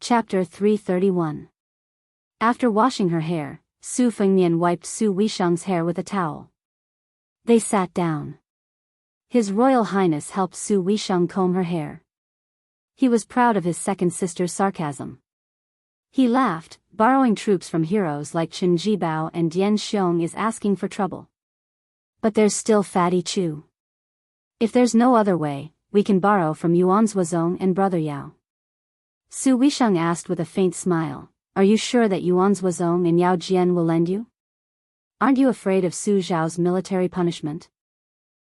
Chapter 331. After washing her hair, Su Fengnian wiped Su Weisheng's hair with a towel. They sat down. His Royal Highness helped Su Weisheng comb her hair. He was proud of his second sister's sarcasm. He laughed, borrowing troops from heroes like Chen Jibao and Dian Xiong is asking for trouble. But there's still Fatty Chu. If there's no other way, we can borrow from Yuan Zuozong and Brother Yao. Su Weisheng asked with a faint smile, "Are you sure that Yuan Zuozong and Yao Jian will lend you? Aren't you afraid of Su Zhao's military punishment?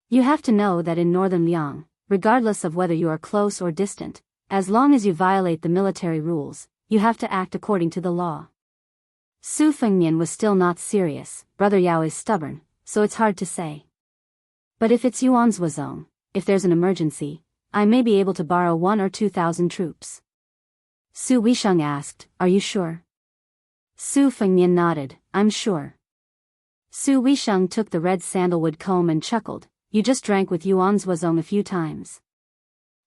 You have to know that in northern Liang, regardless of whether you are close or distant, as long as you violate the military rules, you have to act according to the law." Su Fengnian was still not serious. Brother Yao is stubborn, so it's hard to say. But if it's Yuan Zuozong, if there's an emergency, I may be able to borrow 1,000 or 2,000 troops. Su Weisheng asked, "Are you sure?" Su Fengnian nodded, "I'm sure." Su Weisheng took the red sandalwood comb and chuckled, "You just drank with Yuan Zuozong a few times.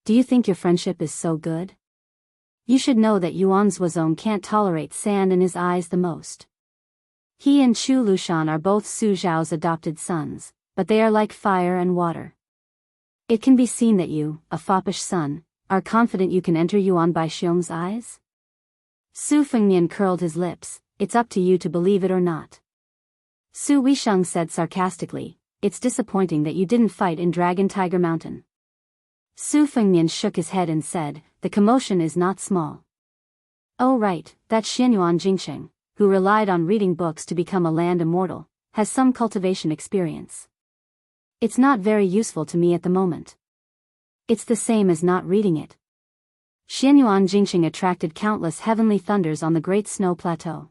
Do you think your friendship is so good? You should know that Yuan Zuozong can't tolerate sand in his eyes the most. He and Chu Lushan are both Su Zhao's adopted sons, but they are like fire and water. It can be seen that you, a foppish son, are confident you can enter Yuan Baixiong's eyes?" Su Fengnian curled his lips, "It's up to you to believe it or not." Su Weisheng said sarcastically, "It's disappointing that you didn't fight in Dragon Tiger Mountain." Su Fengnian shook his head and said, "The commotion is not small. Oh right, that Xianyuan Jingsheng, who relied on reading books to become a land immortal, has some cultivation experience. It's not very useful to me at the moment. It's the same as not reading it." Xianyuan Jingsheng attracted countless heavenly thunders on the Great Snow Plateau.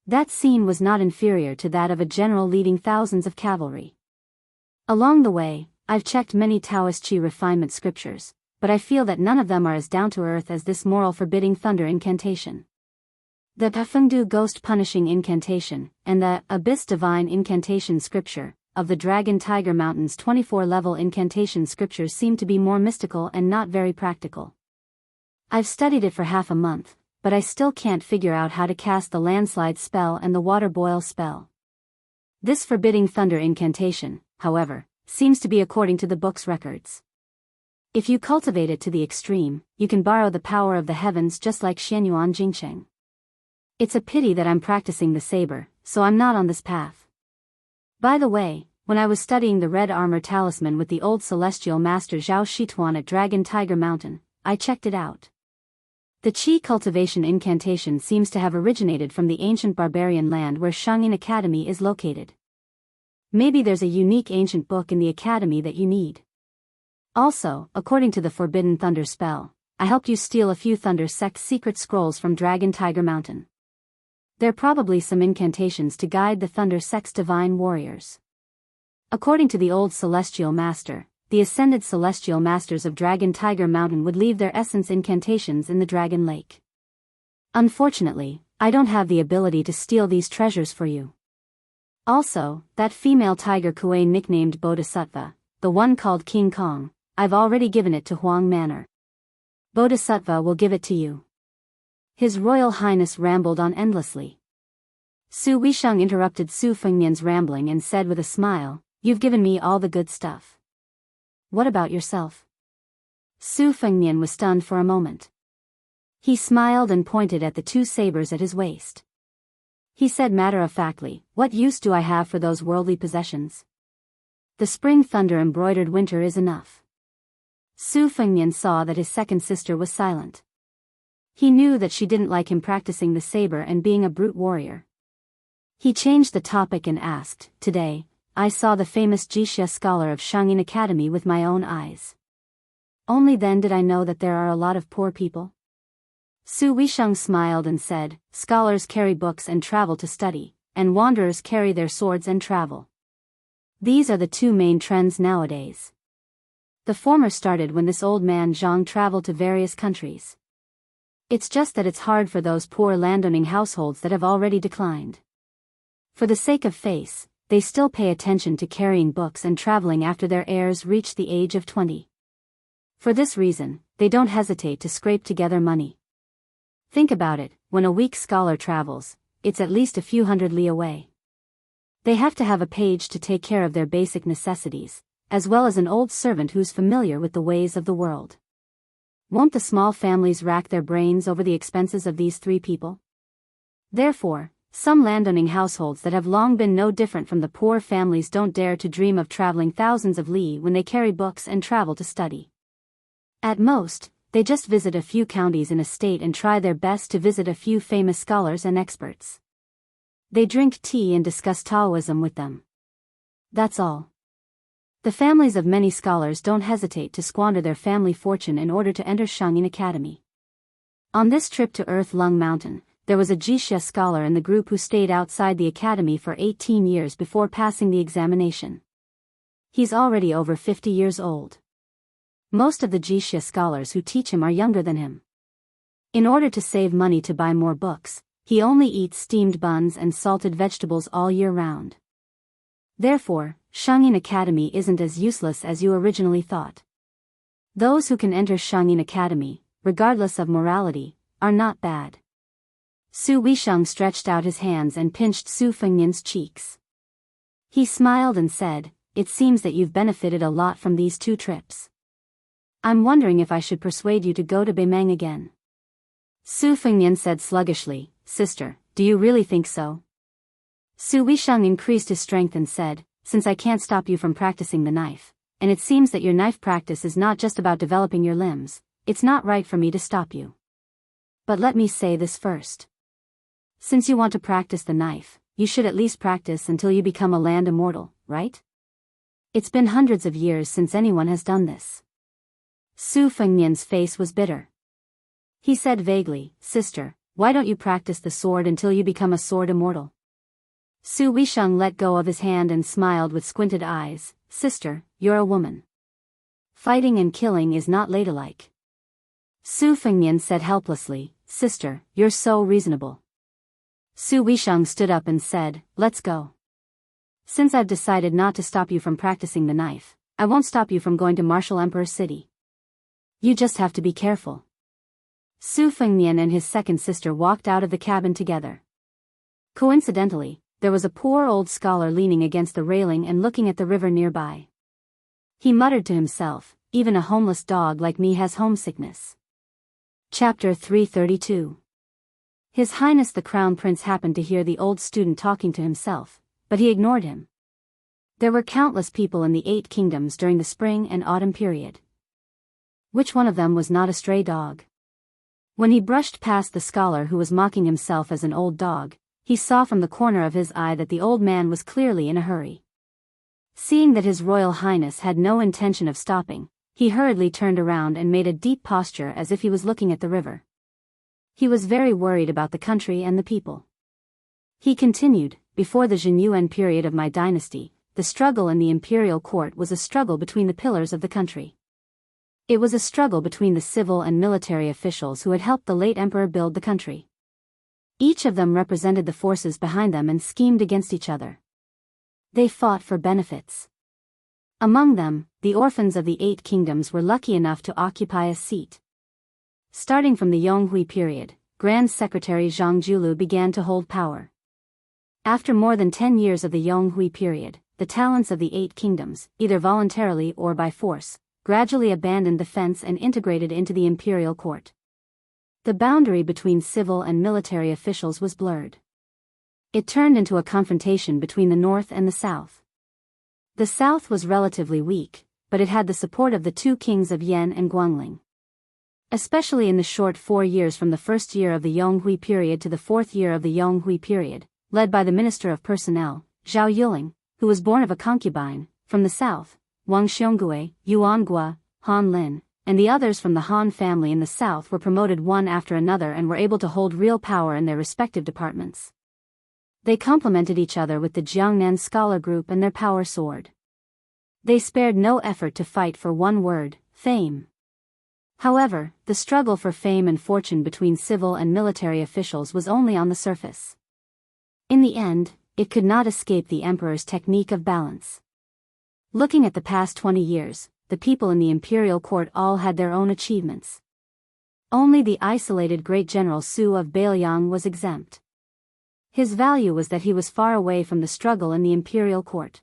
That scene was not inferior to that of a general leading thousands of cavalry. Along the way, I've checked many Taoist Qi refinement scriptures, but I feel that none of them are as down-to-earth as this moral forbidding thunder incantation. The Pafengdu ghost punishing incantation, and the Abyss divine incantation scripture, of the Dragon Tiger Mountain's 24-level incantation scriptures seem to be more mystical and not very practical. I've studied it for half a month, but I still can't figure out how to cast the landslide spell and the water boil spell. This forbidding thunder incantation, however, seems to be according to the book's records. If you cultivate it to the extreme, you can borrow the power of the heavens just like Xianyuan Jingsheng. It's a pity that I'm practicing the saber, so I'm not on this path. By the way, when I was studying the red armor talisman with the old celestial master Zhao Shituan at Dragon Tiger Mountain, I checked it out. The Qi cultivation incantation seems to have originated from the ancient barbarian land where Shangyin Academy is located. Maybe there's a unique ancient book in the academy that you need. Also, according to the Forbidden Thunder spell, I helped you steal a few Thunder Sect secret scrolls from Dragon Tiger Mountain. There are probably some incantations to guide the Thunder Sect's divine warriors. According to the old Celestial Master, the ascended Celestial Masters of Dragon Tiger Mountain would leave their essence incantations in the Dragon Lake. Unfortunately, I don't have the ability to steal these treasures for you. Also, that female tiger Kuei nicknamed Bodhisattva, the one called King Kong, I've already given it to Huang Manor. Bodhisattva will give it to you." His Royal Highness rambled on endlessly. Su Weisheng interrupted Su Fengnian's rambling and said with a smile, "You've given me all the good stuff. What about yourself?" Su Fengnian was stunned for a moment. He smiled and pointed at the two sabers at his waist. He said matter-of-factly, "What use do I have for those worldly possessions? The spring thunder embroidered winter is enough." Su Fengnian saw that his second sister was silent. He knew that she didn't like him practicing the saber and being a brute warrior. He changed the topic and asked, "Today, I saw the famous Jixia scholar of Shangyin Academy with my own eyes. Only then did I know that there are a lot of poor people." Su Weisheng smiled and said, "Scholars carry books and travel to study, and wanderers carry their swords and travel. These are the two main trends nowadays. The former started when this old man Zhang traveled to various countries. It's just that it's hard for those poor landowning households that have already declined. For the sake of face, they still pay attention to carrying books and traveling after their heirs reach the age of 20. For this reason, they don't hesitate to scrape together money. Think about it, when a weak scholar travels, it's at least a few hundred li away. They have to have a page to take care of their basic necessities, as well as an old servant who's familiar with the ways of the world. Won't the small families rack their brains over the expenses of these 3 people? Therefore, some landowning households that have long been no different from the poor families don't dare to dream of traveling thousands of li when they carry books and travel to study. At most, they just visit a few counties in a state and try their best to visit a few famous scholars and experts. They drink tea and discuss Taoism with them. That's all. The families of many scholars don't hesitate to squander their family fortune in order to enter Shangyin Academy. On this trip to Earth Lung Mountain, there was a Jixia scholar in the group who stayed outside the academy for 18 years before passing the examination. He's already over 50 years old. Most of the Jixia scholars who teach him are younger than him. In order to save money to buy more books, he only eats steamed buns and salted vegetables all year round. Therefore, Shangyin Academy isn't as useless as you originally thought. Those who can enter Shangyin Academy, regardless of morality, are not bad. Su Weisheng stretched out his hands and pinched Su Fengnian's cheeks. He smiled and said, "It seems that you've benefited a lot from these 2 trips. I'm wondering if I should persuade you to go to Beimeng again." Su Fengnian said sluggishly, "Sister, do you really think so?" Su Weisheng increased his strength and said, "Since I can't stop you from practicing the knife, and it seems that your knife practice is not just about developing your limbs, it's not right for me to stop you. But let me say this first. Since you want to practice the knife, you should at least practice until you become a land immortal, right? It's been hundreds of years since anyone has done this." Su Fengnian's face was bitter. He said vaguely, "Sister, why don't you practice the sword until you become a sword immortal?" Su Weisheng let go of his hand and smiled with squinted eyes, "Sister, you're a woman. Fighting and killing is not ladylike." Su Fengnian said helplessly, "Sister, you're so reasonable." Su Weisheng stood up and said, "Let's go. Since I've decided not to stop you from practicing the knife, I won't stop you from going to Martial Emperor City. You just have to be careful." Su Fengnian and his second sister walked out of the cabin together. Coincidentally, there was a poor old scholar leaning against the railing and looking at the river nearby. He muttered to himself, "Even a homeless dog like me has homesickness." Chapter 332. His Highness the Crown Prince happened to hear the old student talking to himself, but he ignored him. There were countless people in the 8 kingdoms during the spring and autumn period. Which one of them was not a stray dog? When he brushed past the scholar who was mocking himself as an old dog, he saw from the corner of his eye that the old man was clearly in a hurry. Seeing that His Royal Highness had no intention of stopping, he hurriedly turned around and made a deep posture as if he was looking at the river. He was very worried about the country and the people. He continued, "Before the Zhenyuan period of my dynasty, the struggle in the imperial court was a struggle between the pillars of the country. It was a struggle between the civil and military officials who had helped the late emperor build the country. Each of them represented the forces behind them and schemed against each other. They fought for benefits. Among them, the orphans of the 8 kingdoms were lucky enough to occupy a seat. Starting from the Yonghui period, Grand Secretary Zhang Julu began to hold power. After more than 10 years of the Yonghui period, the talents of the 8 kingdoms, either voluntarily or by force, gradually abandoned the fence and integrated into the imperial court. The boundary between civil and military officials was blurred. It turned into a confrontation between the north and the south. The south was relatively weak, but it had the support of the 2 kings of Yan and Guangling. Especially in the short 4 years from the first year of the Yonghui period to the 4th year of the Yonghui period, led by the Minister of Personnel, Zhao Yuling, who was born of a concubine, from the south, Wang Xiongui, Yuan Gua, Han Lin, and the others from the Han family in the south were promoted one after another and were able to hold real power in their respective departments. They complemented each other with the Jiangnan scholar group and their power soared. They spared no effort to fight for one word, fame. However, the struggle for fame and fortune between civil and military officials was only on the surface. In the end, it could not escape the emperor's technique of balance. Looking at the past 20 years, the people in the imperial court all had their own achievements. Only the isolated great general Su of Bailiang was exempt. His value was that he was far away from the struggle in the imperial court.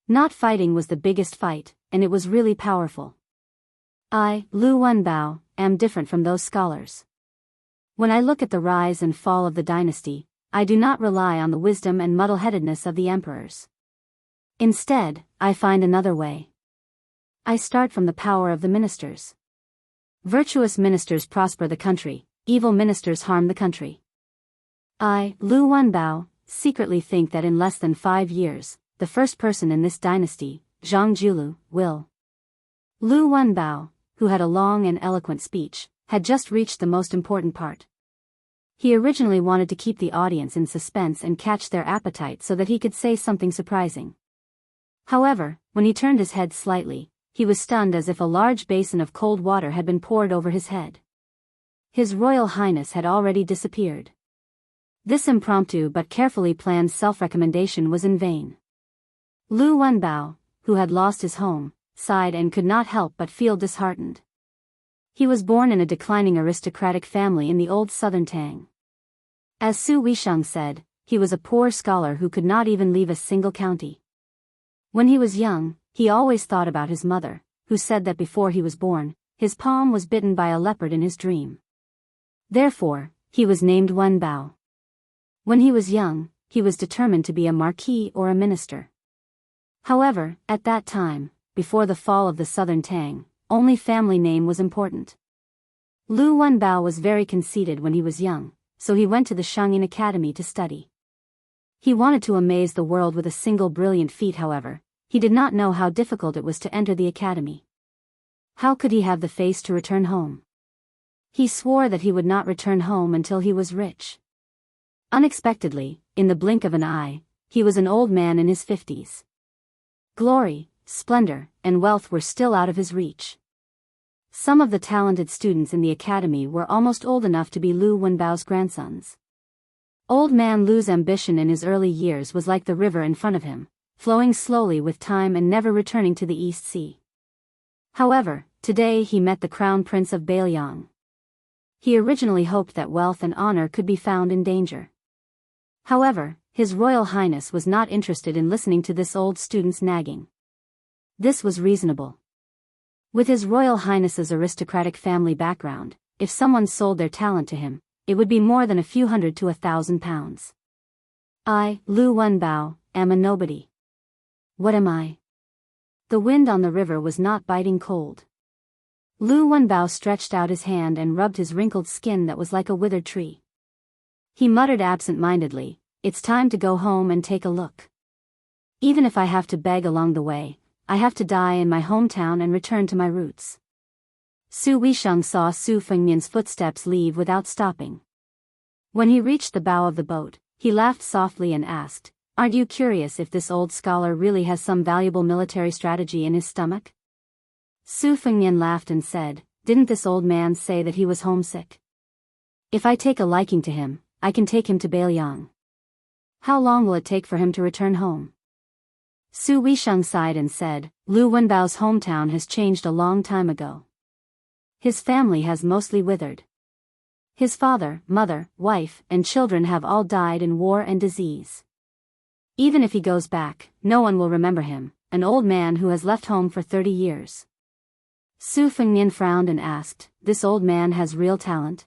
Not fighting was the biggest fight, and it was really powerful. I, Lu Wenbao, am different from those scholars. When I look at the rise and fall of the dynasty, I do not rely on the wisdom and muddle-headedness of the emperors. Instead, I find another way. I start from the power of the ministers. Virtuous ministers prosper the country, evil ministers harm the country. I, Lu Wenbao, secretly think that in less than 5 years, the first person in this dynasty, Zhang Julu, will. Lu Wenbao, who had a long and eloquent speech, had just reached the most important part. He originally wanted to keep the audience in suspense and catch their appetite so that he could say something surprising. However, when he turned his head slightly, he was stunned as if a large basin of cold water had been poured over his head. His Royal Highness had already disappeared. This impromptu but carefully planned self-recommendation was in vain. Lu Wenbao, who had lost his home, sighed and could not help but feel disheartened. He was born in a declining aristocratic family in the old southern Tang. As Su Weisheng said, he was a poor scholar who could not even leave a single county. When he was young, he always thought about his mother, who said that before he was born, his palm was bitten by a leopard in his dream. Therefore, he was named Wenbao. When he was young, he was determined to be a marquis or a minister. However, at that time, before the fall of the southern Tang, only family name was important. Lu Wenbao was very conceited when he was young, so he went to the Shangyin Academy to study. He wanted to amaze the world with a single brilliant feat. However, he did not know how difficult it was to enter the academy. How could he have the face to return home? He swore that he would not return home until he was rich. Unexpectedly, in the blink of an eye, he was an old man in his 50s. Glory, splendor, and wealth were still out of his reach. Some of the talented students in the academy were almost old enough to be Lu Wenbao's grandsons. Old man Lu's ambition in his early years was like the river in front of him, flowing slowly with time and never returning to the East Sea. However, today he met the Crown Prince of Bailiang. He originally hoped that wealth and honor could be found in danger. However, His Royal Highness was not interested in listening to this old student's nagging. This was reasonable. With His Royal Highness's aristocratic family background, if someone sold their talent to him, it would be more than a few hundred to 1,000 pounds. I, Lu Wenbao, am a nobody. What am I? The wind on the river was not biting cold. Lu Wenbao stretched out his hand and rubbed his wrinkled skin that was like a withered tree. He muttered absent-mindedly, "It's time to go home and take a look. Even if I have to beg along the way, I have to die in my hometown and return to my roots." Su Weisheng saw Su Fengnian's footsteps leave without stopping. When he reached the bow of the boat, he laughed softly and asked, "Aren't you curious if this old scholar really has some valuable military strategy in his stomach?" Su Fengnian laughed and said, "Didn't this old man say that he was homesick? If I take a liking to him, I can take him to Bailiang. How long will it take for him to return home?" Su Weisheng sighed and said, "Lu Wenbao's hometown has changed a long time ago. His family has mostly withered. His father, mother, wife, and children have all died in war and disease. Even if he goes back, no one will remember him, an old man who has left home for 30 years. Su Fengnian frowned and asked, "This old man has real talent?"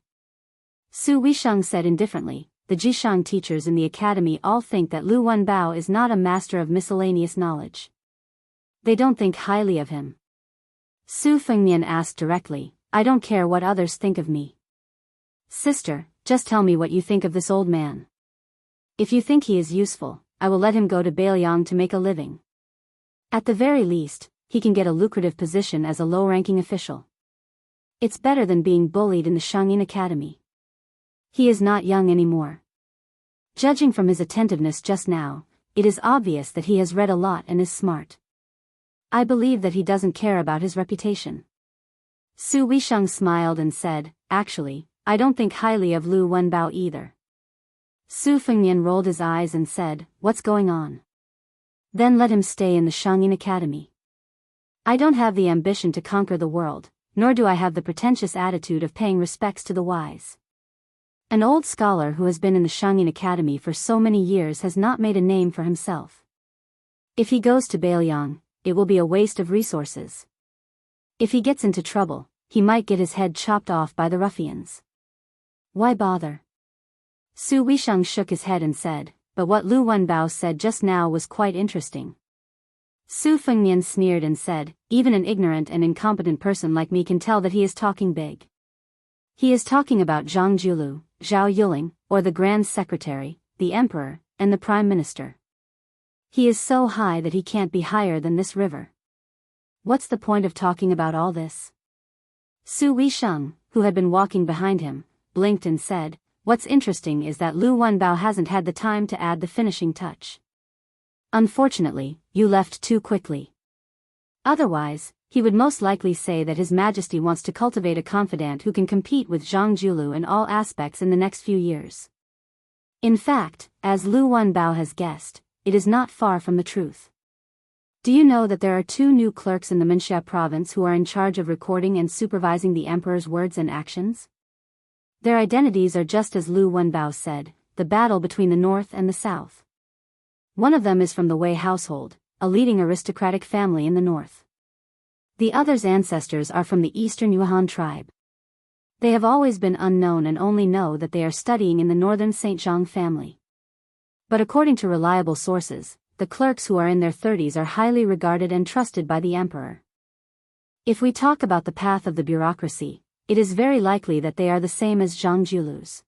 Su Weisheng said indifferently, "The Jishang teachers in the academy all think that Lu Wenbao is not a master of miscellaneous knowledge. They don't think highly of him." Su Fengnian asked directly, "I don't care what others think of me. Sister, just tell me what you think of this old man. If you think he is useful, I will let him go to Bailiang to make a living. At the very least, he can get a lucrative position as a low-ranking official. It's better than being bullied in the Shangyin Academy. He is not young anymore. Judging from his attentiveness just now, it is obvious that he has read a lot and is smart. I believe that he doesn't care about his reputation." Su Weisheng smiled and said, "Actually, I don't think highly of Lu Wenbao either." Su Fengnian rolled his eyes and said, "What's going on? Then let him stay in the Shangyin Academy. I don't have the ambition to conquer the world, nor do I have the pretentious attitude of paying respects to the wise. An old scholar who has been in the Shangyin Academy for so many years has not made a name for himself. If he goes to Bailiang, it will be a waste of resources. If he gets into trouble, he might get his head chopped off by the ruffians. Why bother? Su Weisheng shook his head and said, but what Lu Wenbao said just now was quite interesting. Su Fengnian sneered and said, even an ignorant and incompetent person like me can tell that he is talking big. He is talking about Zhang Julu, Zhao Yuling, or the Grand Secretary, the Emperor, and the Prime Minister. He is so high that he can't be higher than this river. What's the point of talking about all this? Su Weisheng, who had been walking behind him, blinked and said, what's interesting is that Lu Wenbao hasn't had the time to add the finishing touch. Unfortunately, you left too quickly. Otherwise, he would most likely say that His Majesty wants to cultivate a confidant who can compete with Zhang Julu in all aspects in the next few years. In fact, as Lu Wenbao has guessed, it is not far from the truth. Do you know that there are 2 new clerks in the Minxia province who are in charge of recording and supervising the emperor's words and actions? Their identities are just as Lu Wenbao said, the battle between the north and the south. One of them is from the Wei household, a leading aristocratic family in the north. The other's ancestors are from the eastern Yuan tribe. They have always been unknown and only know that they are studying in the northern St. Zhang family. But according to reliable sources, the clerks who are in their 30s are highly regarded and trusted by the emperor. If we talk about the path of the bureaucracy, it is very likely that they are the same as Zhang Julu's.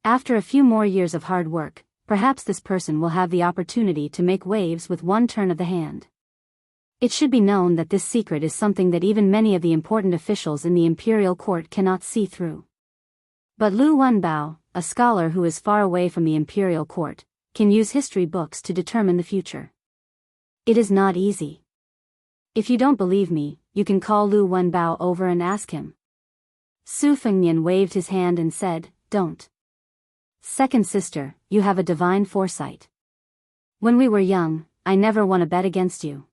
After a few more years of hard work, perhaps this person will have the opportunity to make waves with one turn of the hand. It should be known that this secret is something that even many of the important officials in the imperial court cannot see through. But Lu Wenbao, a scholar who is far away from the imperial court, can use history books to determine the future. It is not easy. If you don't believe me, you can call Lu Wenbao over and ask him. Su Fengnian waved his hand and said, don't. Second sister, you have a divine foresight. When we were young, I never won a bet against you.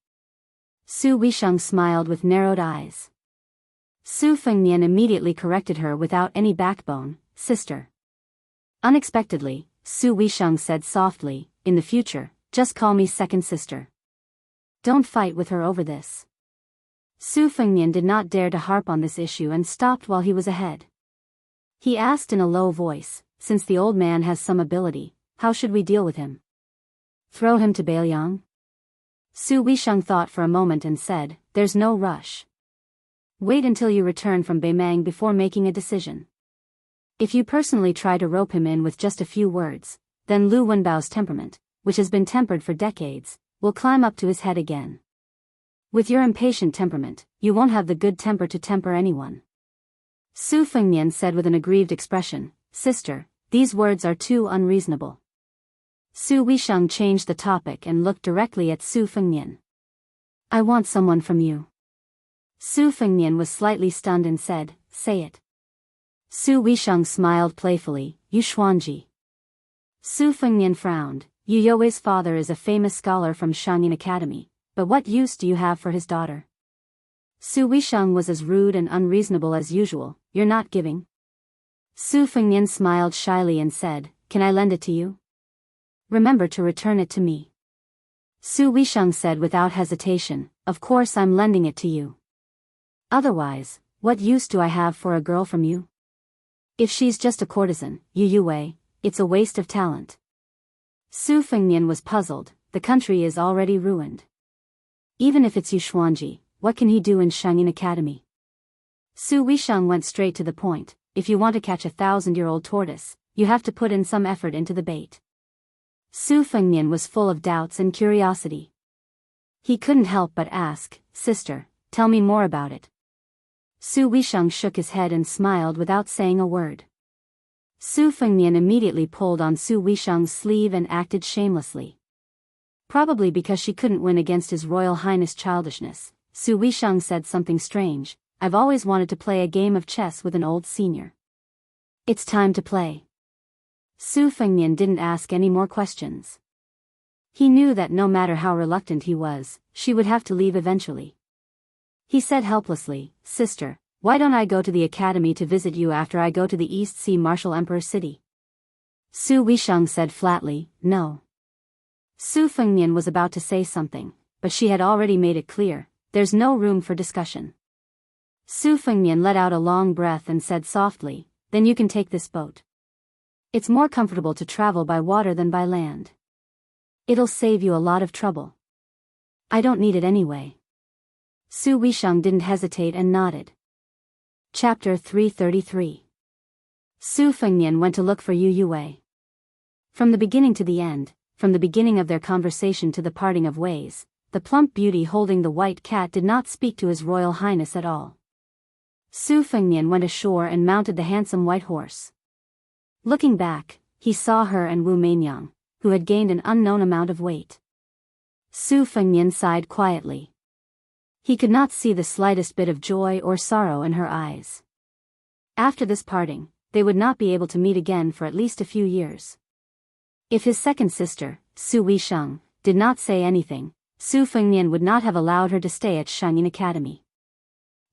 Su Weisheng smiled with narrowed eyes. Su Fengnian immediately corrected her without any backbone, sister. Unexpectedly, Su Weisheng said softly, in the future, just call me second sister. Don't fight with her over this. Su Fengnian did not dare to harp on this issue and stopped while he was ahead. He asked in a low voice, since the old man has some ability, how should we deal with him? Throw him to Bailiang? Su Weisheng thought for a moment and said, there's no rush. Wait until you return from Beimang before making a decision. If you personally try to rope him in with just a few words, then Lu Wenbao's temperament, which has been tempered for decades, will climb up to his head again. With your impatient temperament, you won't have the good temper to temper anyone. Su Fengnian said with an aggrieved expression, sister, these words are too unreasonable. Su Weisheng changed the topic and looked directly at Su Fengnian. I want someone from you. Su Fengnian was slightly stunned and said, say it. Su Weisheng smiled playfully, Yu Xuanji. Su Fengnian frowned, Yu Youwei's father is a famous scholar from Shangyin Academy, but what use do you have for his daughter? Su Weisheng was as rude and unreasonable as usual, you're not giving? Su Fengnian smiled shyly and said, can I lend it to you? Remember to return it to me. Su Weisheng said without hesitation, of course I'm lending it to you. Otherwise, what use do I have for a girl from you? If she's just a courtesan, Yu Youwei, it's a waste of talent. Su Fengnian was puzzled, the country is already ruined. Even if it's Yu Xuanji, what can he do in Shangyin Academy? Su Weisheng went straight to the point, if you want to catch a 1,000-year-old tortoise, you have to put in some effort into the bait. Su Fengnian was full of doubts and curiosity. He couldn't help but ask, sister, tell me more about it. Su Weisheng shook his head and smiled without saying a word. Su Fengnian immediately pulled on Su Weisheng's sleeve and acted shamelessly. Probably because she couldn't win against His Royal Highness' childishness, Su Weisheng said something strange, I've always wanted to play a game of chess with an old senior. It's time to play. Su Fengnian didn't ask any more questions. He knew that no matter how reluctant he was, she would have to leave eventually. He said helplessly, "Sister, why don't I go to the academy to visit you after I go to the East Sea Martial Emperor City?" Su Weisheng said flatly, "No." Su Fengnian was about to say something, but she had already made it clear, there's no room for discussion. Su Fengnian let out a long breath and said softly, "Then you can take this boat. It's more comfortable to travel by water than by land. It'll save you a lot of trouble." "I don't need it anyway." Su Weisheng didn't hesitate and nodded. Chapter 333. Su Fengnian went to look for Yu Yue. From the beginning to the end, from the beginning of their conversation to the parting of ways, the plump beauty holding the white cat did not speak to His Royal Highness at all. Su Fengnian went ashore and mounted the handsome white horse. Looking back, he saw her and Wu Meinyang, who had gained an unknown amount of weight. Su Fengnian sighed quietly. He could not see the slightest bit of joy or sorrow in her eyes. After this parting, they would not be able to meet again for at least a few years. If his second sister, Su Weisheng, did not say anything, Su Fengnian would not have allowed her to stay at Shangyin Academy.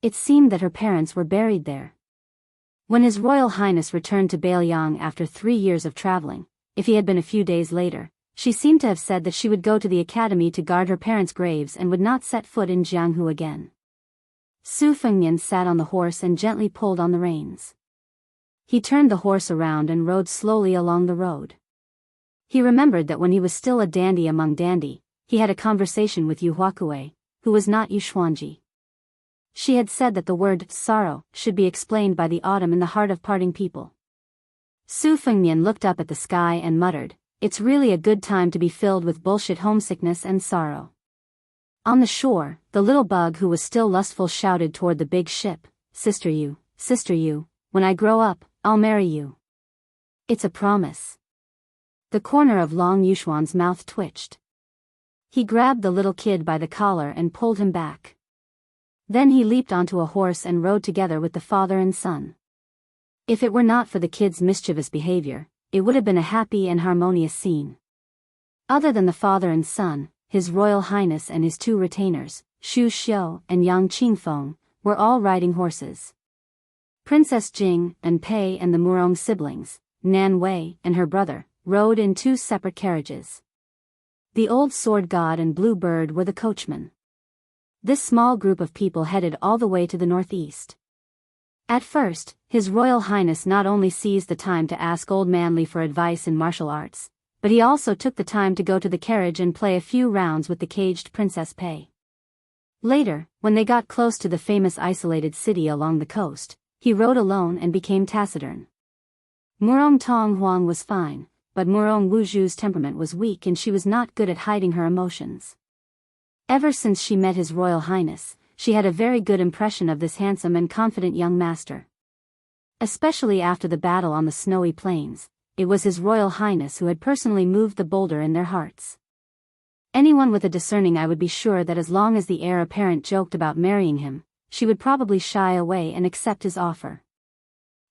It seemed that her parents were buried there. When His Royal Highness returned to Beiliang after 3 years of traveling, if he had been a few days later, she seemed to have said that she would go to the academy to guard her parents' graves and would not set foot in Jianghu again. Su Fengnian sat on the horse and gently pulled on the reins. He turned the horse around and rode slowly along the road. He remembered that when he was still a dandy among dandy, he had a conversation with Yu Huakue, who was not Yu Xuanji. She had said that the word sorrow should be explained by the autumn in the heart of parting people. Su Fengnian looked up at the sky and muttered, "It's really a good time to be filled with bullshit homesickness and sorrow." On the shore, the little bug who was still lustful shouted toward the big ship, Sister you, when I grow up, I'll marry you. It's a promise." The corner of Long Yushuan's mouth twitched. He grabbed the little kid by the collar and pulled him back. Then he leaped onto a horse and rode together with the father and son. If it were not for the kid's mischievous behavior, it would have been a happy and harmonious scene. Other than the father and son, His Royal Highness and his 2 retainers, Xu Xiu and Yang Qingfeng, were all riding horses. Princess Jing and Pei and the Murong siblings, Nan Wei and her brother, rode in 2 separate carriages. The old sword god and Blue Bird were the coachmen. This small group of people headed all the way to the northeast. At first, His Royal Highness not only seized the time to ask Old Manly for advice in martial arts, but he also took the time to go to the carriage and play a few rounds with the caged Princess Pei. Later, when they got close to the famous isolated city along the coast, he rode alone and became taciturn. Murong Tong Huang was fine, but Murong Wuzhu's temperament was weak and she was not good at hiding her emotions. Ever since she met His Royal Highness, she had a very good impression of this handsome and confident young master. Especially after the battle on the snowy plains, it was His Royal Highness who had personally moved the boulder in their hearts. Anyone with a discerning eye would be sure that as long as the heir apparent joked about marrying him, she would probably shy away and accept his offer.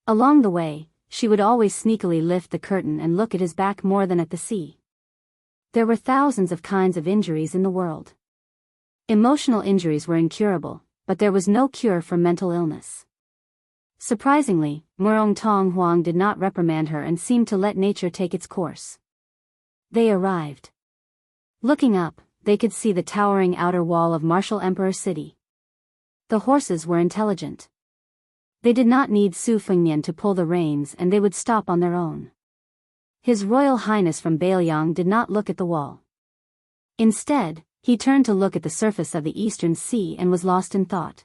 Along the way, she would always sneakily lift the curtain and look at his back more than at the sea. There were thousands of kinds of injuries in the world. Emotional injuries were incurable, but there was no cure for mental illness. Surprisingly, Murong Tong Huang did not reprimand her and seemed to let nature take its course. They arrived. Looking up, they could see the towering outer wall of Martial Emperor City. The horses were intelligent. They did not need Su Fengnian to pull the reins and they would stop on their own. His Royal Highness from Beiliang did not look at the wall. Instead, he turned to look at the surface of the eastern sea and was lost in thought.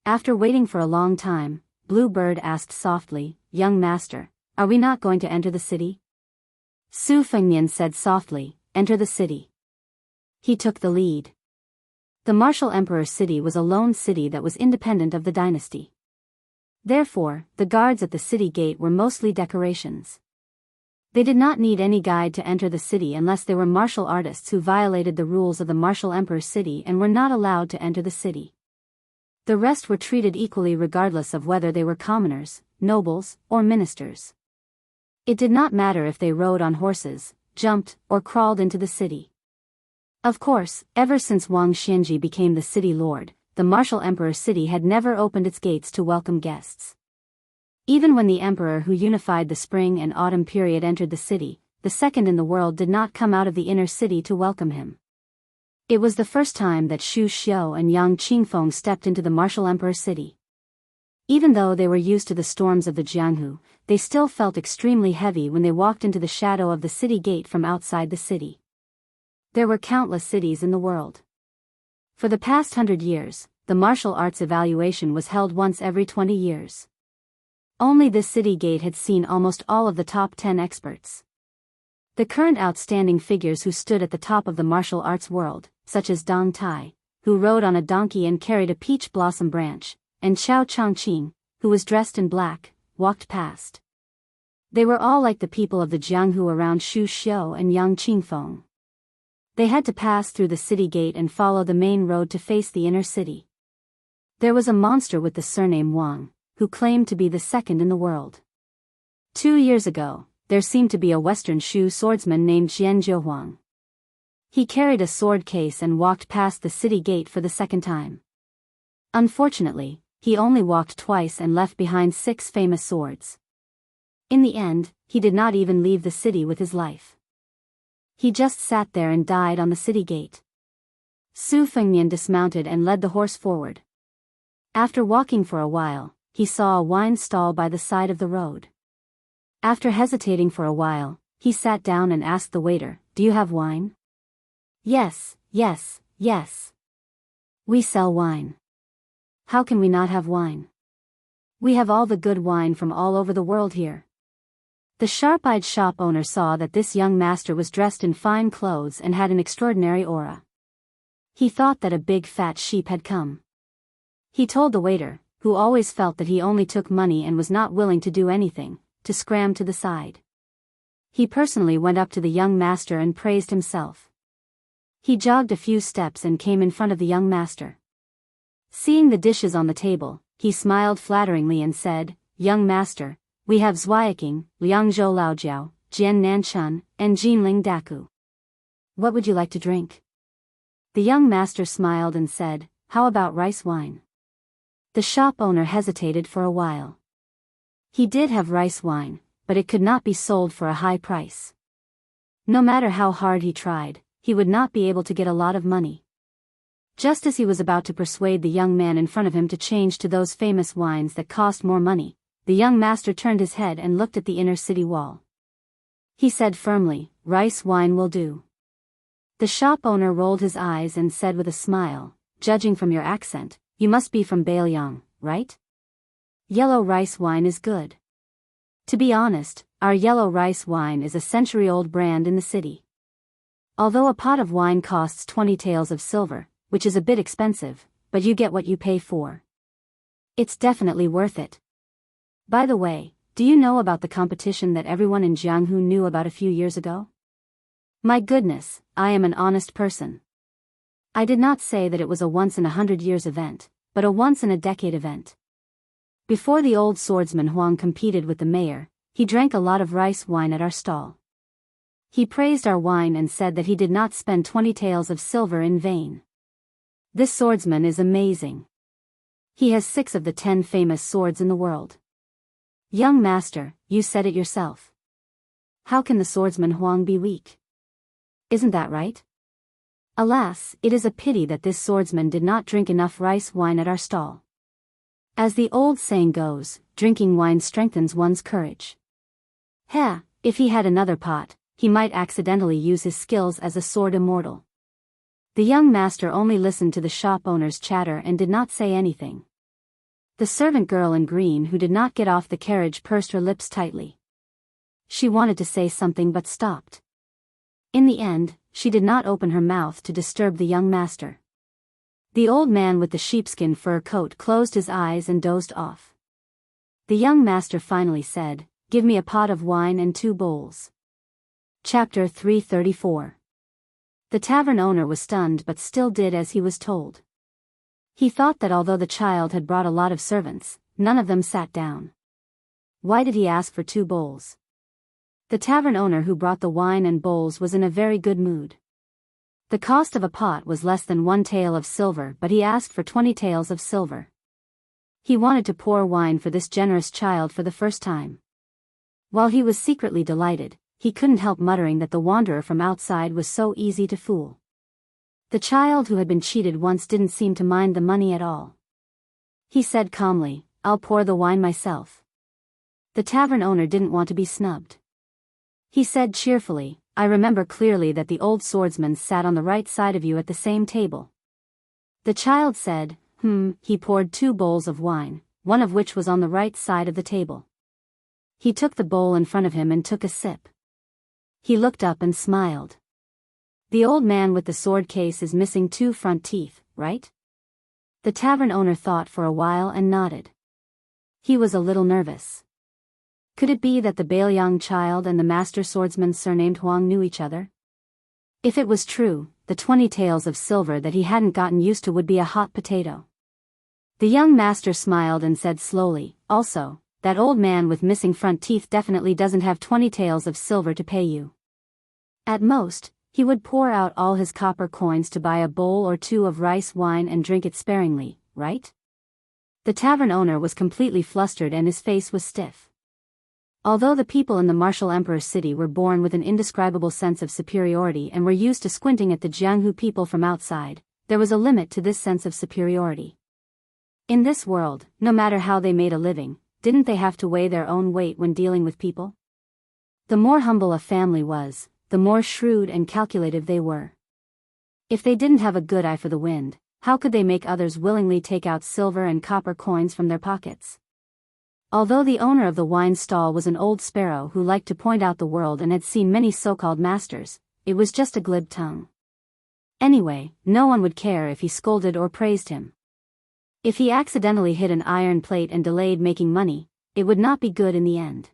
After waiting for a long time, Blue Bird asked softly, "Young master, are we not going to enter the city?" Su Fengnian said softly, "Enter the city." He took the lead. The Martial Emperor City was a lone city that was independent of the dynasty. Therefore, the guards at the city gate were mostly decorations. They did not need any guide to enter the city unless they were martial artists who violated the rules of the Martial Emperor City and were not allowed to enter the city. The rest were treated equally regardless of whether they were commoners, nobles, or ministers. It did not matter if they rode on horses, jumped, or crawled into the city. Of course, ever since Wang Xianji became the city lord, the martial emperor city had never opened its gates to welcome guests. Even when the emperor who unified the spring and autumn period entered the city, the second in the world did not come out of the inner city to welcome him. It was the first time that Xu Xiu and Yang Qingfeng stepped into the martial emperor city. Even though they were used to the storms of the Jianghu, they still felt extremely heavy when they walked into the shadow of the city gate from outside the city. There were countless cities in the world. For the past 100 years, the martial arts evaluation was held once every 20 years. Only this city gate had seen almost all of the top 10 experts. The current outstanding figures who stood at the top of the martial arts world, such as Dong Tai, who rode on a donkey and carried a peach blossom branch, and Xiao Chongqing, who was dressed in black, walked past. They were all like the people of the Jianghu around Xu Xiu and Yang Qingfeng. They had to pass through the city gate and follow the main road to face the inner city. There was a monster with the surname Wang, who claimed to be the second in the world. 2 years ago, there seemed to be a Western Shu swordsman named Jian Zhuang. He carried a sword case and walked past the city gate for the second time. Unfortunately, he only walked twice and left behind 6 famous swords. In the end, he did not even leave the city with his life. He just sat there and died on the city gate. Su Fengnian dismounted and led the horse forward. After walking for a while, he saw a wine stall by the side of the road. After hesitating for a while, he sat down and asked the waiter, "Do you have wine?" "Yes, yes, yes. We sell wine. How can we not have wine? We have all the good wine from all over the world here." The sharp-eyed shop owner saw that this young master was dressed in fine clothes and had an extraordinary aura. He thought that a big fat sheep had come. He told the waiter, who always felt that he only took money and was not willing to do anything, to scram to the side. He personally went up to the young master and praised himself. He jogged a few steps and came in front of the young master. Seeing the dishes on the table, he smiled flatteringly and said, "Young master, we have Zweiking, Liangzhou Laojiao, Jian Nanchun, and Jinling Daku. What would you like to drink?" The young master smiled and said, "How about rice wine?" The shop owner hesitated for a while. He did have rice wine, but it could not be sold for a high price. No matter how hard he tried, he would not be able to get a lot of money. Just as he was about to persuade the young man in front of him to change to those famous wines that cost more money, the young master turned his head and looked at the inner city wall. He said firmly, "Rice wine will do." The shop owner rolled his eyes and said with a smile, "Judging from your accent, you must be from Bailiang, right? Yellow rice wine is good. To be honest, our yellow rice wine is a century-old brand in the city. Although a pot of wine costs 20 taels of silver, which is a bit expensive, but you get what you pay for. It's definitely worth it. By the way, do you know about the competition that everyone in Jianghu knew about a few years ago? My goodness, I am an honest person. I did not say that it was a once-in-100 years event, but a once-in-a-decade event. Before the old swordsman Huang competed with the mayor, he drank a lot of rice wine at our stall. He praised our wine and said that he did not spend 20 taels of silver in vain. This swordsman is amazing. He has 6 of the 10 famous swords in the world. Young master, you said it yourself. How can the swordsman Huang be weak? Isn't that right? Alas, it is a pity that this swordsman did not drink enough rice wine at our stall. As the old saying goes, drinking wine strengthens one's courage. If he had another pot, he might accidentally use his skills as a sword immortal. The young master only listened to the shop owner's chatter and did not say anything. The servant girl in green who did not get off the carriage pursed her lips tightly. She wanted to say something but stopped. In the end, she did not open her mouth to disturb the young master. The old man with the sheepskin fur coat closed his eyes and dozed off. The young master finally said, "Give me a pot of wine and 2 bowls." Chapter 334. The tavern owner was stunned but still did as he was told. He thought that although the child had brought a lot of servants, none of them sat down. Why did he ask for 2 bowls? The tavern owner who brought the wine and bowls was in a very good mood. The cost of a pot was less than 1 tael of silver, but he asked for 20 taels of silver. He wanted to pour wine for this generous child for the first time. While he was secretly delighted, he couldn't help muttering that the wanderer from outside was so easy to fool. The child who had been cheated once didn't seem to mind the money at all. He said calmly, "I'll pour the wine myself." The tavern owner didn't want to be snubbed. He said cheerfully, "I remember clearly that the old swordsman sat on the right side of you at the same table." The child said, He poured 2 bowls of wine, one of which was on the right side of the table. He took the bowl in front of him and took a sip. He looked up and smiled. "The old man with the sword case is missing 2 front teeth, right?" The tavern owner thought for a while and nodded. He was a little nervous. Could it be that the Baelyang child and the master swordsman surnamed Huang knew each other? If it was true, the 20 taels of silver that he hadn't gotten used to would be a hot potato. The young master smiled and said slowly, "Also, that old man with missing front teeth definitely doesn't have 20 taels of silver to pay you. At most, he would pour out all his copper coins to buy a bowl or 2 of rice wine and drink it sparingly, right?" The tavern owner was completely flustered and his face was stiff. Although the people in the martial emperor city were born with an indescribable sense of superiority and were used to squinting at the Jianghu people from outside, there was a limit to this sense of superiority. In this world, no matter how they made a living, didn't they have to weigh their own weight when dealing with people? The more humble a family was, the more shrewd and calculative they were. If they didn't have a good eye for the wind, how could they make others willingly take out silver and copper coins from their pockets? Although the owner of the wine stall was an old sparrow who liked to point out the world and had seen many so-called masters, it was just a glib tongue. Anyway, no one would care if he scolded or praised him. If he accidentally hit an iron plate and delayed making money, it would not be good in the end.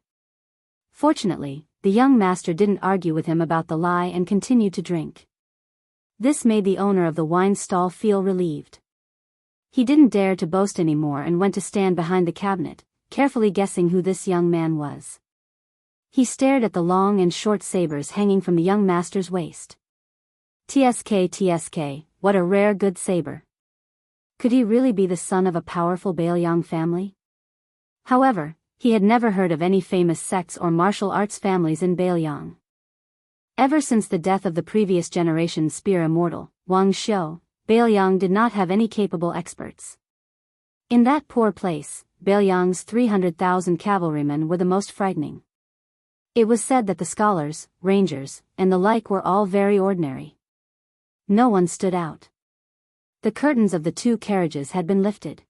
Fortunately, the young master didn't argue with him about the lie and continued to drink. This made the owner of the wine stall feel relieved. He didn't dare to boast anymore and went to stand behind the cabinet, carefully guessing who this young man was. He stared at the long and short sabers hanging from the young master's waist. TSK, what a rare good saber. Could he really be the son of a powerful Baelyang family? However, he had never heard of any famous sects or martial arts families in Baelyang. Ever since the death of the previous generation's spear immortal, Wang Xiu, Baelyang did not have any capable experts. In that poor place, Baelyang's 300,000 cavalrymen were the most frightening. It was said that the scholars, rangers, and the like were all very ordinary. No one stood out. The curtains of the 2 carriages had been lifted.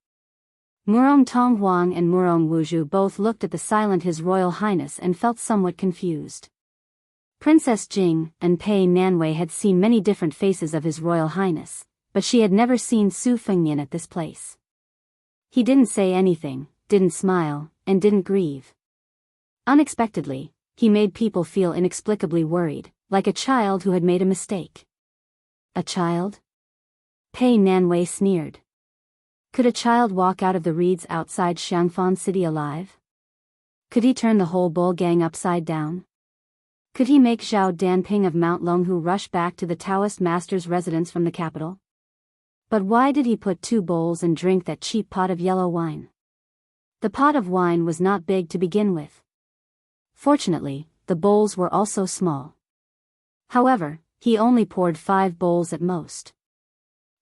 Murong Tong Huang and Murong Wuzhu both looked at the silent His Royal Highness and felt somewhat confused. Princess Jing and Pei Nanwei had seen many different faces of His Royal Highness, but she had never seen Su Fengnian at this place. He didn't say anything, didn't smile, and didn't grieve. Unexpectedly, he made people feel inexplicably worried, like a child who had made a mistake. A child? Pei Nanwei sneered. Could a child walk out of the reeds outside Xiangfan City alive? Could he turn the whole bull gang upside down? Could he make Zhao Danping of Mount Longhu rush back to the Taoist master's residence from the capital? But why did he put 2 bowls and drink that cheap pot of yellow wine? The pot of wine was not big to begin with. Fortunately, the bowls were also small. However, he only poured 5 bowls at most.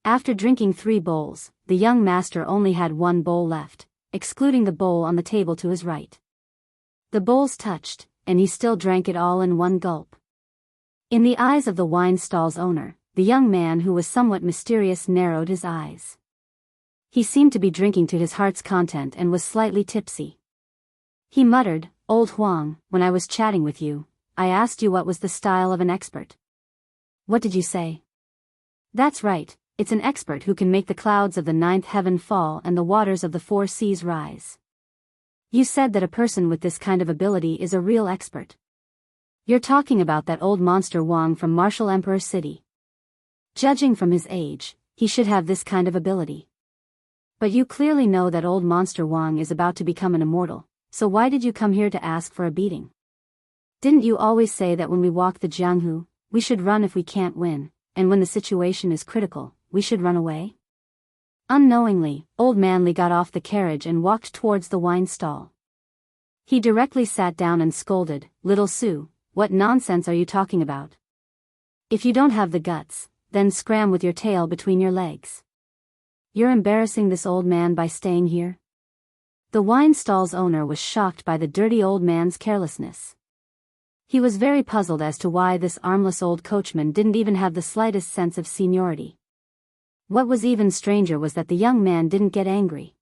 After drinking 3 bowls, the young master only had 1 bowl left, excluding the bowl on the table to his right. The bowls touched, and he still drank it all in 1 gulp. In the eyes of the wine stall's owner, the young man who was somewhat mysterious narrowed his eyes. He seemed to be drinking to his heart's content and was slightly tipsy. He muttered, "Old Huang, when I was chatting with you, I asked you what was the style of an expert. What did you say?" "That's right. It's an expert who can make the clouds of the 9th heaven fall and the waters of the 4 seas rise. You said that a person with this kind of ability is a real expert. You're talking about that old monster Wang from Martial Emperor City. Judging from his age, he should have this kind of ability. But you clearly know that old monster Wang is about to become an immortal, so why did you come here to ask for a beating? Didn't you always say that when we walk the Jianghu, we should run if we can't win, and when the situation is critical, we should run away? Unknowingly, Old Man Li got off the carriage and walked towards the wine stall. He directly sat down and scolded, "Little Sue, what nonsense are you talking about? If you don't have the guts, then scram with your tail between your legs. You're embarrassing this old man by staying here." The wine stall's owner was shocked by the dirty old man's carelessness. He was very puzzled as to why this armless old coachman didn't even have the slightest sense of seniority. What was even stranger was that the young man didn't get angry.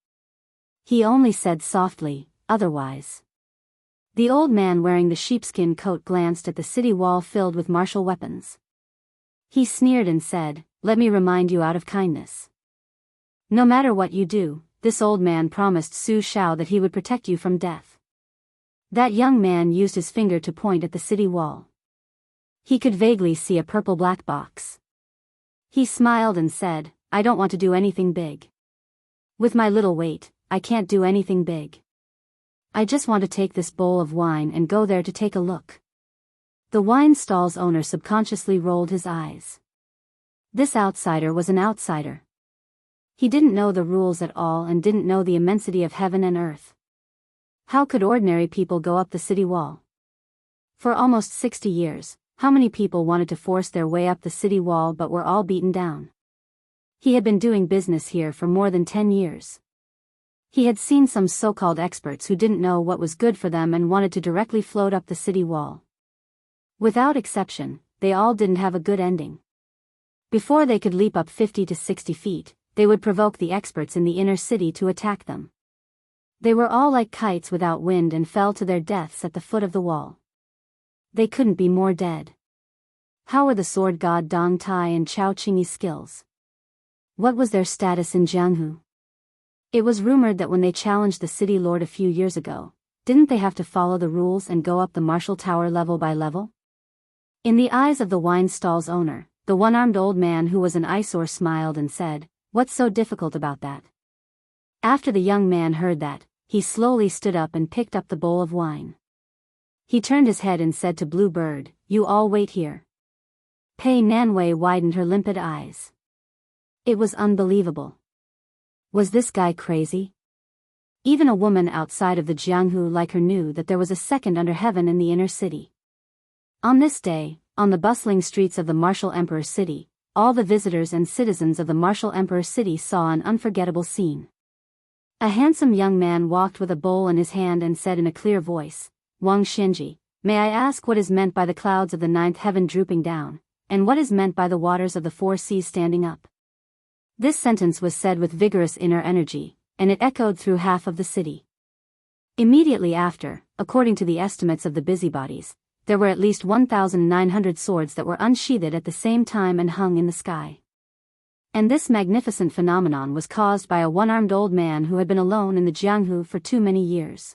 He only said softly, "Otherwise." The old man wearing the sheepskin coat glanced at the city wall filled with martial weapons. He sneered and said, "Let me remind you out of kindness. No matter what you do, this old man promised Su Xiao that he would protect you from death." That young man used his finger to point at the city wall. He could vaguely see a purple black box. He smiled and said, "I don't want to do anything big. With my little weight, I can't do anything big. I just want to take this bowl of wine and go there to take a look." The wine stall's owner subconsciously rolled his eyes. This outsider was an outsider. He didn't know the rules at all and didn't know the immensity of heaven and earth. How could ordinary people go up the city wall? For almost 60 years, how many people wanted to force their way up the city wall but were all beaten down? He had been doing business here for more than 10 years. He had seen some so-called experts who didn't know what was good for them and wanted to directly float up the city wall. Without exception, they all didn't have a good ending. Before they could leap up 50 to 60 feet, they would provoke the experts in the inner city to attack them. They were all like kites without wind and fell to their deaths at the foot of the wall. They couldn't be more dead. How were the sword god Dong Tai and Chao Qingyi's skills? What was their status in Jianghu? It was rumored that when they challenged the city lord a few years ago, didn't they have to follow the rules and go up the martial tower level by level? In the eyes of the wine stall's owner, the one-armed old man who was an eyesore smiled and said, "What's so difficult about that?" After the young man heard that, he slowly stood up and picked up the bowl of wine. He turned his head and said to Blue Bird, "You all wait here." Pei Nanwei widened her limpid eyes. It was unbelievable. Was this guy crazy? Even a woman outside of the Jianghu like her knew that there was a second under heaven in the inner city. On this day, on the bustling streets of the martial emperor city, all the visitors and citizens of the martial emperor city saw an unforgettable scene. A handsome young man walked with a bowl in his hand and said in a clear voice, "Wang Xinji, may I ask what is meant by the clouds of the ninth heaven drooping down, and what is meant by the waters of the four seas standing up?" This sentence was said with vigorous inner energy, and it echoed through half of the city. Immediately after, according to the estimates of the busybodies, there were at least 1,900 swords that were unsheathed at the same time and hung in the sky. And this magnificent phenomenon was caused by a one-armed old man who had been alone in the Jianghu for too many years.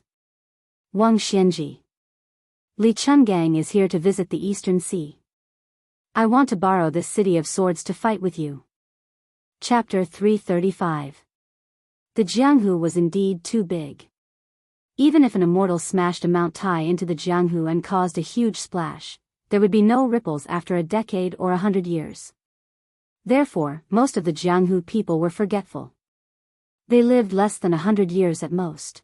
Wang Xianji. Li Chungang is here to visit the Eastern Sea. I want to borrow this city of swords to fight with you. Chapter 335. The Jianghu was indeed too big. Even if an immortal smashed a Mount Tai into the Jianghu and caused a huge splash, there would be no ripples after a decade or 100 years. Therefore, most of the Jianghu people were forgetful. They lived less than 100 years at most.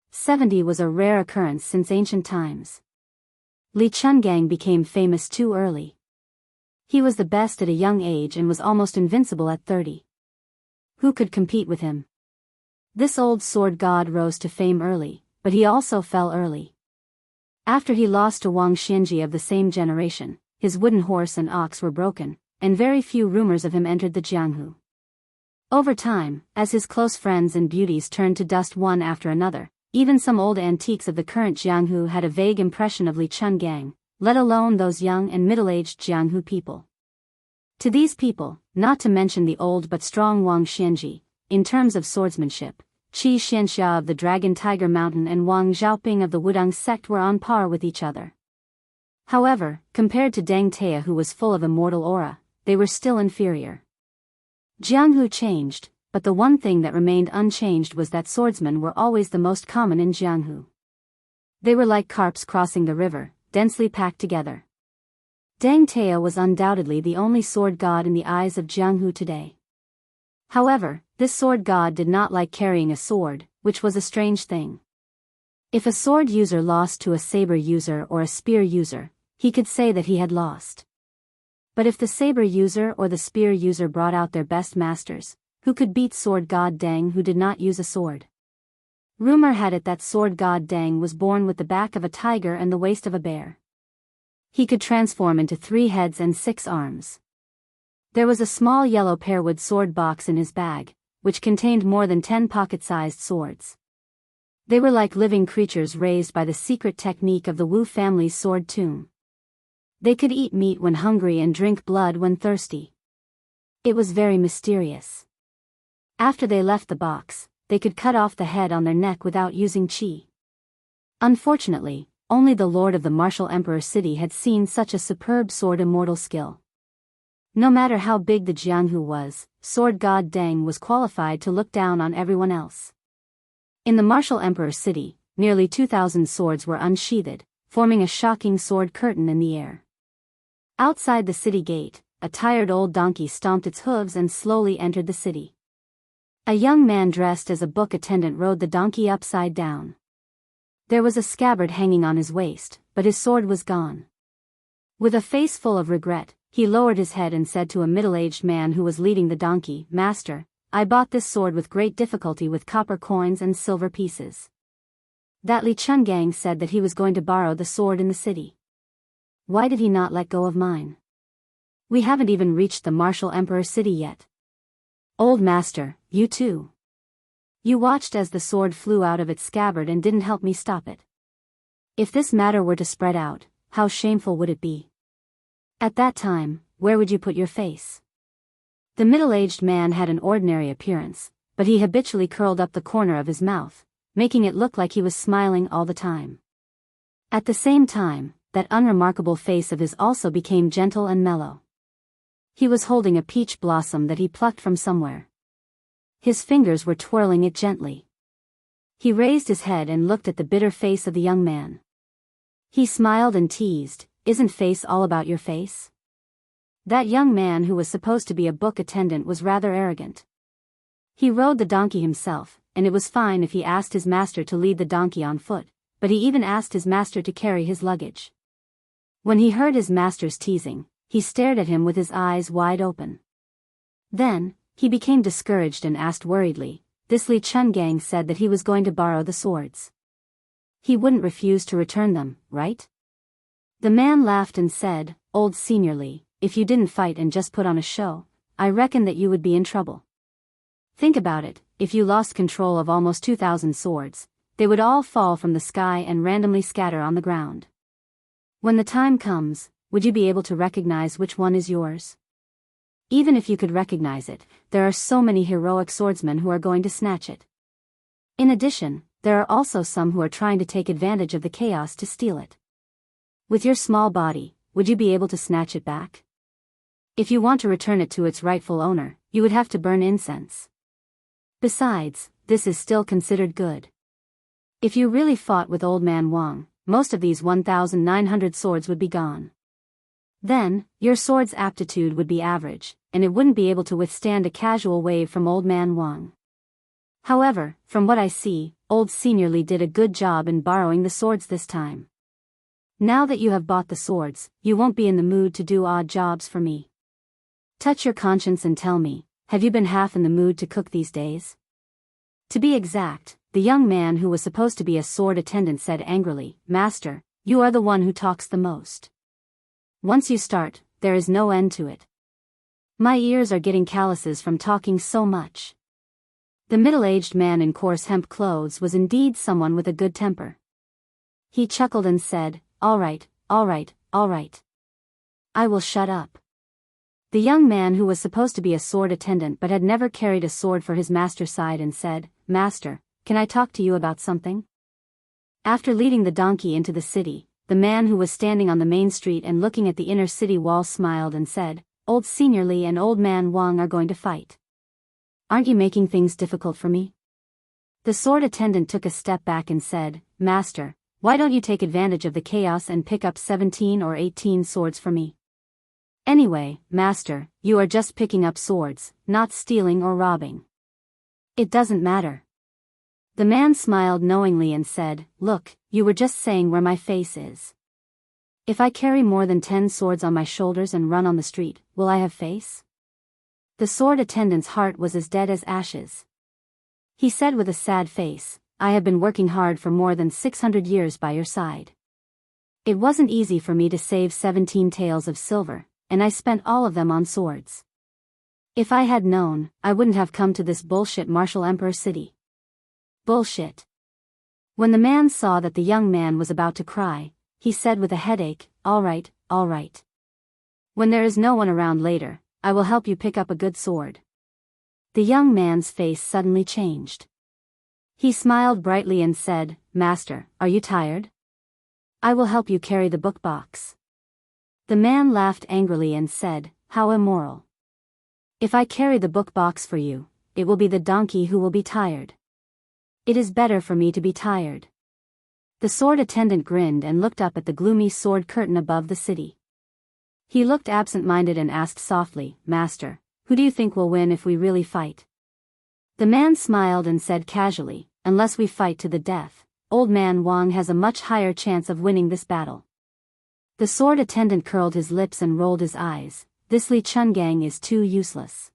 70 was a rare occurrence since ancient times. Li Chungang became famous too early. He was the best at a young age and was almost invincible at 30. Who could compete with him? This old sword god rose to fame early, but he also fell early. After he lost to Wang Xianji of the same generation, his wooden horse and ox were broken, and very few rumors of him entered the Jianghu. Over time, as his close friends and beauties turned to dust one after another, even some old antiques of the current Jianghu had a vague impression of Li Chungang, let alone those young and middle-aged Jianghu people. To these people, not to mention the old but strong Wang Xianji, in terms of swordsmanship, Qi Xianxia of the Dragon Tiger Mountain and Wang Xiaoping of the Wudang sect were on par with each other. However, compared to Deng Tea, who was full of immortal aura, they were still inferior. Jianghu changed, but the one thing that remained unchanged was that swordsmen were always the most common in Jianghu. They were like carps crossing the river, densely packed together. Deng Teo was undoubtedly the only sword god in the eyes of Jianghu today. However, this sword god did not like carrying a sword, which was a strange thing. If a sword user lost to a saber user or a spear user, he could say that he had lost. But if the saber user or the spear user brought out their best masters, who could beat sword god Deng who did not use a sword? Rumor had it that sword god Deng was born with the back of a tiger and the waist of a bear. He could transform into 3 heads and 6 arms. There was a small yellow pearwood sword box in his bag, which contained more than 10 pocket-sized swords. They were like living creatures raised by the secret technique of the Wu family's sword tomb. They could eat meat when hungry and drink blood when thirsty. It was very mysterious. After they left the box, they could cut off the head on their neck without using qi. Unfortunately, only the Lord of the Martial Emperor City had seen such a superb sword immortal skill. No matter how big the Jianghu was, sword god Deng was qualified to look down on everyone else. In the Martial Emperor City, nearly 2,000 swords were unsheathed, forming a shocking sword curtain in the air. Outside the city gate, a tired old donkey stomped its hooves and slowly entered the city. A young man dressed as a book attendant rode the donkey upside down. There was a scabbard hanging on his waist, but his sword was gone. With a face full of regret, he lowered his head and said to a middle-aged man who was leading the donkey, "Master, I bought this sword with great difficulty with copper coins and silver pieces." That Li Chungang said that he was going to borrow the sword in the city. Why did he not let go of mine? We haven't even reached the Martial Emperor City yet. Old master, you too. You watched as the sword flew out of its scabbard and didn't help me stop it. If this matter were to spread out, how shameful would it be? At that time, where would you put your face? The middle-aged man had an ordinary appearance, but he habitually curled up the corner of his mouth, making it look like he was smiling all the time. At the same time, that unremarkable face of his also became gentle and mellow. He was holding a peach blossom that he plucked from somewhere. His fingers were twirling it gently. He raised his head and looked at the bitter face of the young man. He smiled and teased, "Isn't face all about your face?" That young man who was supposed to be a book attendant was rather arrogant. He rode the donkey himself, and it was fine if he asked his master to lead the donkey on foot, but he even asked his master to carry his luggage. When he heard his master's teasing, he stared at him with his eyes wide open. Then, he became discouraged and asked worriedly, "This Li Chungang said that he was going to borrow the swords. He wouldn't refuse to return them, right?" The man laughed and said, "Old Senior Li, if you didn't fight and just put on a show, I reckon that you would be in trouble. Think about it, if you lost control of almost 2,000 swords, they would all fall from the sky and randomly scatter on the ground. When the time comes, would you be able to recognize which one is yours? Even if you could recognize it, there are so many heroic swordsmen who are going to snatch it. In addition, there are also some who are trying to take advantage of the chaos to steal it. With your small body, would you be able to snatch it back? If you want to return it to its rightful owner, you would have to burn incense. Besides, this is still considered good. If you really fought with Old Man Wang, most of these 1,900 swords would be gone. Then, your sword's aptitude would be average, and it wouldn't be able to withstand a casual wave from Old Man Wang. However, from what I see, Old Senior Li did a good job in borrowing the swords this time. Now that you have bought the swords, you won't be in the mood to do odd jobs for me. Touch your conscience and tell me, have you been half in the mood to cook these days?" To be exact, the young man who was supposed to be a sword attendant said angrily, "Master, you are the one who talks the most. Once you start, there is no end to it. My ears are getting calluses from talking so much." The middle-aged man in coarse hemp clothes was indeed someone with a good temper. He chuckled and said, all right, all right, all right. I will shut up." The young man who was supposed to be a sword attendant but had never carried a sword for his master sighed and said, "Master, can I talk to you about something?" After leading the donkey into the city, the man who was standing on the main street and looking at the inner city wall smiled and said, "Old Senior Li and Old Man Wang are going to fight. Aren't you making things difficult for me?" The sword attendant took a step back and said, "Master, why don't you take advantage of the chaos and pick up 17 or 18 swords for me? Anyway, master, you are just picking up swords, not stealing or robbing. It doesn't matter. The man smiled knowingly and said, look, you were just saying where my face is. If I carry more than 10 swords on my shoulders and run on the street, will I have face? The sword attendant's heart was as dead as ashes. He said with a sad face, I have been working hard for more than 600 years by your side. It wasn't easy for me to save 17 taels of silver, and I spent all of them on swords. If I had known, I wouldn't have come to this bullshit martial emperor city. Bullshit. When the man saw that the young man was about to cry, he said with a headache, all right. When there is no one around later, I will help you pick up a good sword. The young man's face suddenly changed. He smiled brightly and said, Master, are you tired? I will help you carry the book box. The man laughed angrily and said, how immoral. If I carry the book box for you, it will be the donkey who will be tired. It is better for me to be tired. The sword attendant grinned and looked up at the gloomy sword curtain above the city. He looked absent-minded and asked softly, Master, who do you think will win if we really fight? The man smiled and said casually, unless we fight to the death, Old Man Wang has a much higher chance of winning this battle. The sword attendant curled his lips and rolled his eyes. This Li Chungang is too useless.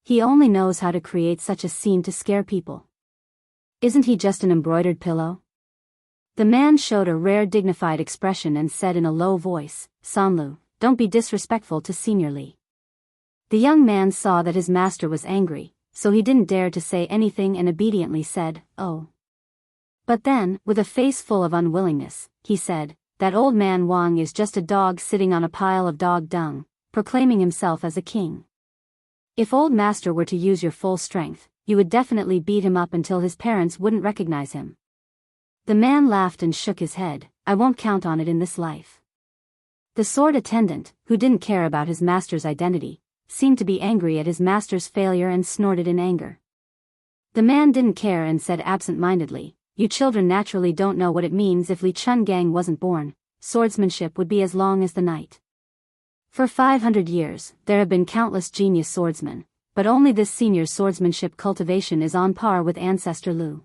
He only knows how to create such a scene to scare people. Isn't he just an embroidered pillow? The man showed a rare dignified expression and said in a low voice, Sanlu, don't be disrespectful to Senior Li. The young man saw that his master was angry, so he didn't dare to say anything and obediently said, oh. But then, with a face full of unwillingness, he said, that Old Man Wang is just a dog sitting on a pile of dog dung, proclaiming himself as a king. If Old Master were to use your full strength, you would definitely beat him up until his parents wouldn't recognize him. The man laughed and shook his head, I won't count on it in this life. The sword attendant, who didn't care about his master's identity, seemed to be angry at his master's failure and snorted in anger. The man didn't care and said absent-mindedly, you children naturally don't know what it means if Li Chungang wasn't born, swordsmanship would be as long as the night. For 500 years, there have been countless genius swordsmen, but only this senior's swordsmanship cultivation is on par with Ancestor Lu.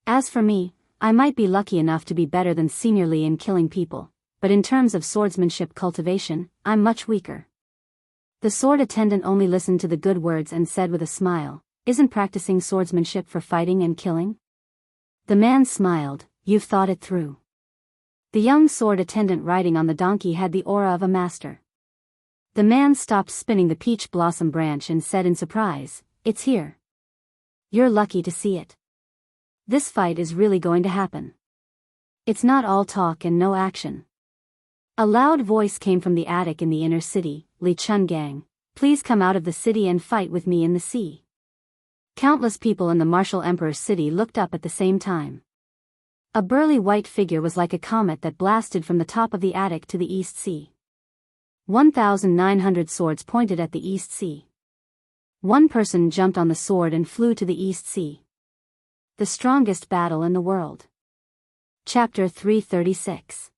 As for me, I might be lucky enough to be better than Senior Li in killing people, but in terms of swordsmanship cultivation, I'm much weaker. The sword attendant only listened to the good words and said with a smile, isn't practicing swordsmanship for fighting and killing? The man smiled, you've thought it through. The young sword attendant riding on the donkey had the aura of a master. The man stopped spinning the peach blossom branch and said in surprise, it's here. You're lucky to see it. This fight is really going to happen. It's not all talk and no action. A loud voice came from the attic in the inner city, Li Chungang, please come out of the city and fight with me in the sea. Countless people in the martial emperor's city looked up at the same time. A burly white figure was like a comet that blasted from the top of the attic to the East Sea. 1,900 swords pointed at the East Sea. One person jumped on the sword and flew to the East Sea. The strongest battle in the world. Chapter 336.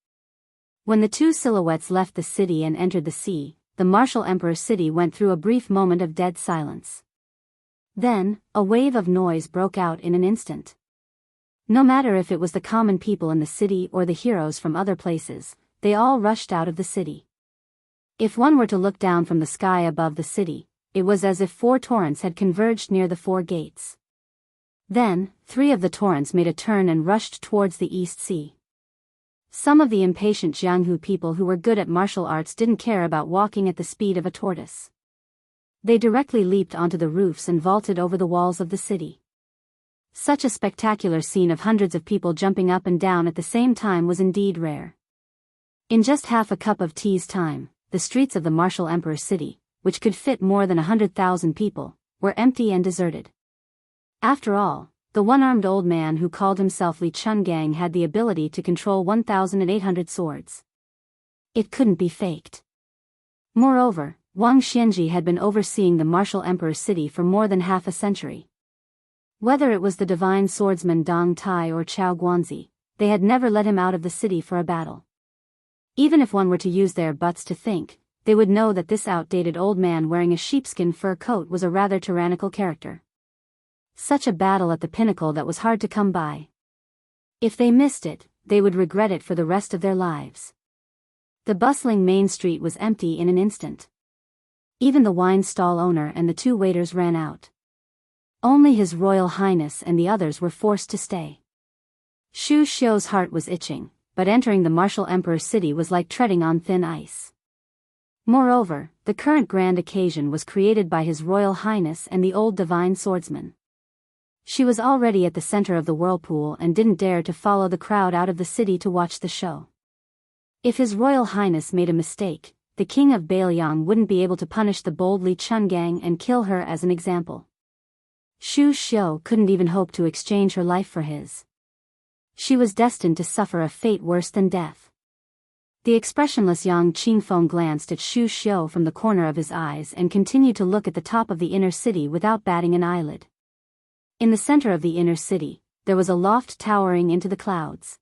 When the two silhouettes left the city and entered the sea, the martial emperor's city went through a brief moment of dead silence. Then, a wave of noise broke out in an instant. No matter if it was the common people in the city or the heroes from other places, they all rushed out of the city. If one were to look down from the sky above the city, it was as if 4 torrents had converged near the 4 gates. Then, 3 of the torrents made a turn and rushed towards the East Sea. Some of the impatient Jianghu people who were good at martial arts didn't care about walking at the speed of a tortoise. They directly leaped onto the roofs and vaulted over the walls of the city. Such a spectacular scene of hundreds of people jumping up and down at the same time was indeed rare. In just half a cup of tea's time, the streets of the martial emperor's city, which could fit more than 100,000 people, were empty and deserted. After all, the one-armed old man who called himself Li Chungang had the ability to control 1,800 swords. It couldn't be faked. Moreover, Wang Xianji had been overseeing the martial emperor's city for more than half a century. Whether it was the divine swordsman Dong Tai or Chao Guanzi, they had never let him out of the city for a battle. Even if one were to use their butts to think, they would know that this outdated old man wearing a sheepskin fur coat was a rather tyrannical character. Such a battle at the pinnacle that was hard to come by. If they missed it, they would regret it for the rest of their lives. The bustling main street was empty in an instant. Even the wine stall owner and the 2 waiters ran out. Only His Royal Highness and the others were forced to stay. Shu Xiu's heart was itching, but entering the martial emperor's city was like treading on thin ice. Moreover, the current grand occasion was created by His Royal Highness and the old divine swordsman. She was already at the center of the whirlpool and didn't dare to follow the crowd out of the city to watch the show. If His Royal Highness made a mistake, the king of Bailiang wouldn't be able to punish the bold Li Chungang and kill her as an example. Shu Xiu couldn't even hope to exchange her life for his. She was destined to suffer a fate worse than death. The expressionless Yang Qingfeng glanced at Shu Xiu from the corner of his eyes and continued to look at the top of the inner city without batting an eyelid. In the center of the inner city, there was a loft towering into the clouds.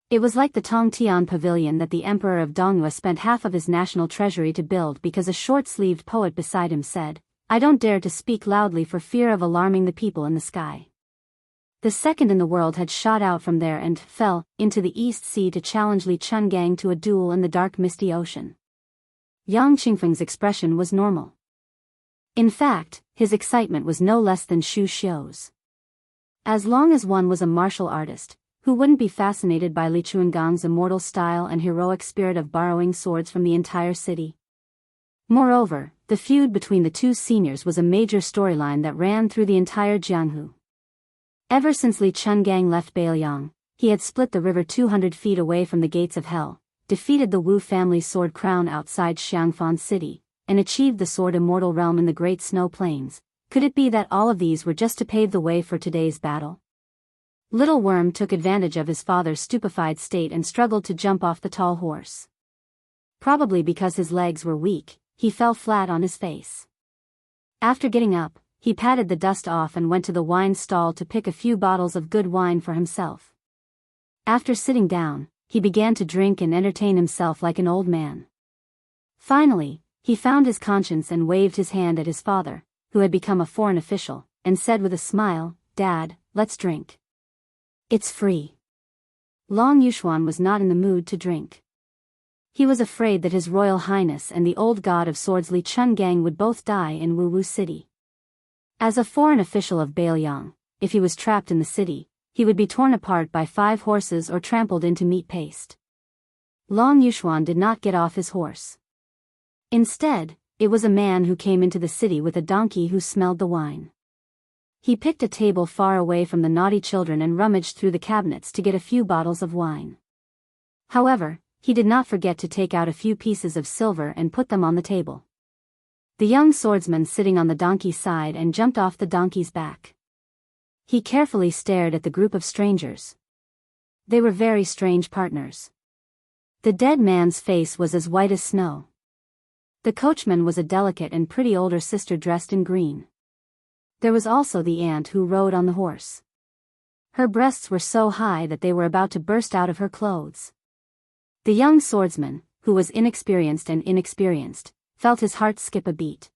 It was like the Tongtian Pavilion that the Emperor of Dongyue spent half of his national treasury to build because a short-sleeved poet beside him said, "I don't dare to speak loudly for fear of alarming the people in the sky." The second in the world had shot out from there and fell into the East Sea to challenge Li Chungang to a duel in the dark misty ocean. Yang Qingfeng's expression was normal. In fact, his excitement was no less than Shu Xiu's. As long as one was a martial artist, who wouldn't be fascinated by Li Chungang's immortal style and heroic spirit of borrowing swords from the entire city? Moreover, the feud between the 2 seniors was a major storyline that ran through the entire Jianghu. Ever since Li Chungang left Bailiang, he had split the river 200 feet away from the gates of hell, defeated the Wu family's sword crown outside Xiangfan City, and achieved the sword immortal realm in the Great Snow Plains. Could it be that all of these were just to pave the way for today's battle? Little Worm took advantage of his father's stupefied state and struggled to jump off the tall horse. Probably because his legs were weak, he fell flat on his face. After getting up, he patted the dust off and went to the wine stall to pick a few bottles of good wine for himself. After sitting down, he began to drink and entertain himself like an old man. Finally, he found his conscience and waved his hand at his father, who had become a foreign official, and said with a smile, "Dad, let's drink. It's free." Long Yuxuan was not in the mood to drink. He was afraid that His Royal Highness and the old god of swords Li Chungang would both die in Wu City. As a foreign official of Bailiang, if he was trapped in the city, he would be torn apart by 5 horses or trampled into meat paste. Long Yuxuan did not get off his horse. Instead, it was a man who came into the city with a donkey who smelled the wine. He picked a table far away from the naughty children and rummaged through the cabinets to get a few bottles of wine. However, he did not forget to take out a few pieces of silver and put them on the table. The young swordsman sitting on the donkey's side and jumped off the donkey's back. He carefully stared at the group of strangers. They were very strange partners. The dead man's face was as white as snow. The coachman was a delicate and pretty older sister dressed in green. There was also the aunt who rode on the horse. Her breasts were so high that they were about to burst out of her clothes. The young swordsman, who was inexperienced, felt his heart skip a beat.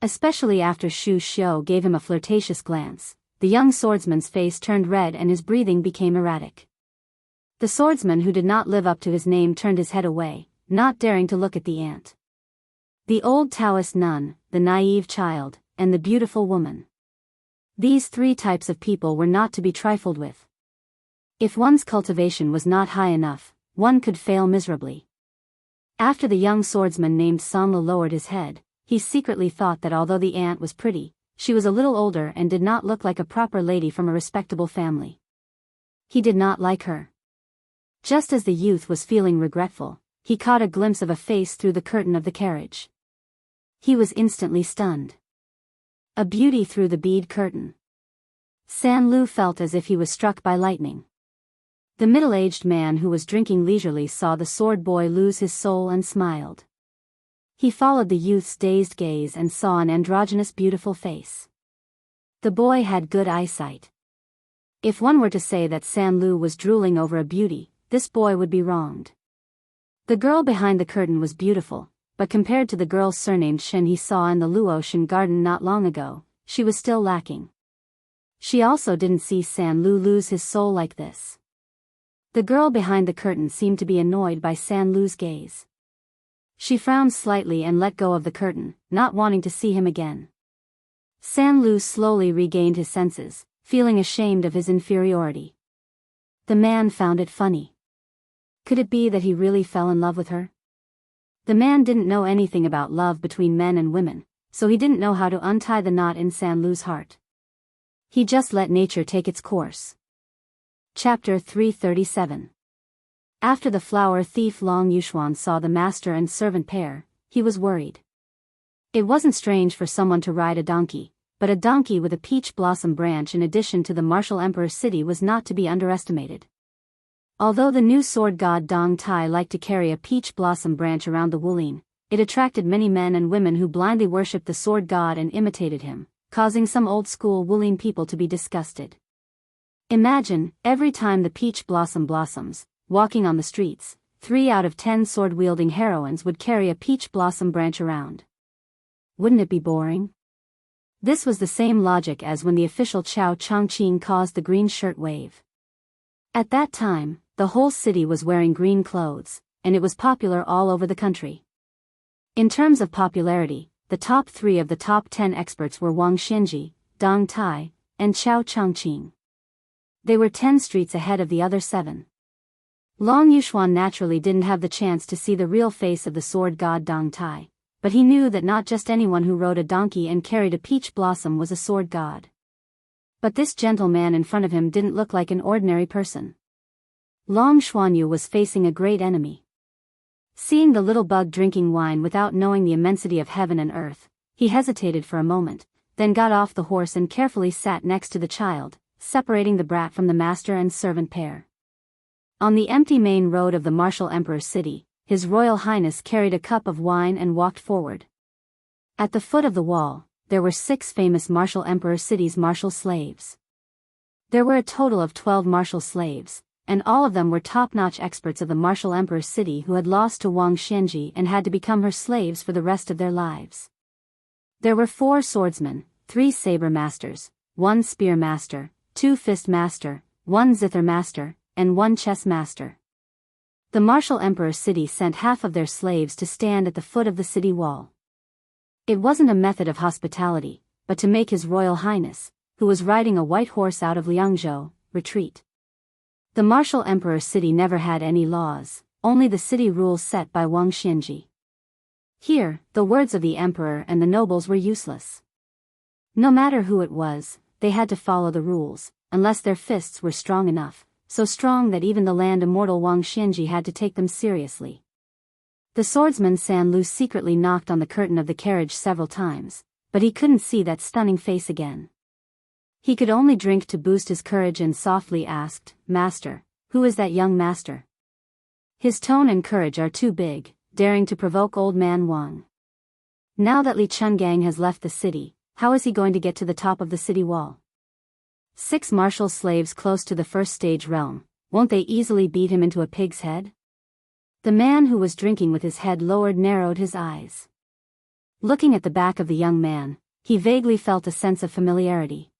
Especially after Shu Xiu gave him a flirtatious glance, the young swordsman's face turned red and his breathing became erratic. The swordsman who did not live up to his name turned his head away, not daring to look at the aunt. The old Taoist nun, the naive child, and the beautiful woman. These 3 types of people were not to be trifled with. If one's cultivation was not high enough, one could fail miserably. After the young swordsman named Sanla lowered his head, he secretly thought that although the aunt was pretty, she was a little older and did not look like a proper lady from a respectable family. He did not like her. Just as the youth was feeling regretful, he caught a glimpse of a face through the curtain of the carriage. He was instantly stunned. A beauty through the bead curtain. San Lu felt as if he was struck by lightning. The middle-aged man who was drinking leisurely saw the sword boy lose his soul and smiled. He followed the youth's dazed gaze and saw an androgynous beautiful face. The boy had good eyesight. If one were to say that San Lu was drooling over a beauty, this boy would be wronged. The girl behind the curtain was beautiful, but compared to the girl surnamed Shen he saw in the Luotian garden not long ago, she was still lacking. She also didn't see San Lu lose his soul like this. The girl behind the curtain seemed to be annoyed by San Lu's gaze. She frowned slightly and let go of the curtain, not wanting to see him again. San Lu slowly regained his senses, feeling ashamed of his inferiority. The man found it funny. Could it be that he really fell in love with her? The man didn't know anything about love between men and women, so he didn't know how to untie the knot in San Lu's heart. He just let nature take its course. Chapter 337. After the flower thief Long Yuxuan saw the master and servant pair, he was worried. It wasn't strange for someone to ride a donkey, but a donkey with a peach blossom branch in addition to the martial emperor's city was not to be underestimated. Although the new sword god Dong Tai liked to carry a peach blossom branch around the Wulin, it attracted many men and women who blindly worshipped the sword god and imitated him, causing some old-school Wulin people to be disgusted. Imagine, every time the peach blossom blossoms, walking on the streets, 3 out of 10 sword-wielding heroines would carry a peach blossom branch around. Wouldn't it be boring? This was the same logic as when the official Chao Chongqing caused the green shirt wave. At that time, the whole city was wearing green clothes, and it was popular all over the country. In terms of popularity, the top 3 of the top 10 experts were Wang Xianji, Dong Tai, and Chao Chongqing. They were 10 streets ahead of the other 7. Long Yuxuan naturally didn't have the chance to see the real face of the sword god Dong Tai, but he knew that not just anyone who rode a donkey and carried a peach blossom was a sword god. But this gentleman in front of him didn't look like an ordinary person. Long Xuanyu was facing a great enemy. Seeing the little bug drinking wine without knowing the immensity of heaven and earth, he hesitated for a moment, then got off the horse and carefully sat next to the child, separating the brat from the master and servant pair. On the empty main road of the martial emperor's city, His Royal Highness carried a cup of wine and walked forward. At the foot of the wall, there were 6 famous martial emperor cities' martial slaves. There were a total of 12 martial slaves, and all of them were top-notch experts of the martial emperor's city who had lost to Wang Xianji and had to become her slaves for the rest of their lives. There were 4 swordsmen, 3 saber masters, 1 spear master, 2 fist master, 1 zither master, and 1 chess master. The martial emperor's city sent half of their slaves to stand at the foot of the city wall. It wasn't a method of hospitality, but to make His Royal Highness, who was riding a white horse out of Liangzhou, retreat. The martial emperor's city never had any laws, only the city rules set by Wang Xianji. Here, the words of the emperor and the nobles were useless. No matter who it was, they had to follow the rules, unless their fists were strong enough, so strong that even the land immortal Wang Xianji had to take them seriously. The swordsman San Lu secretly knocked on the curtain of the carriage several times, but he couldn't see that stunning face again. He could only drink to boost his courage and softly asked, "Master, who is that young master?" His tone and courage are too big, daring to provoke old man Wang. Now that Li Chungang has left the city, how is he going to get to the top of the city wall? 6 martial slaves close to the first stage realm, won't they easily beat him into a pig's head? The man who was drinking with his head lowered narrowed his eyes. Looking at the back of the young man, he vaguely felt a sense of familiarity.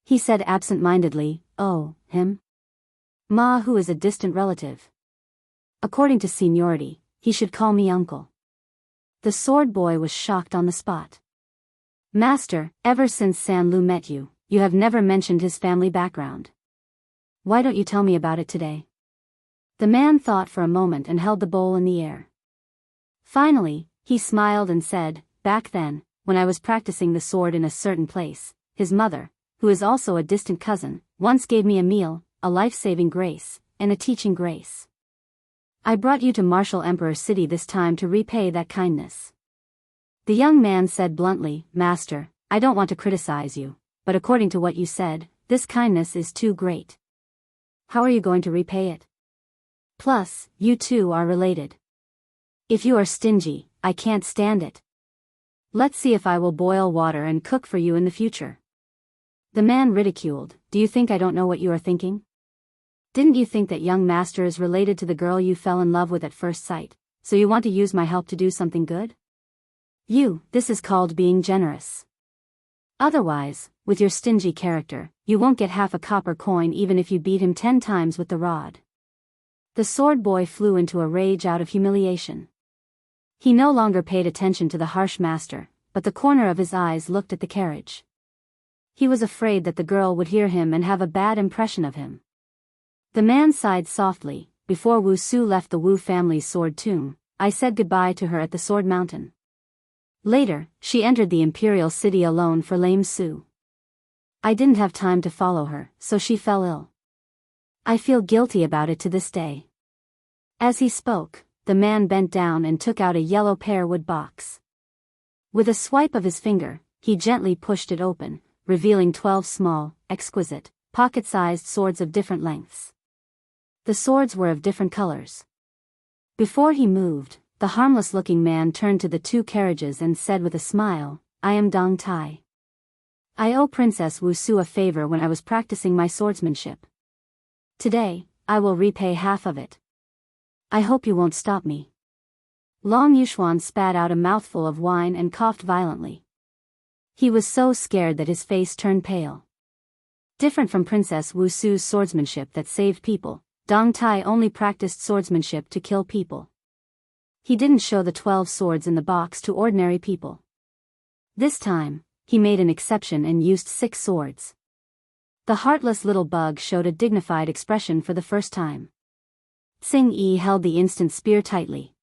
He said absent-mindedly, "Oh, him? Ma, who is a distant relative. According to seniority, he should call me uncle." The sword boy was shocked on the spot. "Master, ever since San Lu met you, you have never mentioned his family background. Why don't you tell me about it today?" The man thought for a moment and held the bowl in the air. Finally, he smiled and said, "Back then, when I was practicing the sword in a certain place, his mother, who is also a distant cousin, once gave me a meal, a life-saving grace, and a teaching grace. I brought you to Martial Emperor City this time to repay that kindness." The young man said bluntly, "Master, I don't want to criticize you, but according to what you said, this kindness is too great. How are you going to repay it? Plus, you two are related. If you are stingy, I can't stand it. Let's see if I will boil water and cook for you in the future." The man ridiculed, "Do you think I don't know what you are thinking? Didn't you think that young master is related to the girl you fell in love with at first sight, so you want to use my help to do something good? This is called being generous. Otherwise, with your stingy character, you won't get half a copper coin even if you beat him 10 times with the rod. The sword boy flew into a rage out of humiliation. He no longer paid attention to the harsh master, but the corner of his eyes looked at the carriage. He was afraid that the girl would hear him and have a bad impression of him. The man sighed softly. Before Wu Su left the Wu family's sword tomb, I said goodbye to her at the Sword Mountain. Later, she entered the imperial city alone for lame Su. I didn't have time to follow her, so she fell ill. I feel guilty about it to this day. As he spoke, the man bent down and took out a yellow pear wood box. With a swipe of his finger, he gently pushed it open, revealing 12 small, exquisite, pocket-sized swords of different lengths. The swords were of different colors. Before he moved, the harmless-looking man turned to the 2 carriages and said with a smile, I am Dong Tai. I owe Princess Wu Su a favor when I was practicing my swordsmanship. Today, I will repay half of it. I hope you won't stop me. Long Yuxuan spat out a mouthful of wine and coughed violently. He was so scared that his face turned pale. Different from Princess Wu Su's swordsmanship that saved people, Dong Tai only practiced swordsmanship to kill people. He didn't show the 12 swords in the box to ordinary people. This time, he made an exception and used 6 swords. The heartless little bug showed a dignified expression for the first time. Tsing Yi held the instant spear tightly.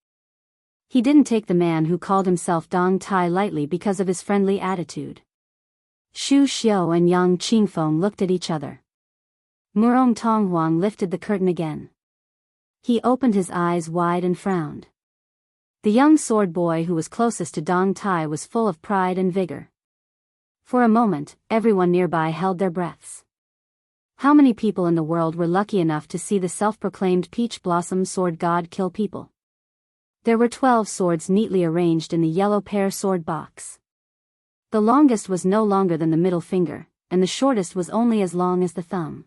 He didn't take the man who called himself Dong Tai lightly because of his friendly attitude. Xu Xiu and Yang Qingfeng looked at each other. Murong Tonghuang lifted the curtain again. He opened his eyes wide and frowned. The young sword boy who was closest to Dong Tai was full of pride and vigor. For a moment, everyone nearby held their breaths. How many people in the world were lucky enough to see the self-proclaimed peach blossom sword god kill people? There were 12 swords neatly arranged in the yellow pear sword box. The longest was no longer than the middle finger, and the shortest was only as long as the thumb.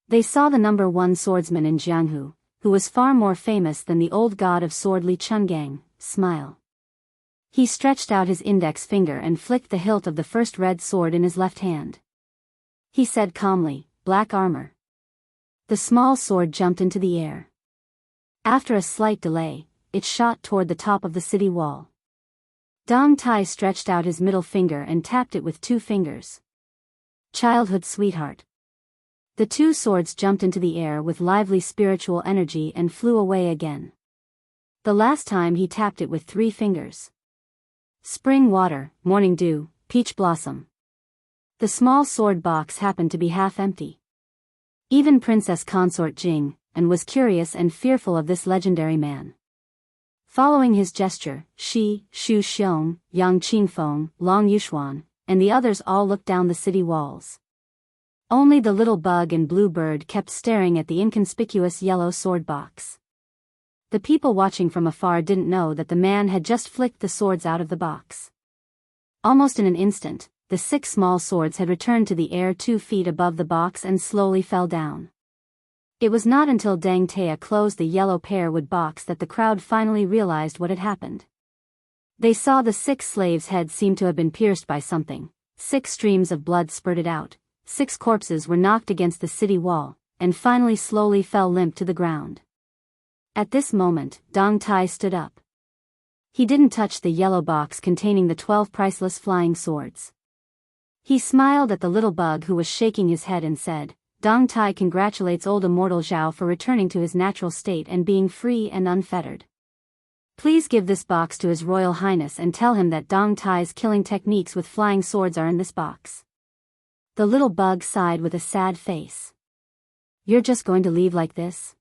They saw the number 1 swordsman in Jianghu, who was far more famous than the old god of sword Li Chungang, smile. He stretched out his index finger and flicked the hilt of the first red sword in his left hand. He said calmly, black armor. The small sword jumped into the air. After a slight delay, it shot toward the top of the city wall. Dong Tai stretched out his middle finger and tapped it with 2 fingers. Childhood sweetheart. The 2 swords jumped into the air with lively spiritual energy and flew away again. The last time he tapped it with 3 fingers. Spring water, morning dew, peach blossom. The small sword box happened to be half empty. Even Princess Consort Jing, and was curious and fearful of this legendary man. Following his gesture, Xu Xiong, Yang Qingfeng, Long Yuxuan, and the others all looked down the city walls. Only the little bug and blue bird kept staring at the inconspicuous yellow sword box. The people watching from afar didn't know that the man had just flicked the swords out of the box. Almost in an instant, the 6 small swords had returned to the air 2 feet above the box and slowly fell down. It was not until Dang Tea closed the yellow pear wood box that the crowd finally realized what had happened. They saw the 6 slaves' heads seem to have been pierced by something, 6 streams of blood spurted out. 6 corpses were knocked against the city wall, and finally slowly fell limp to the ground. At this moment, Dong Tai stood up. He didn't touch the yellow box containing the 12 priceless flying swords. He smiled at the little bug who was shaking his head and said, Dong Tai congratulates old immortal Zhao for returning to his natural state and being free and unfettered. Please give this box to His Royal Highness and tell him that Dong Tai's killing techniques with flying swords are in this box. The little bug sighed with a sad face. You're just going to leave like this?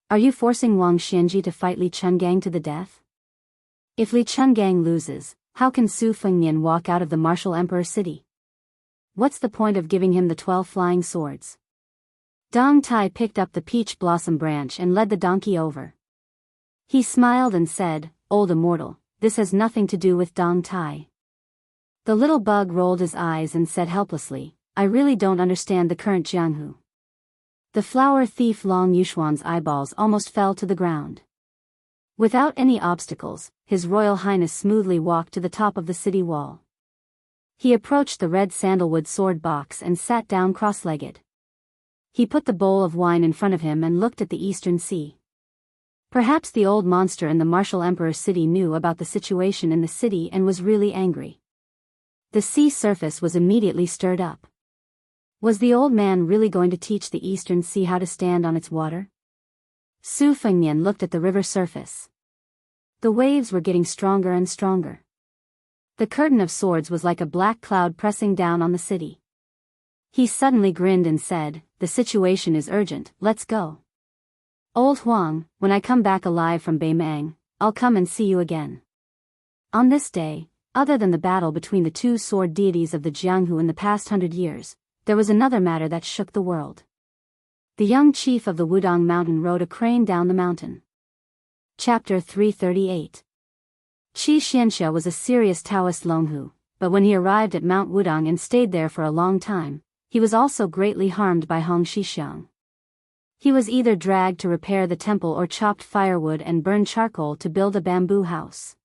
Are you forcing Wang Xianji to fight Li Chungang to the death? If Li Chungang loses, how can Su Fengnian walk out of the martial emperor city? What's the point of giving him the 12 flying swords? Dong Tai picked up the peach blossom branch and led the donkey over. He smiled and said, Old immortal, this has nothing to do with Dong Tai. The little bug rolled his eyes and said helplessly, I really don't understand the current Jianghu. The flower thief Long Yuxuan's eyeballs almost fell to the ground. Without any obstacles, His Royal Highness smoothly walked to the top of the city wall. He approached the red sandalwood sword box and sat down cross-legged. He put the bowl of wine in front of him and looked at the eastern sea. Perhaps the old monster in the martial emperor's city knew about the situation in the city and was really angry. The sea surface was immediately stirred up. Was the old man really going to teach the eastern sea how to stand on its water? Su Fengnian looked at the river surface. The waves were getting stronger and stronger. The curtain of swords was like a black cloud pressing down on the city. He suddenly grinned and said, "The situation is urgent, let's go. Old Huang, when I come back alive from Beimang, I'll come and see you again." On this day, other than the battle between the two sword deities of the Jianghu in the past 100 years, there was another matter that shook the world. The young chief of the Wudong mountain rode a crane down the mountain. Chapter 338. Qi Xianxia was a serious Taoist Longhu, but when he arrived at Mount Wudong and stayed there for a long time, he was also greatly harmed by Hong Shixiang. He was either dragged to repair the temple or chopped firewood and burned charcoal to build a bamboo house.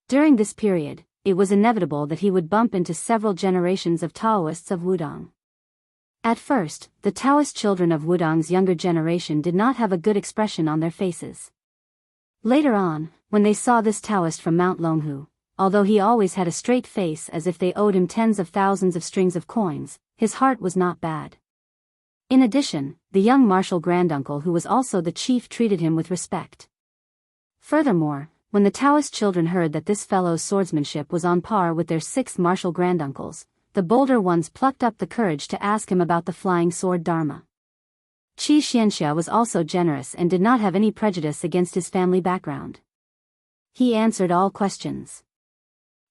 During this period, it was inevitable that he would bump into several generations of Taoists of Wudong. At first, the Taoist children of Wudong's younger generation did not have a good expression on their faces. Later on, when they saw this Taoist from Mount Longhu, although he always had a straight face as if they owed him tens of thousands of strings of coins, his heart was not bad. In addition, the young martial granduncle who was also the chief treated him with respect. Furthermore, when the Taoist children heard that this fellow's swordsmanship was on par with their 6 martial granduncles, the bolder ones plucked up the courage to ask him about the flying sword Dharma. Qi Xianxia was also generous and did not have any prejudice against his family background. He answered all questions.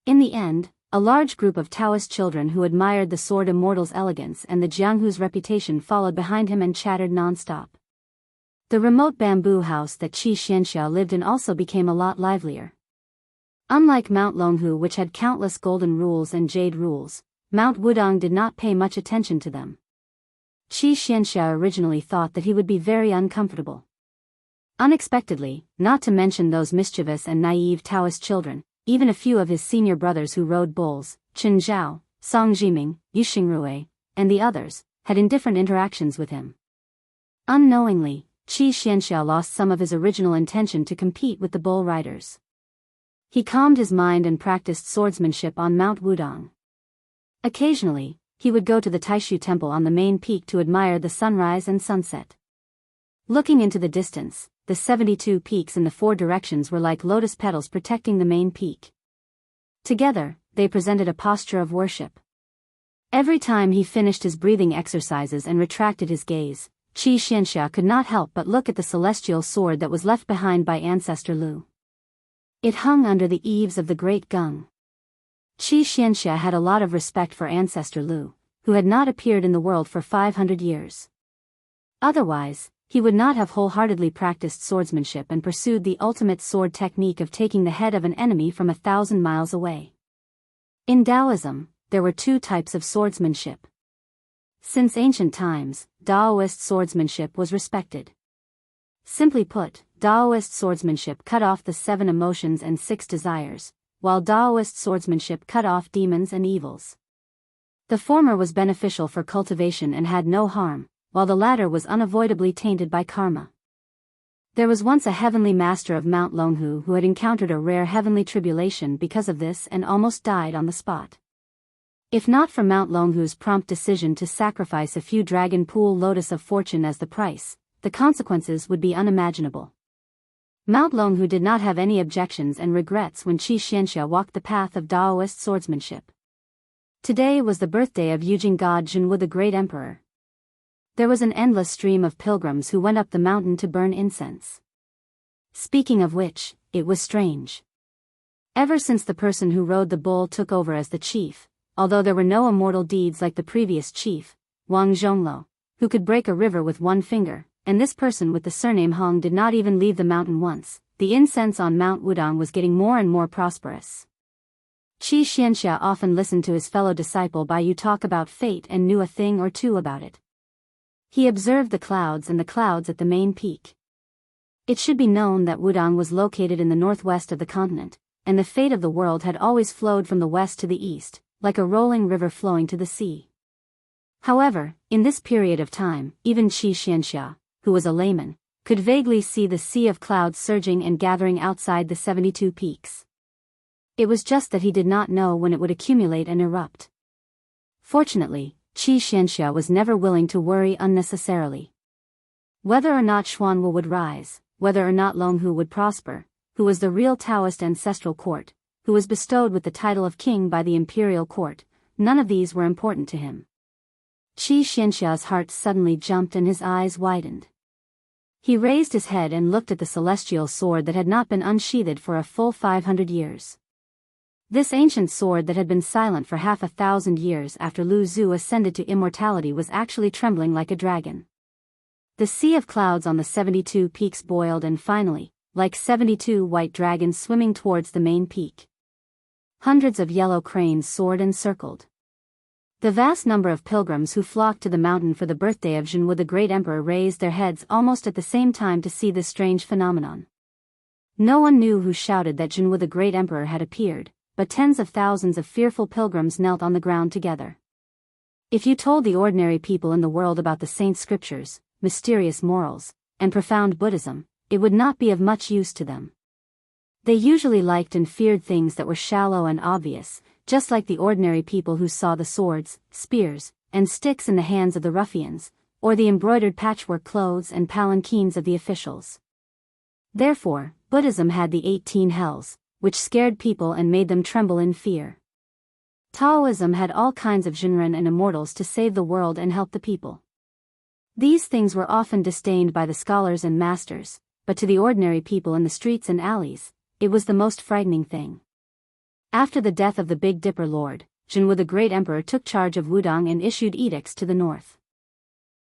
In the end, a large group of Taoist children who admired the sword immortal's elegance and the Jianghu's reputation followed behind him and chattered non-stop. The remote bamboo house that Qi Xianxia lived in also became a lot livelier. Unlike Mount Longhu, which had countless golden rules and jade rules, Mount Wudong did not pay much attention to them. Qi Xianxia originally thought that he would be very uncomfortable. Unexpectedly, not to mention those mischievous and naive Taoist children, even a few of his senior brothers who rode bulls, Chen Zhao, Song Jiming, Yu Xingrui, and the others, had indifferent interactions with him. Unknowingly, Qi Xianxia lost some of his original intention to compete with the bull riders. He calmed his mind and practiced swordsmanship on Mount Wudong. Occasionally, he would go to the Taishu Temple on the main peak to admire the sunrise and sunset. Looking into the distance, the 72 peaks in the 4 directions were like lotus petals protecting the main peak. Together, they presented a posture of worship. Every time he finished his breathing exercises and retracted his gaze, Qi Xianxia could not help but look at the celestial sword that was left behind by Ancestor Lu. It hung under the eaves of the Great Gung. Qi Xianxia had a lot of respect for Ancestor Lu, who had not appeared in the world for 500 years. Otherwise, he would not have wholeheartedly practiced swordsmanship and pursued the ultimate sword technique of taking the head of an enemy from 1,000 miles away. In Taoism, there were 2 types of swordsmanship. Since ancient times, Taoist swordsmanship was respected. Simply put, Taoist swordsmanship cut off the 7 emotions and 6 desires, while Taoist swordsmanship cut off demons and evils. The former was beneficial for cultivation and had no harm, while the latter was unavoidably tainted by karma. There was once a heavenly master of Mount Longhu who had encountered a rare heavenly tribulation because of this and almost died on the spot. If not for Mount Longhu's prompt decision to sacrifice a few dragon pool lotus of fortune as the price, the consequences would be unimaginable. Mount Longhu did not have any objections and regrets when Qi Xianxia walked the path of Taoist swordsmanship. Today was the birthday of Yujing god Zhenwu the Great Emperor. There was an endless stream of pilgrims who went up the mountain to burn incense. Speaking of which, it was strange. Ever since the person who rode the bull took over as the chief, although there were no immortal deeds like the previous chief, Wang Zhonglo, who could break a river with one finger, and this person with the surname Hong did not even leave the mountain once, the incense on Mount Wudong was getting more and more prosperous. Qi Xianxia often listened to his fellow disciple Bai Yu talk about fate and knew a thing or two about it. He observed the clouds and the clouds at the main peak. It should be known that Wudang was located in the northwest of the continent, and the fate of the world had always flowed from the west to the east, like a rolling river flowing to the sea. However, in this period of time, even Qi Xianxia, who was a layman, could vaguely see the sea of clouds surging and gathering outside the 72 peaks. It was just that he did not know when it would accumulate and erupt. Fortunately, Qi Xianxia was never willing to worry unnecessarily. Whether or not Xuanwu would rise, whether or not Longhu would prosper, who was the real Taoist ancestral court, who was bestowed with the title of king by the imperial court, none of these were important to him. Qi Xianxia's heart suddenly jumped and his eyes widened. He raised his head and looked at the celestial sword that had not been unsheathed for a full 500 years. This ancient sword that had been silent for half 1,000 years after Lu Zhu ascended to immortality was actually trembling like a dragon. The sea of clouds on the 72 peaks boiled and finally, like 72 white dragons swimming towards the main peak. Hundreds of yellow cranes soared and circled. The vast number of pilgrims who flocked to the mountain for the birthday of Zhenwu the Great Emperor raised their heads almost at the same time to see this strange phenomenon. No one knew who shouted that Zhenwu the Great Emperor had appeared, but tens of thousands of fearful pilgrims knelt on the ground together. If you told the ordinary people in the world about the saints' scriptures, mysterious morals, and profound Buddhism, it would not be of much use to them. They usually liked and feared things that were shallow and obvious, just like the ordinary people who saw the swords, spears, and sticks in the hands of the ruffians, or the embroidered patchwork clothes and palanquins of the officials. Therefore, Buddhism had the 18 hells, which scared people and made them tremble in fear. Taoism had all kinds of Jinren and immortals to save the world and help the people. These things were often disdained by the scholars and masters, but to the ordinary people in the streets and alleys, it was the most frightening thing. After the death of the Big Dipper Lord, Zhenwu the Great Emperor took charge of Wudang and issued edicts to the north.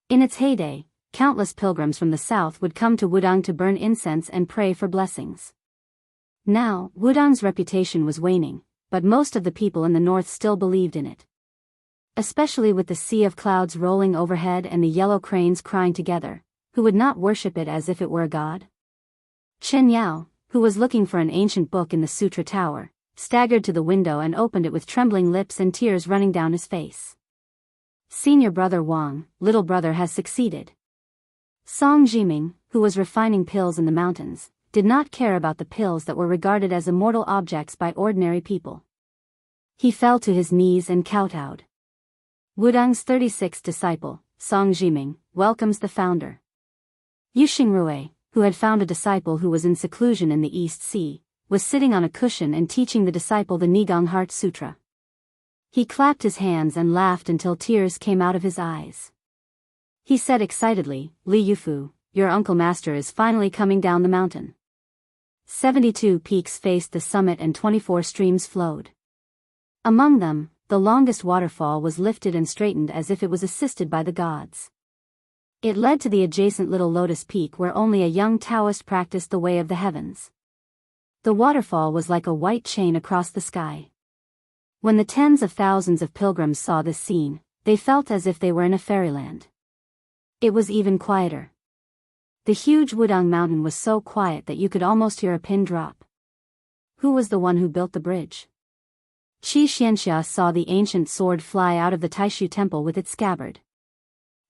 In its heyday, countless pilgrims from the south would come to Wudang to burn incense and pray for blessings. Now, Wudang's reputation was waning, but most of the people in the north still believed in it. Especially with the sea of clouds rolling overhead and the yellow cranes crying together, who would not worship it as if it were a god? Chen Yao, who was looking for an ancient book in the Sutra Tower, staggered to the window and opened it with trembling lips and tears running down his face. Senior brother Wang, little brother has succeeded. Song Jiming, who was refining pills in the mountains, did not care about the pills that were regarded as immortal objects by ordinary people. He fell to his knees and kowtowed. Wudang's 36th disciple, Song Jiming, welcomes the founder. Yu Xingrui, who had found a disciple who was in seclusion in the East Sea, was sitting on a cushion and teaching the disciple the Nigong Heart Sutra. He clapped his hands and laughed until tears came out of his eyes. He said excitedly, "Li Yufu, your uncle master is finally coming down the mountain." 72 peaks faced the summit and 24 streams flowed. Among them, the longest waterfall was lifted and straightened as if it was assisted by the gods. It led to the adjacent little lotus peak where only a young Taoist practiced the way of the heavens. The waterfall was like a white chain across the sky. When the tens of thousands of pilgrims saw this scene, they felt as if they were in a fairyland. It was even quieter. The huge Wudang mountain was so quiet that you could almost hear a pin drop. Who was the one who built the bridge? Qi Xianxia saw the ancient sword fly out of the Taishu temple with its scabbard.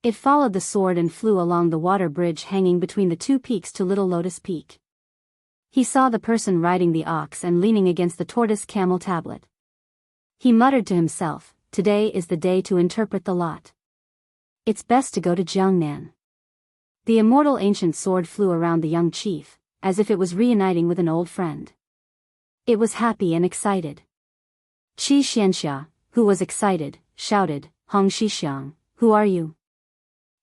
It followed the sword and flew along the water bridge hanging between the two peaks to Little Lotus Peak. He saw the person riding the ox and leaning against the tortoise camel tablet. He muttered to himself, "Today is the day to interpret the lot. It's best to go to Jiangnan." The immortal ancient sword flew around the young chief, as if it was reuniting with an old friend. It was happy and excited. Qi Xianxia, who was excited, shouted, "Hong Shixiang, who are you?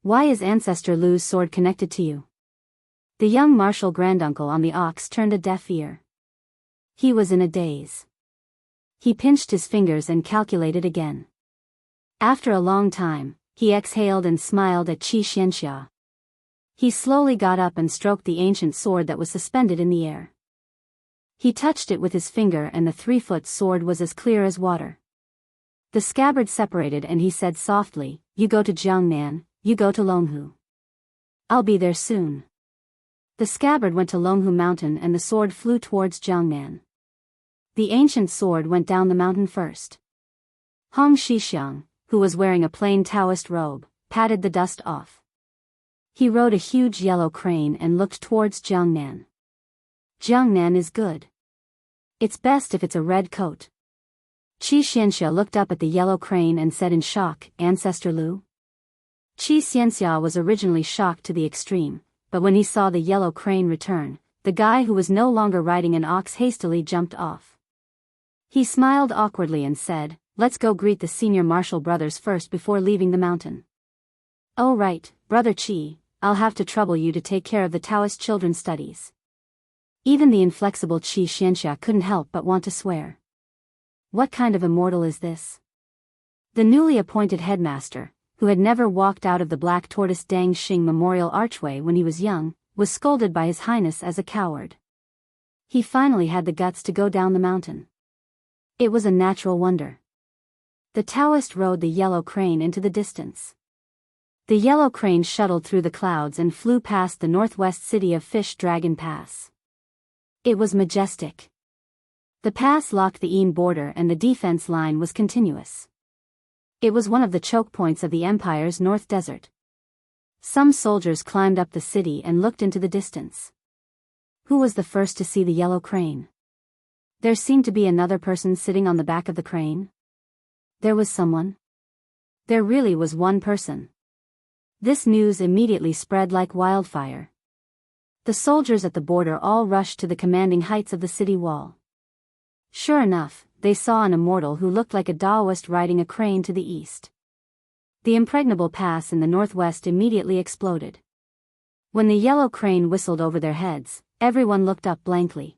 Why is Ancestor Lu's sword connected to you?" The young martial granduncle on the ox turned a deaf ear. He was in a daze. He pinched his fingers and calculated again. After a long time, he exhaled and smiled at Qi Xianxia. He slowly got up and stroked the ancient sword that was suspended in the air. He touched it with his finger and the 3-foot sword was as clear as water. The scabbard separated and he said softly, "You go to Jiangnan, you go to Longhu. I'll be there soon." The scabbard went to Longhu Mountain and the sword flew towards Jiangnan. The ancient sword went down the mountain first. Hong Shixiang, who was wearing a plain Taoist robe, patted the dust off. He rode a huge yellow crane and looked towards Jiangnan. Jiangnan is good. It's best if it's a red coat. Qi Xianxia looked up at the yellow crane and said in shock, Ancestor Lu? Qi Xianxia was originally shocked to the extreme, but when he saw the yellow crane return, the guy who was no longer riding an ox hastily jumped off. He smiled awkwardly and said, let's go greet the senior martial brothers first before leaving the mountain. Oh right, Brother Qi, I'll have to trouble you to take care of the Taoist children's studies. Even the inflexible Qi Xianxia couldn't help but want to swear. What kind of immortal is this? The newly appointed headmaster, who had never walked out of the Black Tortoise Dang Xing Memorial Archway when he was young, was scolded by His Highness as a coward. He finally had the guts to go down the mountain. It was a natural wonder. The Taoist rode the yellow crane into the distance. The yellow crane shuttled through the clouds and flew past the northwest city of Fish Dragon Pass. It was majestic. The pass locked the Een border and the defense line was continuous. It was one of the choke points of the Empire's North Desert. Some soldiers climbed up the city and looked into the distance. Who was the first to see the yellow crane? There seemed to be another person sitting on the back of the crane. There was someone. There really was one person. This news immediately spread like wildfire. The soldiers at the border all rushed to the commanding heights of the city wall. Sure enough, they saw an immortal who looked like a Taoist riding a crane to the east. The impregnable pass in the northwest immediately exploded. When the yellow crane whistled over their heads, everyone looked up blankly.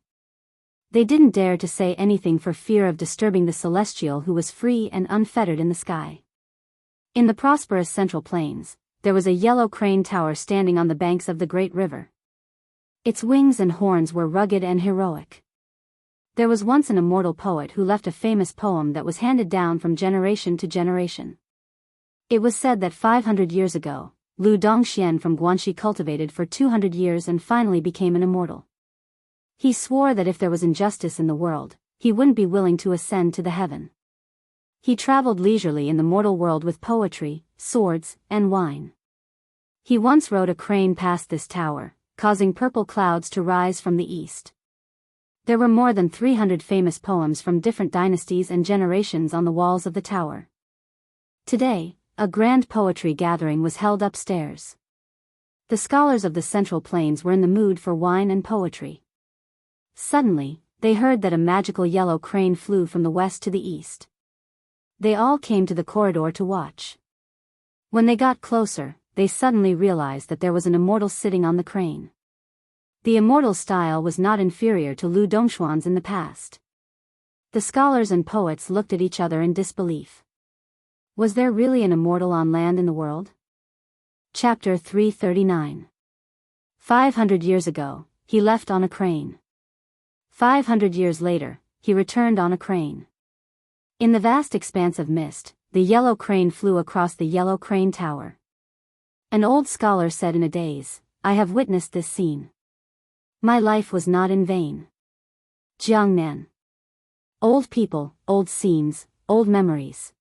They didn't dare to say anything for fear of disturbing the celestial who was free and unfettered in the sky. In the prosperous Central Plains, there was a yellow crane tower standing on the banks of the great river. Its wings and horns were rugged and heroic. There was once an immortal poet who left a famous poem that was handed down from generation to generation. It was said that 500 years ago, Lu Dongxian from Guanxi cultivated for 200 years and finally became an immortal. He swore that if there was injustice in the world, he wouldn't be willing to ascend to the heaven. He traveled leisurely in the mortal world with poetry, swords, and wine. He once rode a crane past this tower, causing purple clouds to rise from the east. There were more than 300 famous poems from different dynasties and generations on the walls of the tower. Today, a grand poetry gathering was held upstairs. The scholars of the Central Plains were in the mood for wine and poetry. Suddenly, they heard that a magical yellow crane flew from the west to the east. They all came to the corridor to watch. When they got closer, they suddenly realized that there was an immortal sitting on the crane. The immortal's style was not inferior to Lu Dongshuan's in the past. The scholars and poets looked at each other in disbelief. Was there really an immortal on land in the world? Chapter 339. 500 years ago, he left on a crane. 500 years later, he returned on a crane. In the vast expanse of mist, the yellow crane flew across the yellow crane tower. An old scholar said in a daze, I have witnessed this scene. My life was not in vain. Jiangnan. Old people, old scenes, old memories.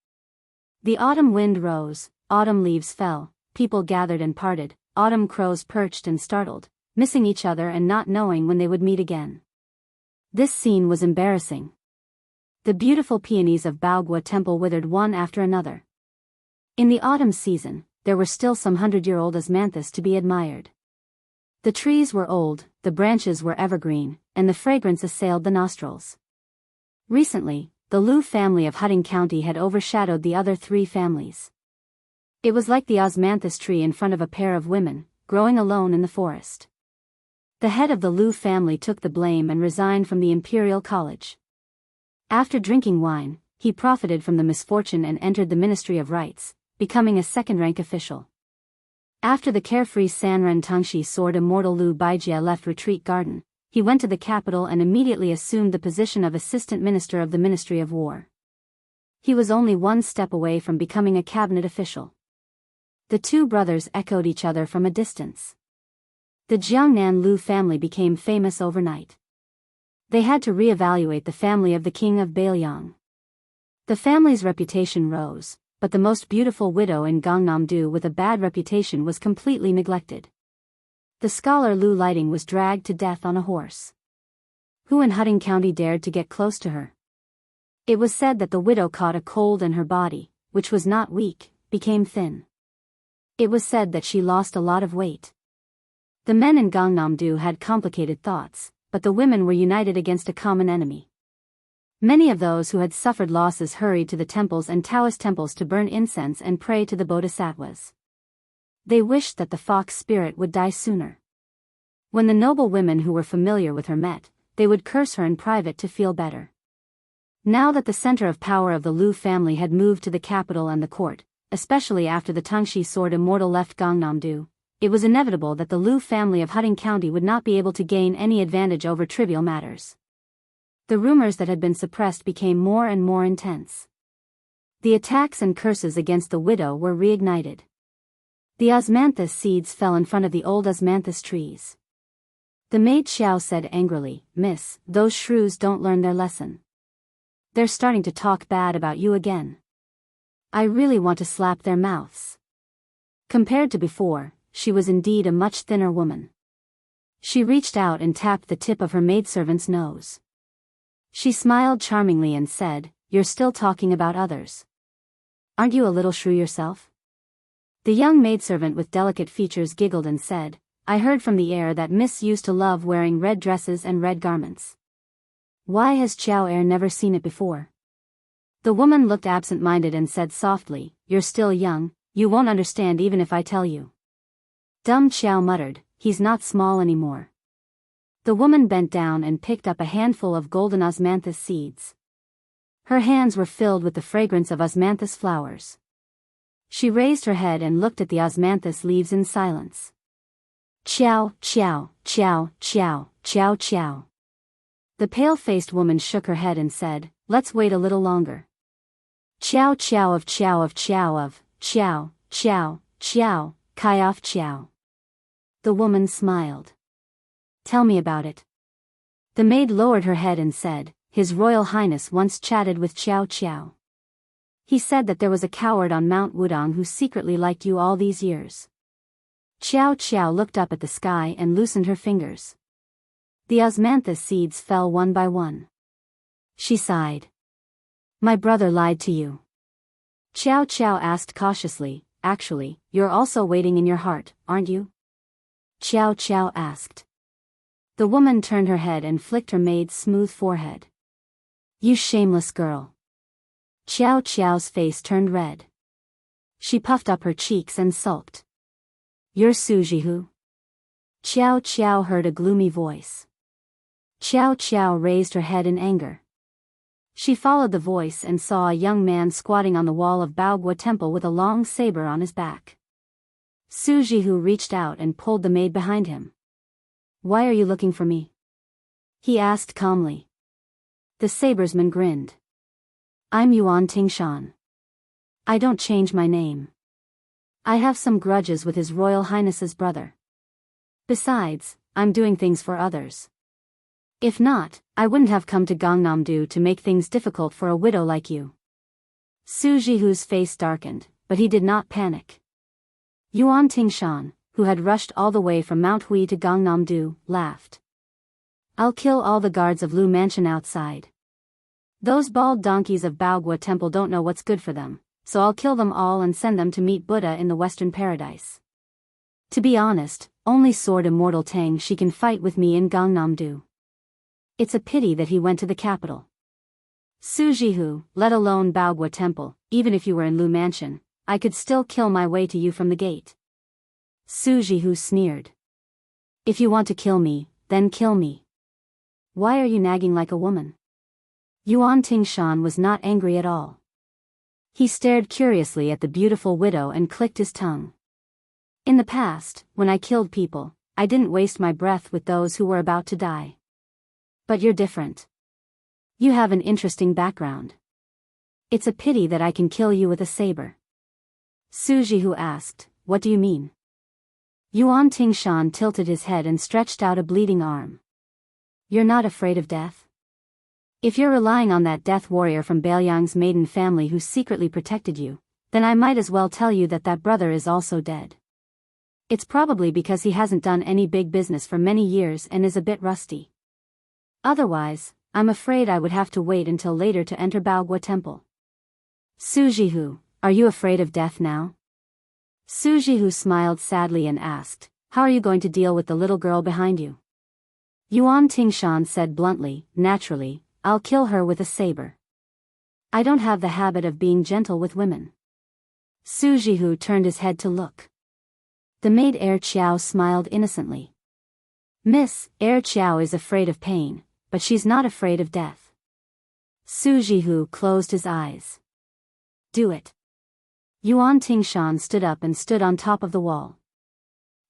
The autumn wind rose, autumn leaves fell, people gathered and parted, autumn crows perched and startled, missing each other and not knowing when they would meet again. This scene was embarrassing. The beautiful peonies of Baogua Temple withered one after another. In the autumn season, there were still some 100-year-old osmanthus to be admired. The trees were old, the branches were evergreen, and the fragrance assailed the nostrils. Recently, the Lu family of Hutting County had overshadowed the other three families. It was like the osmanthus tree in front of a pair of women, growing alone in the forest. The head of the Lu family took the blame and resigned from the Imperial College. After drinking wine, he profited from the misfortune and entered the Ministry of Rights, becoming a second-rank official. After the carefree Sanren Tangxi sword immortal Lu Baijia left Retreat Garden, he went to the capital and immediately assumed the position of Assistant Minister of the Ministry of War. He was only one step away from becoming a cabinet official. The two brothers echoed each other from a distance. The Jiangnan Lu family became famous overnight. They had to re-evaluate the family of the king of Bailiang. The family's reputation rose, but the most beautiful widow in Gangnam-do with a bad reputation was completely neglected. The scholar Lu Lighting was dragged to death on a horse. Who in Hutting County dared to get close to her? It was said that the widow caught a cold and her body, which was not weak, became thin. It was said that she lost a lot of weight. The men in Gangnam-do had complicated thoughts, but the women were united against a common enemy. Many of those who had suffered losses hurried to the temples and Taoist temples to burn incense and pray to the bodhisattvas. They wished that the fox spirit would die sooner. When the noble women who were familiar with her met, they would curse her in private to feel better. Now that the center of power of the Lu family had moved to the capital and the court, especially after the Tangxi sword immortal left Gangnam-do, it was inevitable that the Lu family of Hutting County would not be able to gain any advantage over trivial matters. The rumors that had been suppressed became more and more intense. The attacks and curses against the widow were reignited. The osmanthus seeds fell in front of the old osmanthus trees. The maid Xiao said angrily, "Miss, those shrews don't learn their lesson. They're starting to talk bad about you again. I really want to slap their mouths." Compared to before, she was indeed a much thinner woman. She reached out and tapped the tip of her maidservant's nose. She smiled charmingly and said, "You're still talking about others. Aren't you a little shrew yourself?" The young maidservant with delicate features giggled and said, "I heard from the air that Miss used to love wearing red dresses and red garments. Why has Chow Air never seen it before?" The woman looked absent-minded and said softly, "You're still young, you won't understand even if I tell you." Dumb Chow muttered, "He's not small anymore." The woman bent down and picked up a handful of golden osmanthus seeds. Her hands were filled with the fragrance of osmanthus flowers. She raised her head and looked at the osmanthus leaves in silence. Chow, chow, chow, chow, chow, chow. The pale-faced woman shook her head and said, "Let's wait a little longer." Chow chow of chow of chow of, chow, chow, chow, kai off chow. The woman smiled. "Tell me about it." The maid lowered her head and said, "His Royal Highness once chatted with Chow Chow. He said that there was a coward on Mount Wudong who secretly liked you all these years." Chow Chow looked up at the sky and loosened her fingers. The osmanthus seeds fell one by one. She sighed. "My brother lied to you?" Chow Chow asked cautiously. "Actually, you're also waiting in your heart, aren't you?" Chow Chow asked. The woman turned her head and flicked her maid's smooth forehead. "You shameless girl." Chow Chow's face turned red. She puffed up her cheeks and sulked. "You're Su Jihu?" Chow Chow heard a gloomy voice. Chow Chow raised her head in anger. She followed the voice and saw a young man squatting on the wall of Baogua Temple with a long saber on his back. Su Jihu reached out and pulled the maid behind him. "Why are you looking for me?" he asked calmly. The sabersman grinned. "I'm Yuan Tingshan. I don't change my name. I have some grudges with His Royal Highness's brother. Besides, I'm doing things for others. If not, I wouldn't have come to Gangnam-do to make things difficult for a widow like you." Su Jihu's face darkened, but he did not panic. Yuan Tingshan, who had rushed all the way from Mount Hui to Gangnam-do, laughed. "I'll kill all the guards of Lu Mansion outside. Those bald donkeys of Baogua Temple don't know what's good for them, so I'll kill them all and send them to meet Buddha in the Western Paradise. To be honest, only Sword Immortal Tang she can fight with me in Gangnam-do. It's a pity that he went to the capital. Su Jihu, let alone Baogua Temple, even if you were in Lu Mansion, I could still kill my way to you from the gate." Su Jihu sneered. "If you want to kill me, then kill me. Why are you nagging like a woman?" Yuan Tingshan was not angry at all. He stared curiously at the beautiful widow and clicked his tongue. "In the past, when I killed people, I didn't waste my breath with those who were about to die. But you're different. You have an interesting background. It's a pity that I can kill you with a saber." Su Jihu asked, "What do you mean?" Yuan Tingshan tilted his head and stretched out a bleeding arm. You're not afraid of death? If you're relying on that death warrior from Baoyang's maiden family who secretly protected you, then I might as well tell you that that brother is also dead. It's probably because he hasn't done any big business for many years and is a bit rusty. Otherwise, I'm afraid I would have to wait until later to enter Baogua Temple. Su Jihu, are you afraid of death now? Su Jihu smiled sadly and asked, how are you going to deal with the little girl behind you? Yuan Tingshan said bluntly, naturally, I'll kill her with a saber. I don't have the habit of being gentle with women. Su Jihu turned his head to look. The maid Air Chiao smiled innocently. Miss, Air Chiao is afraid of pain, but she's not afraid of death. Su Jihu closed his eyes. Do it. Yuan Tingshan stood up and stood on top of the wall.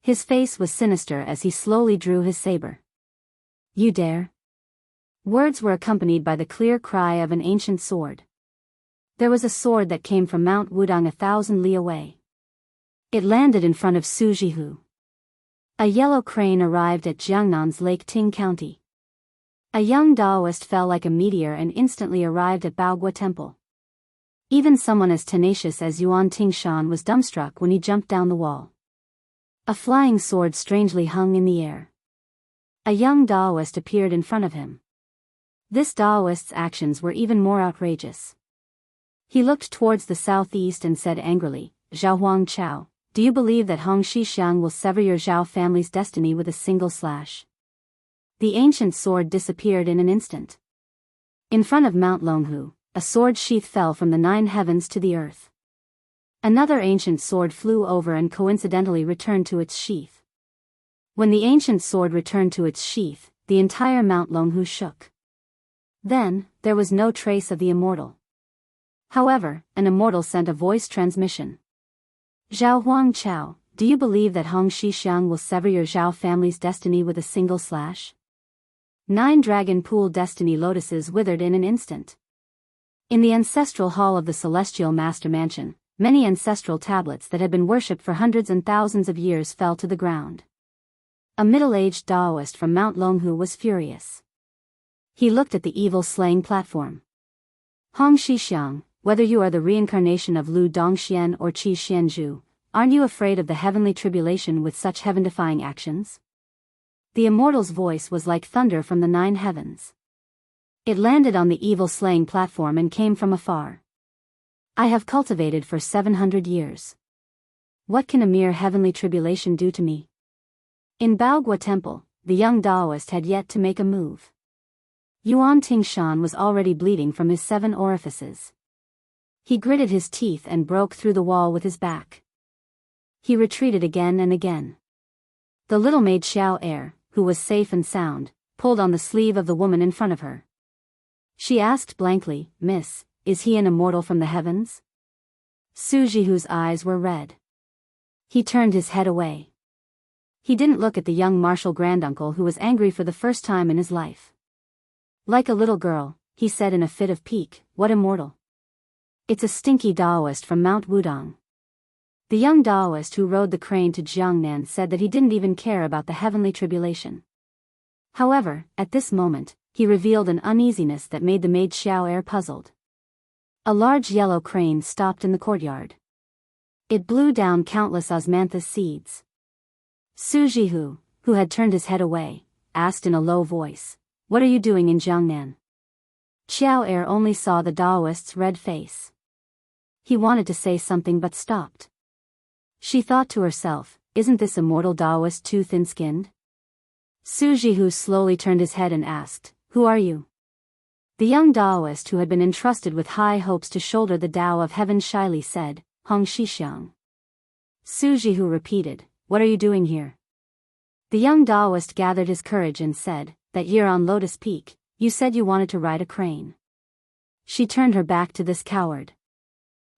His face was sinister as he slowly drew his saber. You dare? Words were accompanied by the clear cry of an ancient sword. There was a sword that came from Mount Wudang 1,000 li away. It landed in front of Su Jihu. A yellow crane arrived at Jiangnan's Lake Ting County. A young Daoist fell like a meteor and instantly arrived at Baogua Temple. Even someone as tenacious as Yuan Tingshan was dumbstruck when he jumped down the wall. A flying sword strangely hung in the air. A young Daoist appeared in front of him. This Daoist's actions were even more outrageous. He looked towards the southeast and said angrily, Zhao Huang Chao, do you believe that Hong Shixiang will sever your Zhao family's destiny with a single slash? The ancient sword disappeared in an instant. In front of Mount Longhu, a sword sheath fell from the 9 heavens to the earth. Another ancient sword flew over and coincidentally returned to its sheath. When the ancient sword returned to its sheath, the entire Mount Longhu shook. Then, there was no trace of the immortal. However, an immortal sent a voice transmission. Zhao Huang Chao, do you believe that Hong Shixiang will sever your Zhao family's destiny with a single slash? 9 dragon pool destiny lotuses withered in an instant. In the ancestral hall of the Celestial Master Mansion, many ancestral tablets that had been worshipped for hundreds and thousands of years fell to the ground. A middle-aged Daoist from Mount Longhu was furious. He looked at the evil-slaying platform. Hong Shixiang, whether you are the reincarnation of Lu Dongxian or Qi Xianzhu, aren't you afraid of the heavenly tribulation with such heaven-defying actions? The immortal's voice was like thunder from the 9 heavens. It landed on the evil-slaying platform and came from afar. I have cultivated for 700 years. What can a mere heavenly tribulation do to me? In Baogua Temple, the young Daoist had yet to make a move. Yuan Tingshan was already bleeding from his 7 orifices. He gritted his teeth and broke through the wall with his back. He retreated again and again. The little maid Xiao Er, who was safe and sound, pulled on the sleeve of the woman in front of her. She asked blankly, Miss, is he an immortal from the heavens? Su Jihu's eyes were red. He turned his head away. He didn't look at the young martial granduncle who was angry for the first time in his life. Like a little girl, he said in a fit of pique, what immortal? It's a stinky Daoist from Mount Wudang. The young Daoist who rode the crane to Jiangnan said that he didn't even care about the heavenly tribulation. However, at this moment, he revealed an uneasiness that made the maid Xiao Er puzzled. A large yellow crane stopped in the courtyard. It blew down countless osmanthus seeds. Su Jihu, who had turned his head away, asked in a low voice, what are you doing in Jiangnan? Xiao Er only saw the Daoist's red face. He wanted to say something but stopped. She thought to herself, isn't this immortal Daoist too thin-skinned? Su Jihu slowly turned his head and asked, who are you? The young Daoist who had been entrusted with high hopes to shoulder the Tao of heaven shyly said, Hong Shixiang. Su Jihu repeated, what are you doing here? The young Daoist gathered his courage and said, that year on Lotus Peak, you said you wanted to ride a crane. She turned her back to this coward.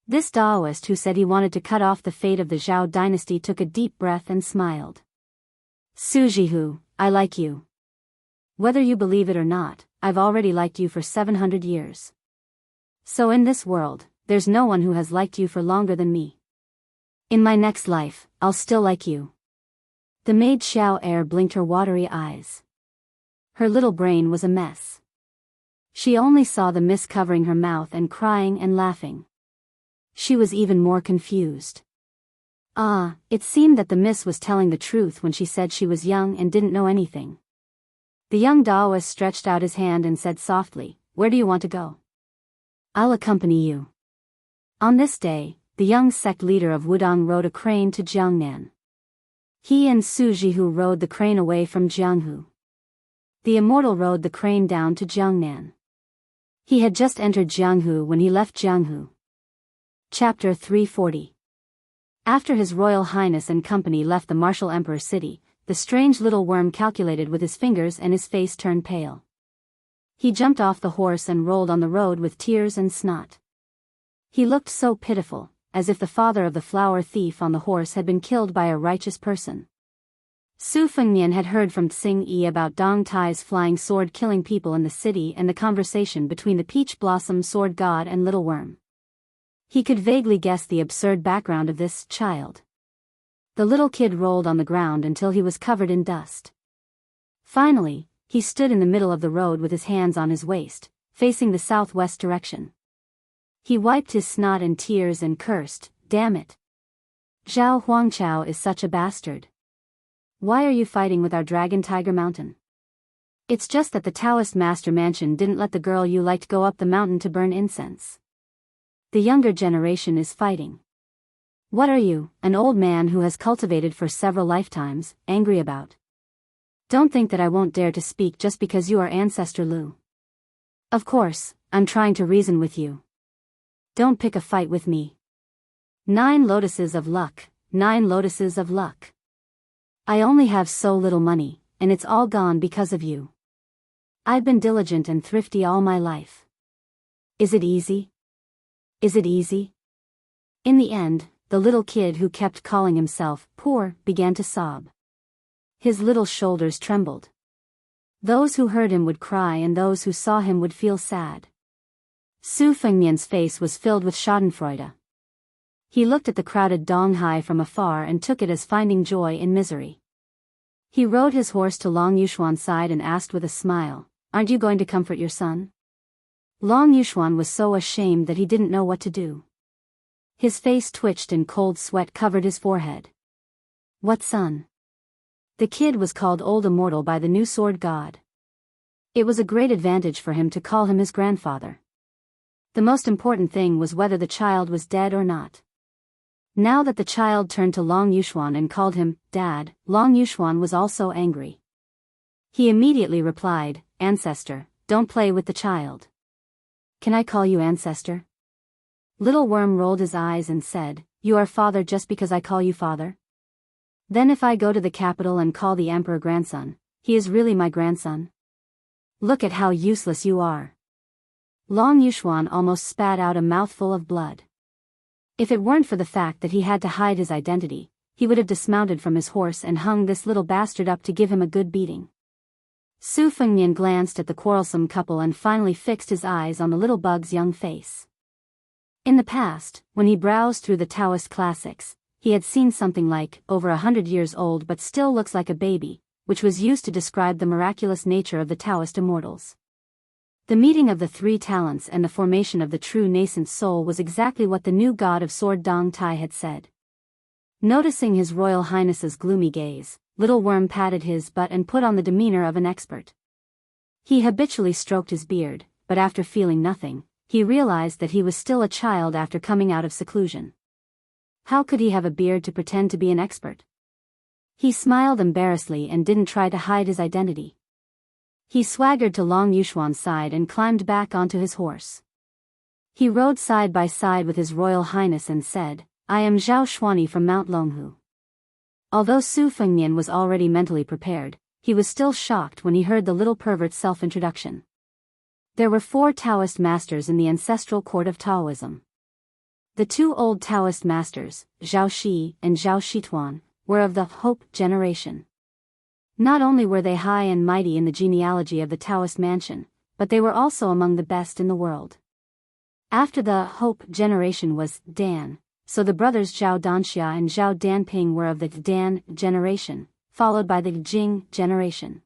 This Daoist who said he wanted to cut off the fate of the Zhao dynasty took a deep breath and smiled. Su Jihu, I like you. Whether you believe it or not, I've already liked you for 700 years. So in this world, there's no one who has liked you for longer than me. In my next life, I'll still like you. The maid Xiao Er blinked her watery eyes. Her little brain was a mess. She only saw the mist covering her mouth and crying and laughing. She was even more confused. It seemed that the miss was telling the truth when she said she was young and didn't know anything. The young Taoist stretched out his hand and said softly, "Where do you want to go?" "I'll accompany you." On this day, the young sect leader of Wudong rode a crane to Jiangnan. He and Su Jihu rode the crane away from Jianghu. The immortal rode the crane down to Jiangnan. He had just entered Jianghu when he left Jianghu. Chapter 340. After His Royal Highness and company left the martial emperor city, the strange little worm calculated with his fingers and his face turned pale. He jumped off the horse and rolled on the road with tears and snot. He looked so pitiful, as if the father of the flower thief on the horse had been killed by a righteous person. Su Fengnian had heard from Tsing Yi about Dong Tai's flying sword killing people in the city and the conversation between the peach blossom sword god and little worm. He could vaguely guess the absurd background of this child. The little kid rolled on the ground until he was covered in dust. Finally, he stood in the middle of the road with his hands on his waist, facing the southwest direction. He wiped his snot and tears and cursed, "Damn it! Zhao Huangchao is such a bastard. Why are you fighting with our dragon Tiger Mountain? It's just that the Taoist master mansion didn't let the girl you liked go up the mountain to burn incense. The younger generation is fighting. What are you, an old man who has cultivated for several lifetimes, angry about? Don't think that I won't dare to speak just because you are Ancestor Lu. Of course, I'm trying to reason with you. Don't pick a fight with me. 9 lotuses of luck, 9 lotuses of luck. I only have so little money, and it's all gone because of you. I've been diligent and thrifty all my life. Is it easy? Is it easy?" In the end, the little kid who kept calling himself poor began to sob. His little shoulders trembled. Those who heard him would cry and those who saw him would feel sad. Su Fengnian's face was filled with schadenfreude. He looked at the crowded Donghai from afar and took it as finding joy in misery. He rode his horse to Long Yushuan's side and asked with a smile, "Aren't you going to comfort your son?" Long Yushuan was so ashamed that he didn't know what to do. His face twitched and cold sweat covered his forehead. What son? The kid was called Old Immortal by the new sword god. It was a great advantage for him to call him his grandfather. The most important thing was whether the child was dead or not. Now that the child turned to Long Yushuan and called him Dad, Long Yushuan was also angry. He immediately replied, "Ancestor, don't play with the child." "Can I call you Ancestor?" Little Worm rolled his eyes and said, "You are father just because I call you father? Then if I go to the capital and call the emperor grandson, he is really my grandson? Look at how useless you are." Long Yushuan almost spat out a mouthful of blood. If it weren't for the fact that he had to hide his identity, he would have dismounted from his horse and hung this little bastard up to give him a good beating. Su Fengnian glanced at the quarrelsome couple and finally fixed his eyes on the little bug's young face. In the past, when he browsed through the Taoist classics, he had seen something like, over 100 years old but still looks like a baby, which was used to describe the miraculous nature of the Taoist immortals. The meeting of the 3 talents and the formation of the true nascent soul was exactly what the new god of sword Dong Tai had said. Noticing His Royal Highness's gloomy gaze, Little Worm patted his butt and put on the demeanor of an expert. He habitually stroked his beard, but after feeling nothing, he realized that he was still a child after coming out of seclusion. How could he have a beard to pretend to be an expert? He smiled embarrassedly and didn't try to hide his identity. He swaggered to Long Yushuan's side and climbed back onto his horse. He rode side by side with His Royal Highness and said, "I am Zhao Xuani from Mount Longhu." Although Su Fengnian was already mentally prepared, he was still shocked when he heard the little pervert's self-introduction. There were 4 Taoist masters in the ancestral court of Taoism. The 2 old Taoist masters, Zhao Shi and Zhao Shituan, were of the Hope generation. Not only were they high and mighty in the genealogy of the Taoist mansion, but they were also among the best in the world. After the Hope generation was Dan, so the brothers Zhao Danxia and Zhao Danping were of the Dan generation, followed by the Jing generation.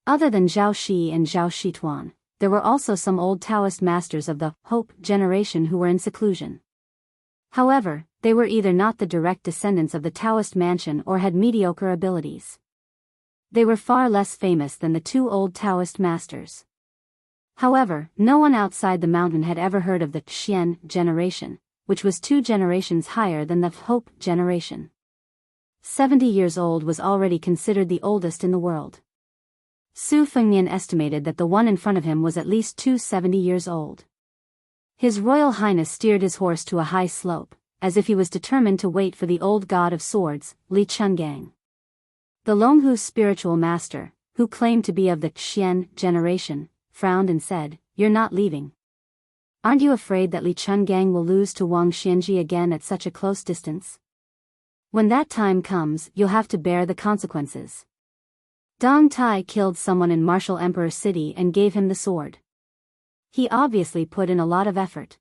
Other than Zhao Shi and Zhao Shituan, there were also some old Taoist masters of the Hope generation who were in seclusion. However, they were either not the direct descendants of the Taoist mansion or had mediocre abilities. They were far less famous than the two old Taoist masters. However, no one outside the mountain had ever heard of the Xian generation, which was 2 generations higher than the Hope generation. 70 years old was already considered the oldest in the world. Su Fengnian estimated that the one in front of him was at least 270 years old. His Royal Highness steered his horse to a high slope, as if he was determined to wait for the old god of swords, Li Chungang. The Longhu's spiritual master, who claimed to be of the Xian generation, frowned and said, "You're not leaving. Aren't you afraid that Li Chungang will lose to Wang Xianji again at such a close distance? When that time comes, you'll have to bear the consequences." Dong Tai killed someone in Martial Emperor City and gave him the sword. He obviously put in a lot of effort.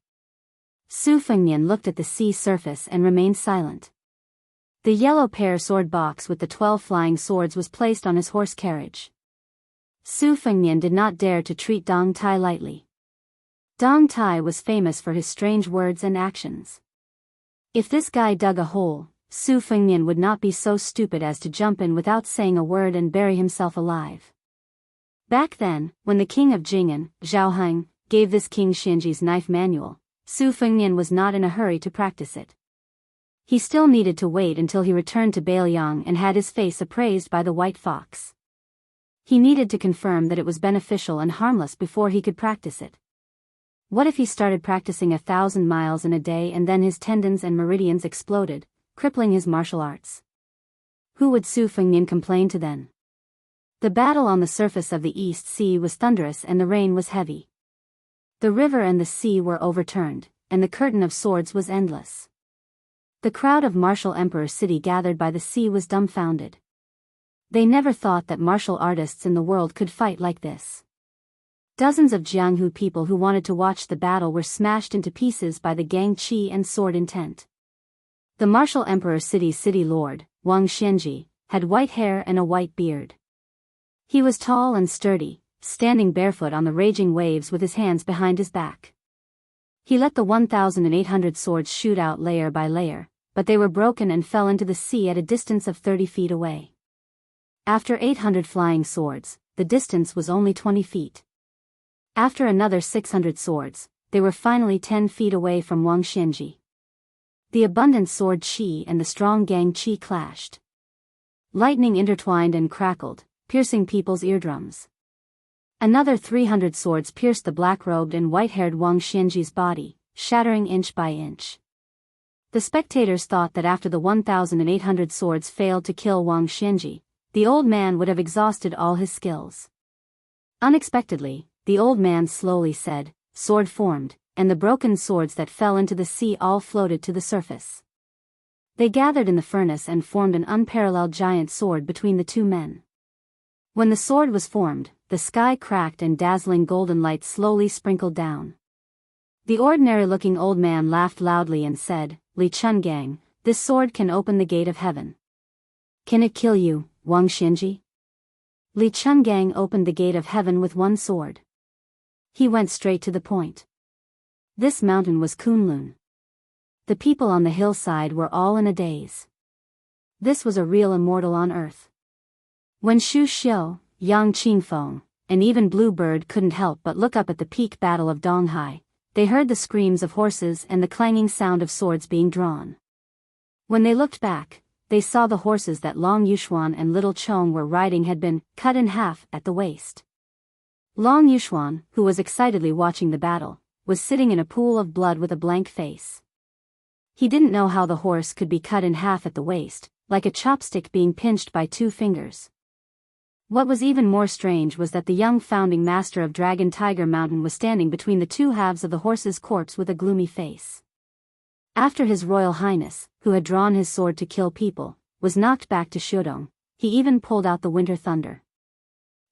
Su Fengnian looked at the sea surface and remained silent. The yellow pear sword box with the 12 flying swords was placed on his horse carriage. Su Fengnian did not dare to treat Dong Tai lightly. Dong Tai was famous for his strange words and actions. If this guy dug a hole, Su Fengnian would not be so stupid as to jump in without saying a word and bury himself alive. Back then, when the king of Jing'an, Zhao Heng, gave this King Xianji's knife manual, Su Fengnian was not in a hurry to practice it. He still needed to wait until he returned to Bailiang and had his face appraised by the white fox. He needed to confirm that it was beneficial and harmless before he could practice it. What if he started practicing 1,000 miles in a day and then his tendons and meridians exploded, crippling his martial arts? Who would Su Fengnian complain to then? The battle on the surface of the East Sea was thunderous and the rain was heavy. The river and the sea were overturned, and the curtain of swords was endless. The crowd of Martial Emperor City gathered by the sea was dumbfounded. They never thought that martial artists in the world could fight like this. Dozens of Jianghu people who wanted to watch the battle were smashed into pieces by the gang qi and sword intent. The Martial Emperor City's city lord, Wang Xianji, had white hair and a white beard. He was tall and sturdy, standing barefoot on the raging waves with his hands behind his back. He let the 1,800 swords shoot out layer by layer, but they were broken and fell into the sea at a distance of 30 feet away. After 800 flying swords, the distance was only 20 feet. After another 600 swords, they were finally 10 feet away from Wang Xianji. The abundant sword qi and the strong gang qi clashed. Lightning intertwined and crackled, piercing people's eardrums. Another 300 swords pierced the black-robed and white-haired Wang Xianji's body, shattering inch by inch. The spectators thought that after the 1,800 swords failed to kill Wang Xianji, the old man would have exhausted all his skills. Unexpectedly, the old man slowly said, "Sword formed," and the broken swords that fell into the sea all floated to the surface. They gathered in the furnace and formed an unparalleled giant sword between the two men. When the sword was formed, the sky cracked and dazzling golden light slowly sprinkled down. The ordinary-looking old man laughed loudly and said, "Li Chungang, this sword can open the gate of heaven." "Can it kill you, Wang Xianji?" Li Chungang opened the gate of heaven with one sword. He went straight to the point. This mountain was Kunlun. The people on the hillside were all in a daze. This was a real immortal on earth. When Xu Xiu, Yang Qingfeng, and even Blue Bird couldn't help but look up at the peak battle of Donghai, they heard the screams of horses and the clanging sound of swords being drawn. When they looked back, they saw the horses that Long Yuxuan and Little Chong were riding had been cut in half at the waist. Long Yuxuan, who was excitedly watching the battle, was sitting in a pool of blood with a blank face. He didn't know how the horse could be cut in half at the waist, like a chopstick being pinched by 2 fingers. What was even more strange was that the young founding master of Dragon Tiger Mountain was standing between the 2 halves of the horse's corpse with a gloomy face. After His Royal Highness, who had drawn his sword to kill people, was knocked back to Shudong, he even pulled out the winter thunder.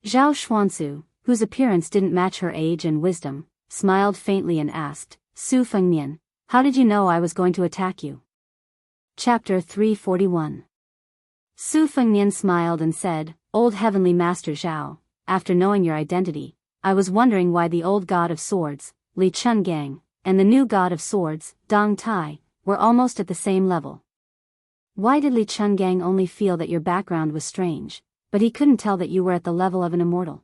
Zhao Xuansu, whose appearance didn't match her age and wisdom, smiled faintly and asked, "Su Fengnian, how did you know I was going to attack you?" Chapter 341. Su Fengnian smiled and said, "Old Heavenly Master Zhao, after knowing your identity, I was wondering why the old god of swords, Li Chungang, and the new god of swords, Dong Tai, were almost at the same level. Why did Li Chungang only feel that your background was strange, but he couldn't tell that you were at the level of an immortal?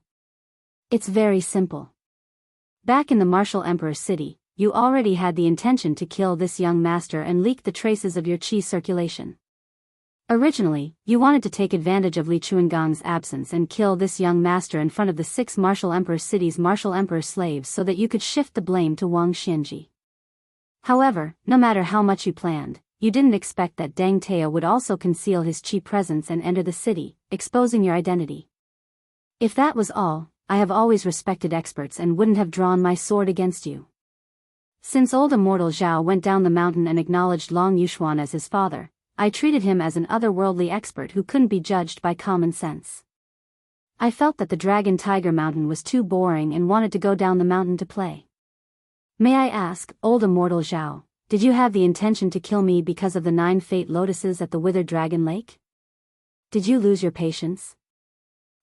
It's very simple. Back in the Martial Emperor's city, you already had the intention to kill this young master and leak the traces of your qi circulation. Originally, you wanted to take advantage of Li Chunggang's absence and kill this young master in front of the 6 Martial Emperor city's Martial Emperor slaves so that you could shift the blame to Wang Xianji. However, no matter how much you planned, you didn't expect that Deng Teo would also conceal his qi presence and enter the city, exposing your identity. If that was all, I have always respected experts and wouldn't have drawn my sword against you. Since old immortal Zhao went down the mountain and acknowledged Long Yuxuan as his father, I treated him as an otherworldly expert who couldn't be judged by common sense. I felt that the Dragon Tiger Mountain was too boring and wanted to go down the mountain to play. May I ask, old immortal Zhao, did you have the intention to kill me because of the 9 fate lotuses at the Withered Dragon Lake? Did you lose your patience?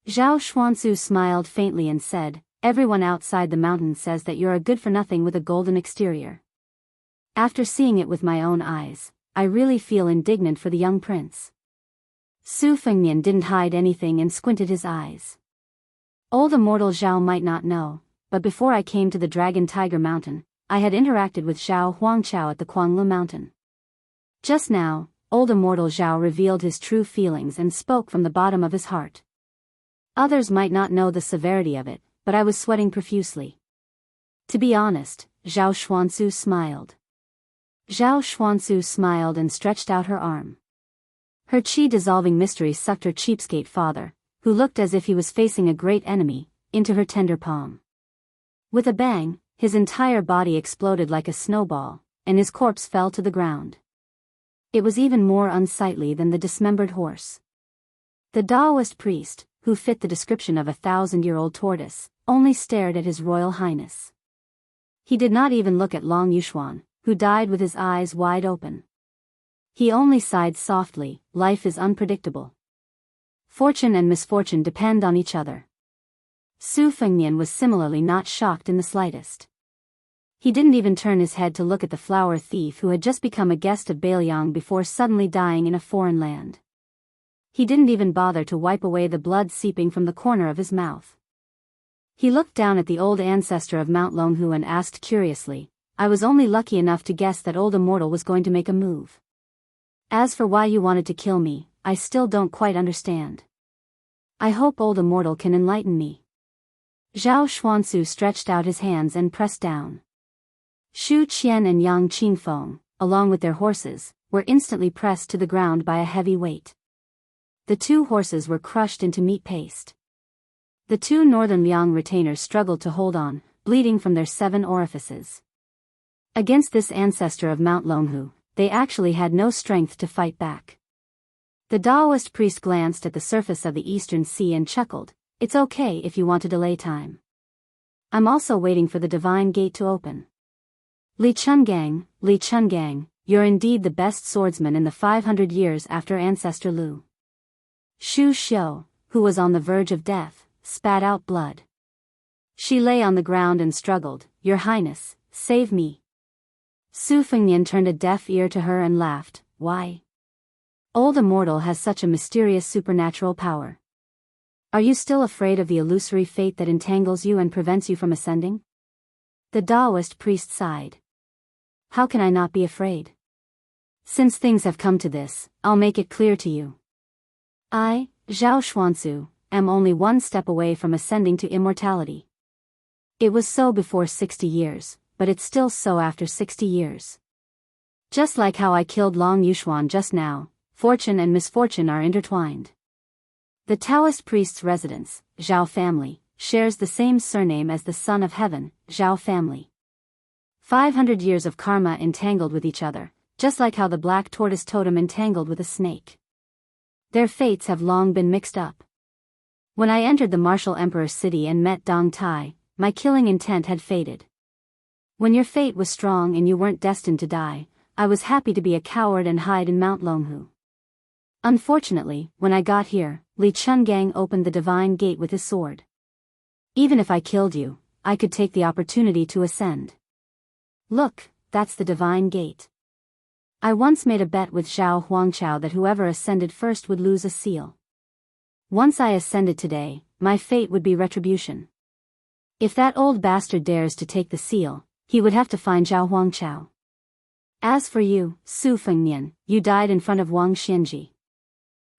Zhao Xuanzu smiled faintly and said, "Everyone outside the mountain says that you're a good-for-nothing with a golden exterior. After seeing it with my own eyes, I really feel indignant for the young prince." Su Fengnian didn't hide anything and squinted his eyes. Old immortal Zhao might not know, but before I came to the Dragon Tiger Mountain, I had interacted with Zhao Huangchao at the Kuanglu Mountain. Just now, old immortal Zhao revealed his true feelings and spoke from the bottom of his heart. Others might not know the severity of it, but I was sweating profusely. To be honest, Zhao Xuanzu smiled. Zhao Xuanzu smiled and stretched out her arm. Her qi-dissolving mystery sucked her cheapskate father, who looked as if he was facing a great enemy, into her tender palm. With a bang, his entire body exploded like a snowball, and his corpse fell to the ground. It was even more unsightly than the dismembered horse. The Taoist priest, who fit the description of a 1,000-year-old tortoise, only stared at His Royal Highness. He did not even look at Long Yuxuan, who died with his eyes wide open. He only sighed softly. Life is unpredictable. Fortune and misfortune depend on each other. Su Fengnian was similarly not shocked in the slightest. He didn't even turn his head to look at the flower thief who had just become a guest of Bailiang before suddenly dying in a foreign land. He didn't even bother to wipe away the blood seeping from the corner of his mouth. He looked down at the old ancestor of Mount Longhu and asked curiously, "I was only lucky enough to guess that old immortal was going to make a move. As for why you wanted to kill me, I still don't quite understand. I hope old immortal can enlighten me." Zhao Xuanzu stretched out his hands and pressed down. Xu Qian and Yang Qingfeng, along with their horses, were instantly pressed to the ground by a heavy weight. The 2 horses were crushed into meat paste. The 2 northern Liang retainers struggled to hold on, bleeding from their 7 orifices. Against this ancestor of Mount Longhu, they actually had no strength to fight back. The Taoist priest glanced at the surface of the Eastern Sea and chuckled, "It's okay if you want to delay time. I'm also waiting for the divine gate to open." Li Chungang, you're indeed the best swordsman in the 500 years after Ancestor Lu. Xu Xiu, who was on the verge of death, spat out blood. She lay on the ground and struggled, "Your Highness, save me." Su Fengnian turned a deaf ear to her and laughed, "Why? Old immortal has such a mysterious supernatural power. Are you still afraid of the illusory fate that entangles you and prevents you from ascending?" The Taoist priest sighed. "How can I not be afraid? Since things have come to this, I'll make it clear to you. I, Zhao Xuanzu, am only one step away from ascending to immortality. It was so before 60 years, but it's still so after 60 years. Just like how I killed Long Yuxuan just now, fortune and misfortune are intertwined." The Taoist priest's residence, Zhao family, shares the same surname as the Son of Heaven, Zhao family. 500 years of karma entangled with each other, just like how the black tortoise totem entangled with a snake. Their fates have long been mixed up. When I entered the Martial Emperor's city and met Dong Tai, my killing intent had faded. When your fate was strong and you weren't destined to die, I was happy to be a coward and hide in Mount Longhu. Unfortunately, when I got here, Li Chungang opened the divine gate with his sword. Even if I killed you, I could take the opportunity to ascend. Look, that's the divine gate. I once made a bet with Zhao Huangchao that whoever ascended first would lose a seal. Once I ascended today, my fate would be retribution. If that old bastard dares to take the seal, he would have to find Zhao Huangchao. As for you, Su Fengnian, you died in front of Wang Xianji.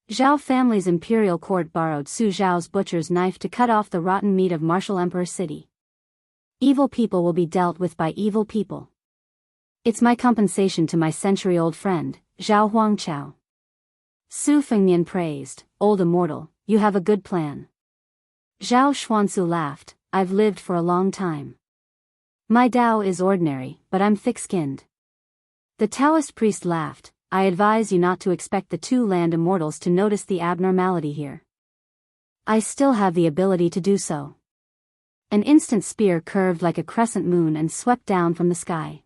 Zhao family's imperial court borrowed Su Zhao's butcher's knife to cut off the rotten meat of martial emperor city. Evil people will be dealt with by evil people. It's my compensation to my century-old friend, Zhao Huangchao. Su Fengnian praised, old immortal, you have a good plan. Zhao Xuansu laughed, I've lived for a long time. My Tao is ordinary, but I'm thick-skinned. The Taoist priest laughed, I advise you not to expect the two land immortals to notice the abnormality here. I still have the ability to do so. An instant spear curved like a crescent moon and swept down from the sky.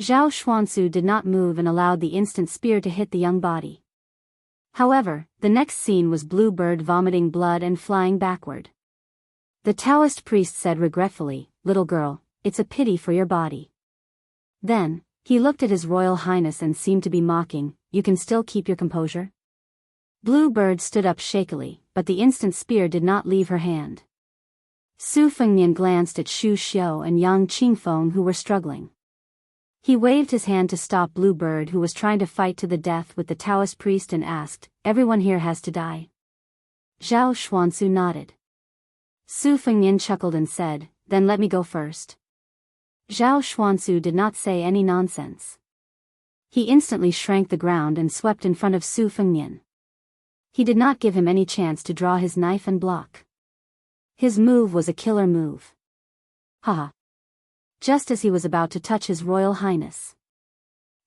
Zhao Xuansu did not move and allowed the instant spear to hit the young body. However, the next scene was Blue Bird vomiting blood and flying backward. The Taoist priest said regretfully, little girl, it's a pity for your body. Then, he looked at His Royal Highness and seemed to be mocking, you can still keep your composure? Blue Bird stood up shakily, but the instant spear did not leave her hand. Su Fengnian glanced at Xu Xiu and Yang Qingfeng who were struggling. He waved his hand to stop Blue Bird who was trying to fight to the death with the Taoist priest and asked, everyone here has to die? Zhao Xuansu nodded. Su Fengnian chuckled and said, then let me go first. Zhao Xuansu did not say any nonsense. He instantly shrank the ground and swept in front of Su Fengnian. He did not give him any chance to draw his knife and block. His move was a killer move. Haha. Just as he was about to touch His Royal Highness,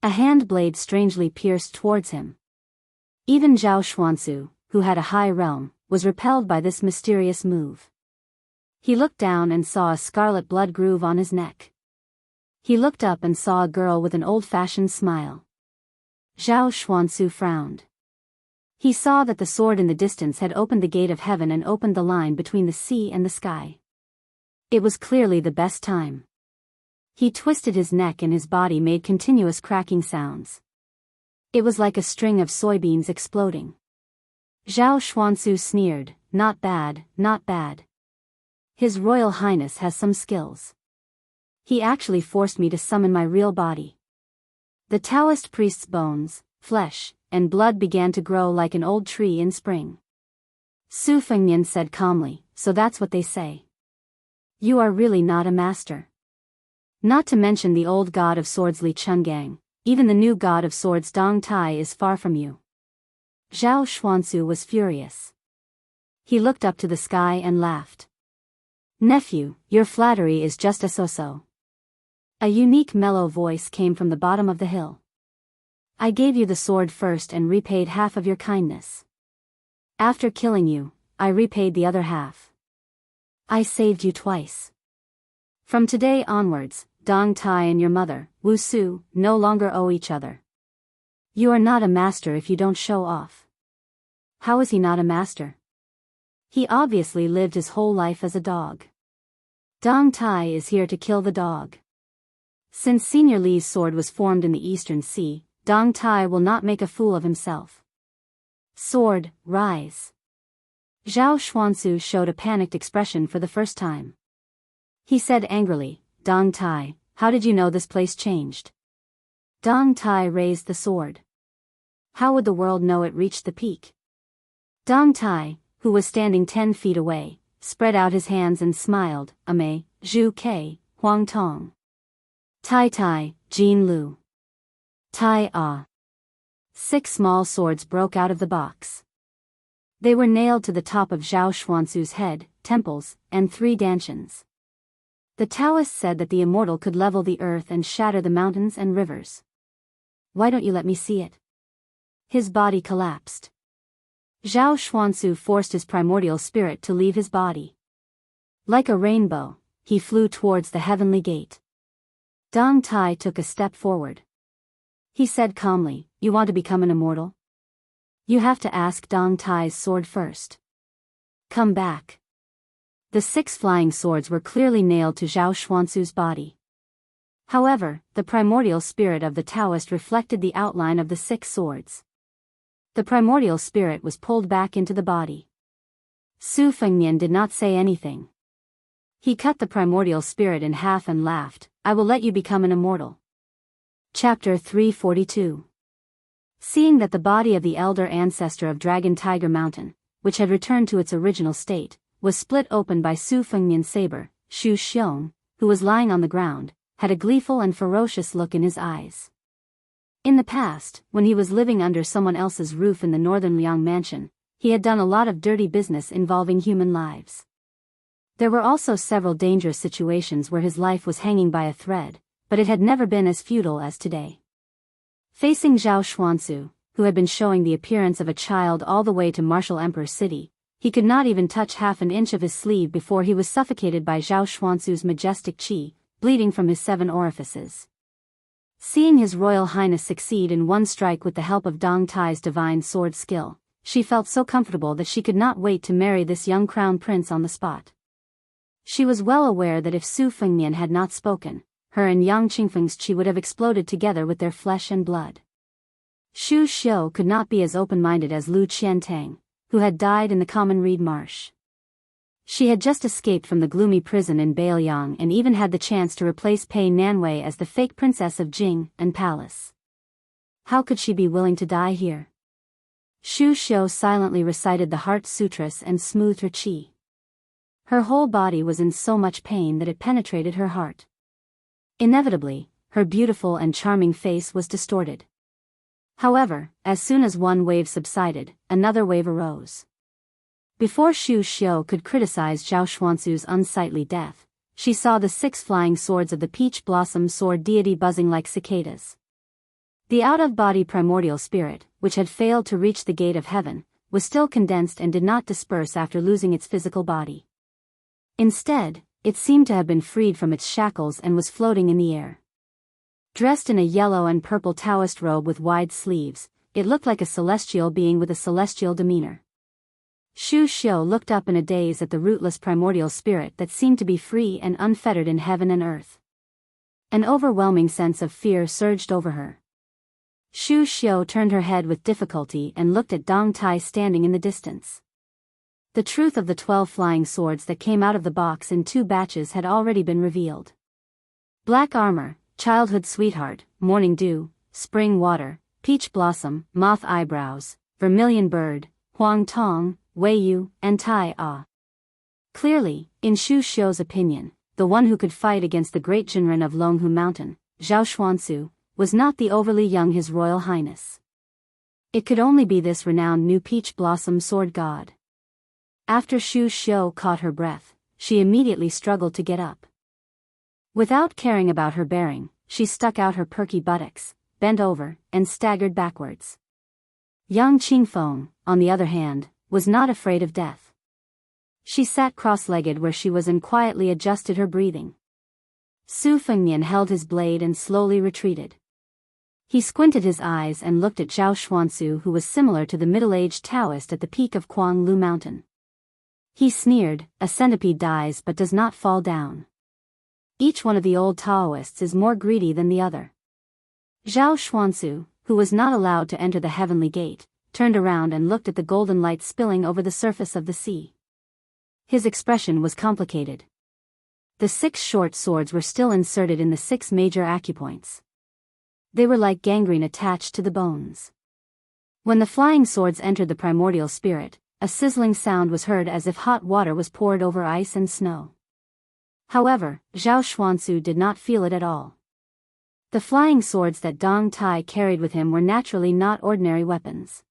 a hand blade strangely pierced towards him. Even Zhao Xuansu, who had a high realm, was repelled by this mysterious move. He looked down and saw a scarlet blood groove on his neck. He looked up and saw a girl with an old-fashioned smile. Zhao Xuansu frowned. He saw that the sword in the distance had opened the gate of heaven and opened the line between the sea and the sky. It was clearly the best time. He twisted his neck and his body made continuous cracking sounds. It was like a string of soybeans exploding. Zhao Xuansu sneered, not bad, not bad. His Royal Highness has some skills. He actually forced me to summon my real body. The Taoist priest's bones, flesh, and blood began to grow like an old tree in spring. Su Fengnian said calmly, so that's what they say. You are really not a master. Not to mention the old god of swords Li Chungang, even the new god of swords Dong Tai is far from you. Zhao Xuansu was furious. He looked up to the sky and laughed. Nephew, your flattery is just a so-so. A unique mellow voice came from the bottom of the hill. I gave you the sword first and repaid half of your kindness. After killing you, I repaid the other half. I saved you twice. From today onwards, Dong Tai and your mother, Wu Su, no longer owe each other. You are not a master if you don't show off. How is he not a master? He obviously lived his whole life as a dog. Dong Tai is here to kill the dog. Since Senior Li's sword was formed in the Eastern Sea, Dong Tai will not make a fool of himself. Sword, rise. Zhao Xuansu showed a panicked expression for the first time. He said angrily, Dong Tai, how did you know this place changed? Dong Tai raised the sword. How would the world know it reached the peak? Dong Tai, who was standing 10 feet away, spread out his hands and smiled, Ame, Zhu Ke, Huang Tong. Tai Tai, Jin Lu. Tai Ah. 6 small swords broke out of the box. They were nailed to the top of Zhao Xuansu's head, temples, and 3 dantians. The Taoists said that the immortal could level the earth and shatter the mountains and rivers. Why don't you let me see it? His body collapsed. Zhao Xuansu forced his primordial spirit to leave his body. Like a rainbow, he flew towards the heavenly gate. Dong Tai took a step forward. He said calmly, you want to become an immortal? You have to ask Dong Tai's sword first. Come back. The 6 flying swords were clearly nailed to Zhao Xuancu's body. However, the primordial spirit of the Taoist reflected the outline of the 6 swords. The primordial spirit was pulled back into the body. Su Fengnian did not say anything. He cut the primordial spirit in half and laughed, "I will let you become an immortal." Chapter 342. Seeing that the body of the elder ancestor of Dragon Tiger Mountain, which had returned to its original state, was split open by Su Fengnian's saber, Xu Xiong, who was lying on the ground, had a gleeful and ferocious look in his eyes. In the past, when he was living under someone else's roof in the northern Liang mansion, he had done a lot of dirty business involving human lives. There were also several dangerous situations where his life was hanging by a thread, but it had never been as futile as today. Facing Zhao Xuancu, who had been showing the appearance of a child all the way to Martial Emperor City, he could not even touch half an inch of his sleeve before he was suffocated by Zhao Xuancu's majestic qi, bleeding from his 7 orifices. Seeing His Royal Highness succeed in one strike with the help of Dong Tai's divine sword skill, she felt so comfortable that she could not wait to marry this young crown prince on the spot. She was well aware that if Su Fengnian had not spoken, her and Yang Qingfeng's qi would have exploded together with their flesh and blood. Xu Xiu could not be as open-minded as Lu Qiantang, who had died in the common reed marsh. She had just escaped from the gloomy prison in Bailiang and even had the chance to replace Pei Nanwei as the fake princess of Jing and Palace. How could she be willing to die here? Xu Xiu silently recited the Heart Sutras and smoothed her qi. Her whole body was in so much pain that it penetrated her heart. Inevitably, her beautiful and charming face was distorted. However, as soon as one wave subsided, another wave arose. Before Xu Xiu could criticize Zhao Xuancu's unsightly death, she saw the 6 flying swords of the peach blossom sword deity buzzing like cicadas. The out-of-body primordial spirit, which had failed to reach the gate of heaven, was still condensed and did not disperse after losing its physical body. Instead, it seemed to have been freed from its shackles and was floating in the air. Dressed in a yellow and purple Taoist robe with wide sleeves, it looked like a celestial being with a celestial demeanor. Xu Xiu looked up in a daze at the rootless primordial spirit that seemed to be free and unfettered in heaven and earth. An overwhelming sense of fear surged over her. Xu Xiu turned her head with difficulty and looked at Dong Tai standing in the distance. The truth of the 12 flying swords that came out of the box in 2 batches had already been revealed. Black armor, childhood sweetheart, morning dew, spring water, peach blossom, moth eyebrows, vermilion bird, huang tong, wei yu, and tai ah. Clearly, in Xu Xiu's opinion, the one who could fight against the great Jinren of Longhu Mountain, Zhao Xuancu, was not the overly young His Royal Highness. It could only be this renowned new peach blossom sword god. After Xu Xiu caught her breath, she immediately struggled to get up. Without caring about her bearing, she stuck out her perky buttocks, bent over, and staggered backwards. Yang Qingfeng, on the other hand, was not afraid of death. She sat cross-legged where she was and quietly adjusted her breathing. Su Fengnian held his blade and slowly retreated. He squinted his eyes and looked at Zhao Xuancu, who was similar to the middle-aged Taoist at the peak of Kuang Lu Mountain. He sneered, "A centipede dies but does not fall down. Each one of the old Taoists is more greedy than the other." Zhao Xuancu, who was not allowed to enter the heavenly gate, turned around and looked at the golden light spilling over the surface of the sea. His expression was complicated. The 6 short swords were still inserted in the 6 major acupoints. They were like gangrene attached to the bones. When the flying swords entered the primordial spirit, a sizzling sound was heard as if hot water was poured over ice and snow. However, Zhao Xuancu did not feel it at all. The flying swords that Dong Tai carried with him were naturally not ordinary weapons.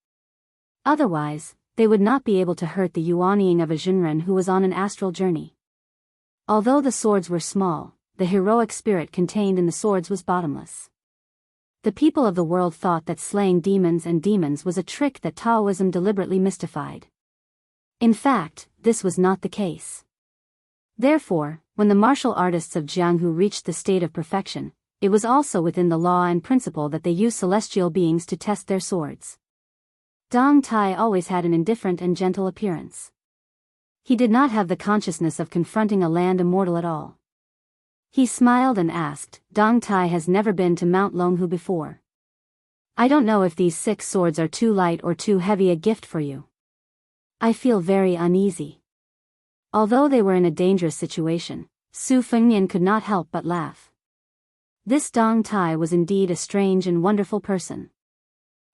Otherwise, they would not be able to hurt the Yuanying of a Jinren who was on an astral journey. Although the swords were small, the heroic spirit contained in the swords was bottomless. The people of the world thought that slaying demons and demons was a trick that Taoism deliberately mystified. In fact, this was not the case. Therefore, when the martial artists of Jianghu reached the state of perfection, it was also within the law and principle that they use celestial beings to test their swords. Dong Tai always had an indifferent and gentle appearance. He did not have the consciousness of confronting a land immortal at all. He smiled and asked, Dong Tai has never been to Mount Longhu before. I don't know if these 6 swords are too light or too heavy a gift for you. I feel very uneasy. Although they were in a dangerous situation, Su Fengnian could not help but laugh. This Dong Tai was indeed a strange and wonderful person.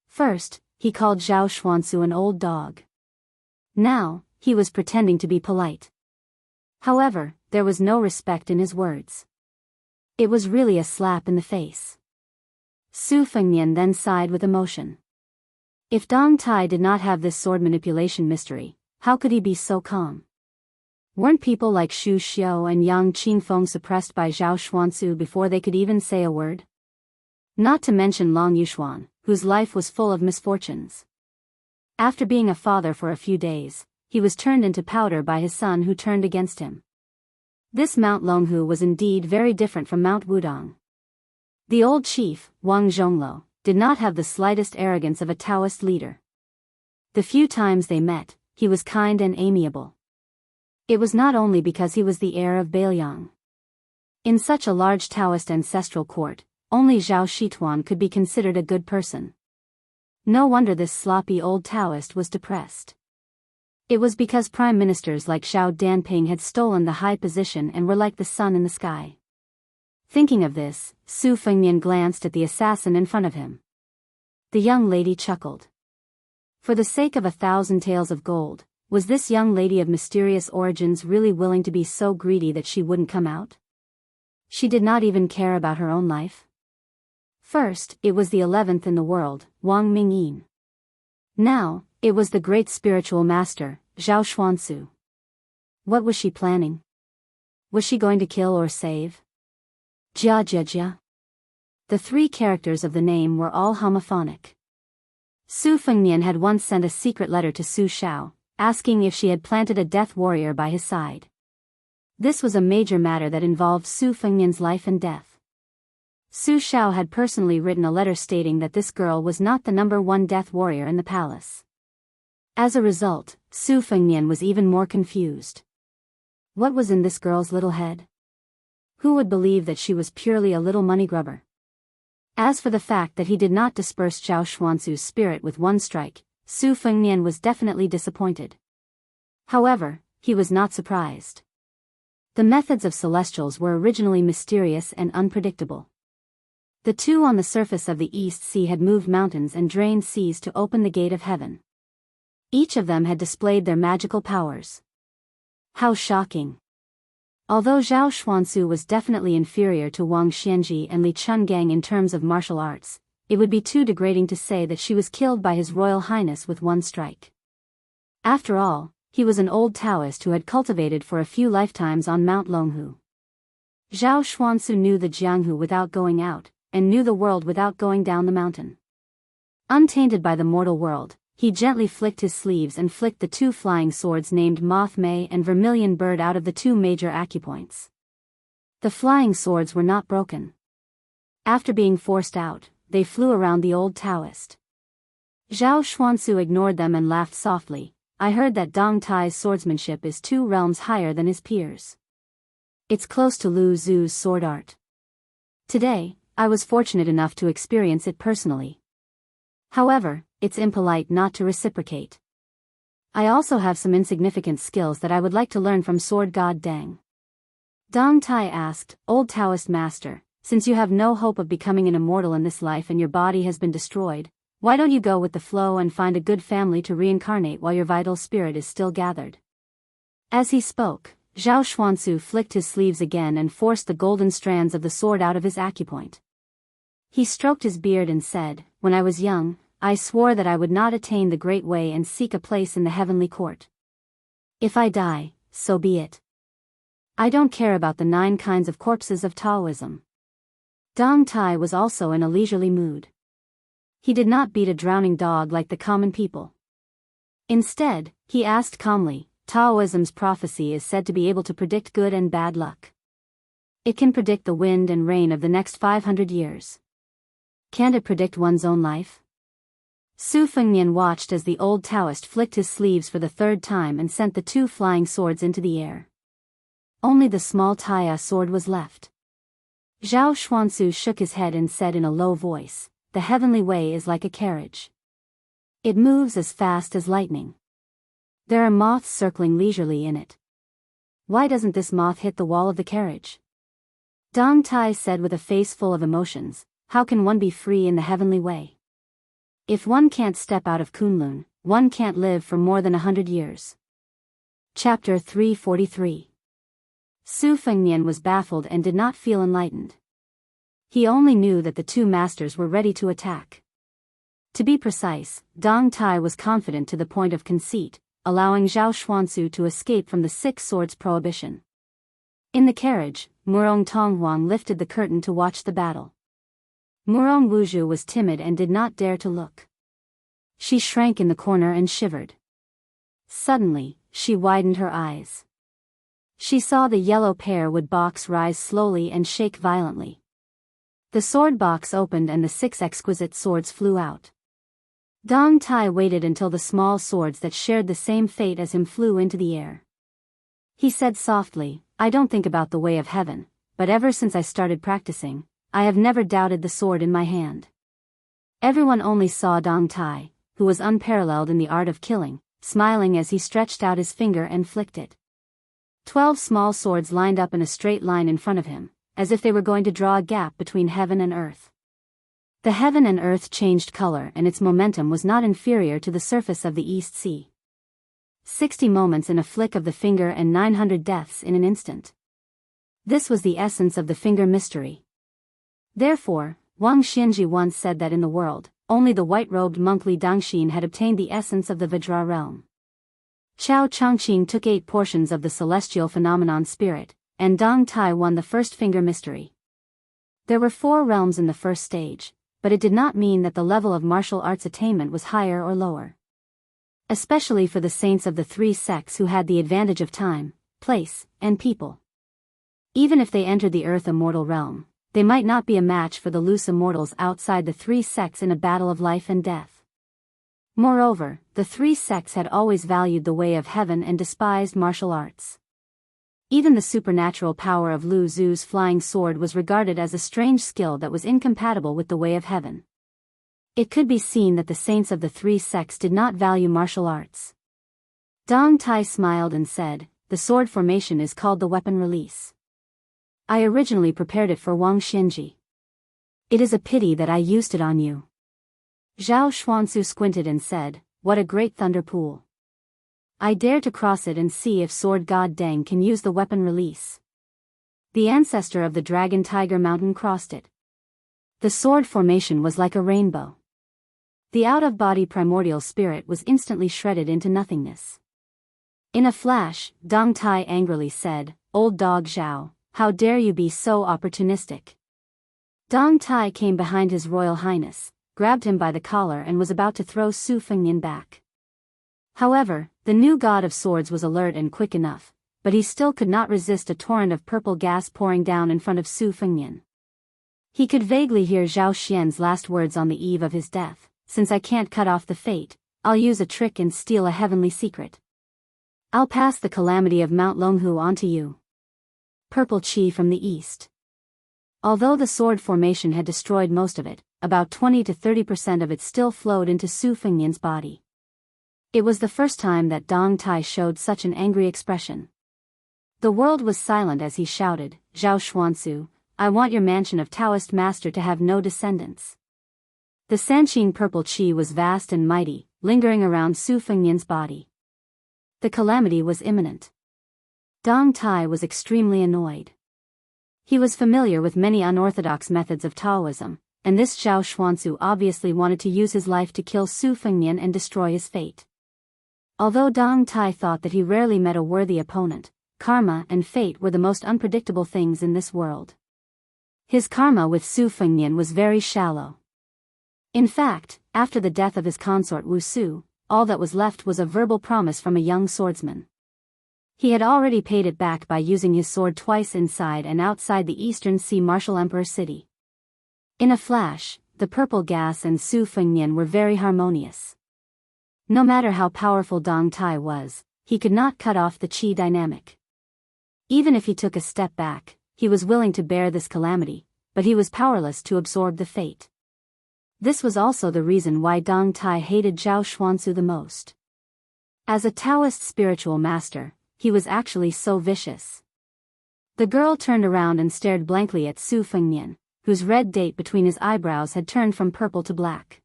First, he called Zhao Xuansu an old dog. Now, he was pretending to be polite. However, there was no respect in his words. It was really a slap in the face. Su Fengnian then sighed with emotion. If Dong Tai did not have this sword manipulation mystery, how could he be so calm? Weren't people like Xu Xiao and Yang Qingfeng suppressed by Zhao Xuansu before they could even say a word? Not to mention Long Yuxuan, whose life was full of misfortunes. After being a father for a few days, he was turned into powder by his son who turned against him. This Mount Longhu was indeed very different from Mount Wudong. The old chief, Wang Zhonglo, did not have the slightest arrogance of a Taoist leader. The few times they met, he was kind and amiable. It was not only because he was the heir of Bailiang. In such a large Taoist ancestral court, only Zhao Shituan could be considered a good person. No wonder this sloppy old Taoist was depressed. It was because prime ministers like Zhao Danping had stolen the high position and were like the sun in the sky. Thinking of this, Su Fengnian glanced at the assassin in front of him. The young lady chuckled. For the sake of 1,000 taels of gold, was this young lady of mysterious origins really willing to be so greedy that she wouldn't come out? She did not even care about her own life. First, it was the 11th in the world, Wang Mingyin. Now, it was the great spiritual master, Zhao Xuansu. What was she planning? Was she going to kill or save? Jia Jia Jia. The 3 characters of the name were all homophonic. Su Fengnian had once sent a secret letter to Su Xiao, asking if she had planted a death warrior by his side. This was a major matter that involved Su Fengnian's life and death. Su Xiao had personally written a letter stating that this girl was not the #1 death warrior in the palace. As a result, Su Fengnian was even more confused. What was in this girl's little head? Who would believe that she was purely a little money grubber? As for the fact that he did not disperse Zhao Xuansu's spirit with one strike, Su Fengnian was definitely disappointed. However, he was not surprised. The methods of celestials were originally mysterious and unpredictable. The 2 on the surface of the East Sea had moved mountains and drained seas to open the gate of heaven. Each of them had displayed their magical powers. How shocking! Although Zhao Xuansu was definitely inferior to Wang Xianji and Li Chungang in terms of martial arts, it would be too degrading to say that she was killed by His Royal Highness with one strike. After all, he was an old Taoist who had cultivated for a few lifetimes on Mount Longhu. Zhao Xuansu knew the Jianghu without going out, and knew the world without going down the mountain. Untainted by the mortal world, he gently flicked his sleeves and flicked the 2 flying swords named Moth May and Vermilion Bird out of the 2 major acupoints. The flying swords were not broken. After being forced out, they flew around the old Taoist. Zhao Xuansu ignored them and laughed softly. I heard that Dong Tai's swordsmanship is 2 realms higher than his peers. It's close to Lu Zu's sword art. Today, I was fortunate enough to experience it personally. However, it's impolite not to reciprocate. I also have some insignificant skills that I would like to learn from sword god Deng. Dong Tai asked, Old Taoist master, since you have no hope of becoming an immortal in this life and your body has been destroyed, why don't you go with the flow and find a good family to reincarnate while your vital spirit is still gathered? As he spoke, Zhao Xuansu flicked his sleeves again and forced the golden strands of the sword out of his acupoint. He stroked his beard and said, When I was young, I swore that I would not attain the great way and seek a place in the heavenly court. If I die, so be it. I don't care about the 9 kinds of corpses of Taoism. Dong Tai was also in a leisurely mood. He did not beat a drowning dog like the common people. Instead, he asked calmly, Taoism's prophecy is said to be able to predict good and bad luck. It can predict the wind and rain of the next 500 years. Can't it predict one's own life? Su Fengnian watched as the old Taoist flicked his sleeves for the third time and sent the two flying swords into the air. Only the small Taya sword was left. Zhao Xuanzu shook his head and said in a low voice, "The heavenly way is like a carriage. It moves as fast as lightning. There are moths circling leisurely in it. Why doesn't this moth hit the wall of the carriage?" Dong Tai said with a face full of emotions, "How can one be free in the heavenly way? If one can't step out of Kunlun, one can't live for more than 100 years. Chapter 343. Su Fengnian was baffled and did not feel enlightened. He only knew that the two masters were ready to attack. To be precise, Dong Tai was confident to the point of conceit, allowing Zhao Xuanzu to escape from the six swords prohibition. In the carriage, Murong Tonghuang lifted the curtain to watch the battle. Murong Wuzhu was timid and did not dare to look. She shrank in the corner and shivered. Suddenly, she widened her eyes. She saw the yellow pear-wood box rise slowly and shake violently. The sword box opened and the six exquisite swords flew out. Dong Tai waited until the small swords that shared the same fate as him flew into the air. He said softly, "I don't think about the way of heaven, but ever since I started practicing, I have never doubted the sword in my hand." Everyone only saw Dong Tai, who was unparalleled in the art of killing, smiling as he stretched out his finger and flicked it. 12 small swords lined up in a straight line in front of him, as if they were going to draw a gap between heaven and earth. The heaven and earth changed color and its momentum was not inferior to the surface of the East Sea. 60 moments in a flick of the finger and 900 deaths in an instant. This was the essence of the finger mystery. Therefore, Wang Xianji once said that in the world, only the white-robed monk Li Dangxin had obtained the essence of the Vajra realm. Chao Chongqing took 8 portions of the celestial phenomenon spirit, and Dong Tai won the first finger mystery. There were 4 realms in the first stage, but it did not mean that the level of martial arts attainment was higher or lower. Especially for the saints of the 3 sects who had the advantage of time, place, and people. Even if they entered the earth immortal realm, they might not be a match for the loose immortals outside the 3 sects in a battle of life and death. Moreover, the 3 sects had always valued the way of heaven and despised martial arts. Even the supernatural power of Lu Zu's flying sword was regarded as a strange skill that was incompatible with the way of heaven. It could be seen that the saints of the 3 sects did not value martial arts. Dong Tai smiled and said, "The sword formation is called the weapon release. I originally prepared it for Wang Xianji. It is a pity that I used it on you." Zhao Xuanzu squinted and said, "What a great thunder pool. I dare to cross it and see if Sword God Deng can use the weapon release." The ancestor of the Dragon Tiger Mountain crossed it. The sword formation was like a rainbow. The out-of-body primordial spirit was instantly shredded into nothingness. In a flash, Dong Tai angrily said, "Old dog Zhao, how dare you be so opportunistic?" Dong Tai came behind His Royal Highness, grabbed him by the collar and was about to throw Su Fengnian back. However, the new god of swords was alert and quick enough, but he still could not resist a torrent of purple gas pouring down in front of Su Fengnian. He could vaguely hear Zhao Xian's last words on the eve of his death, "Since I can't cut off the fate, I'll use a trick and steal a heavenly secret. I'll pass the calamity of Mount Longhu on to you." Purple chi from the east. Although the sword formation had destroyed most of it, about 20 to 30% of it still flowed into Su Fengnian's body. It was the first time that Dong Tai showed such an angry expression. The world was silent as he shouted, "Zhao Xuanzu, I want your mansion of Taoist master to have no descendants." The Sanqing purple chi was vast and mighty, lingering around Su Fengnian's body. The calamity was imminent. Dong Tai was extremely annoyed. He was familiar with many unorthodox methods of Taoism, and this Zhao Xuanzu obviously wanted to use his life to kill Su Fengnian and destroy his fate. Although Dong Tai thought that he rarely met a worthy opponent, karma and fate were the most unpredictable things in this world. His karma with Su Fengnian was very shallow. In fact, after the death of his consort Wu Su, all that was left was a verbal promise from a young swordsman. He had already paid it back by using his sword twice inside and outside the Eastern Sea martial Emperor city. In a flash, the purple gas and Su Fengnian were very harmonious. No matter how powerful Dong Tai was, he could not cut off the qi dynamic. Even if he took a step back, he was willing to bear this calamity, but he was powerless to absorb the fate. This was also the reason why Dong Tai hated Zhao Xuanzu the most. As a Taoist spiritual master, he was actually so vicious. The girl turned around and stared blankly at Su Fengnian, whose red date between his eyebrows had turned from purple to black.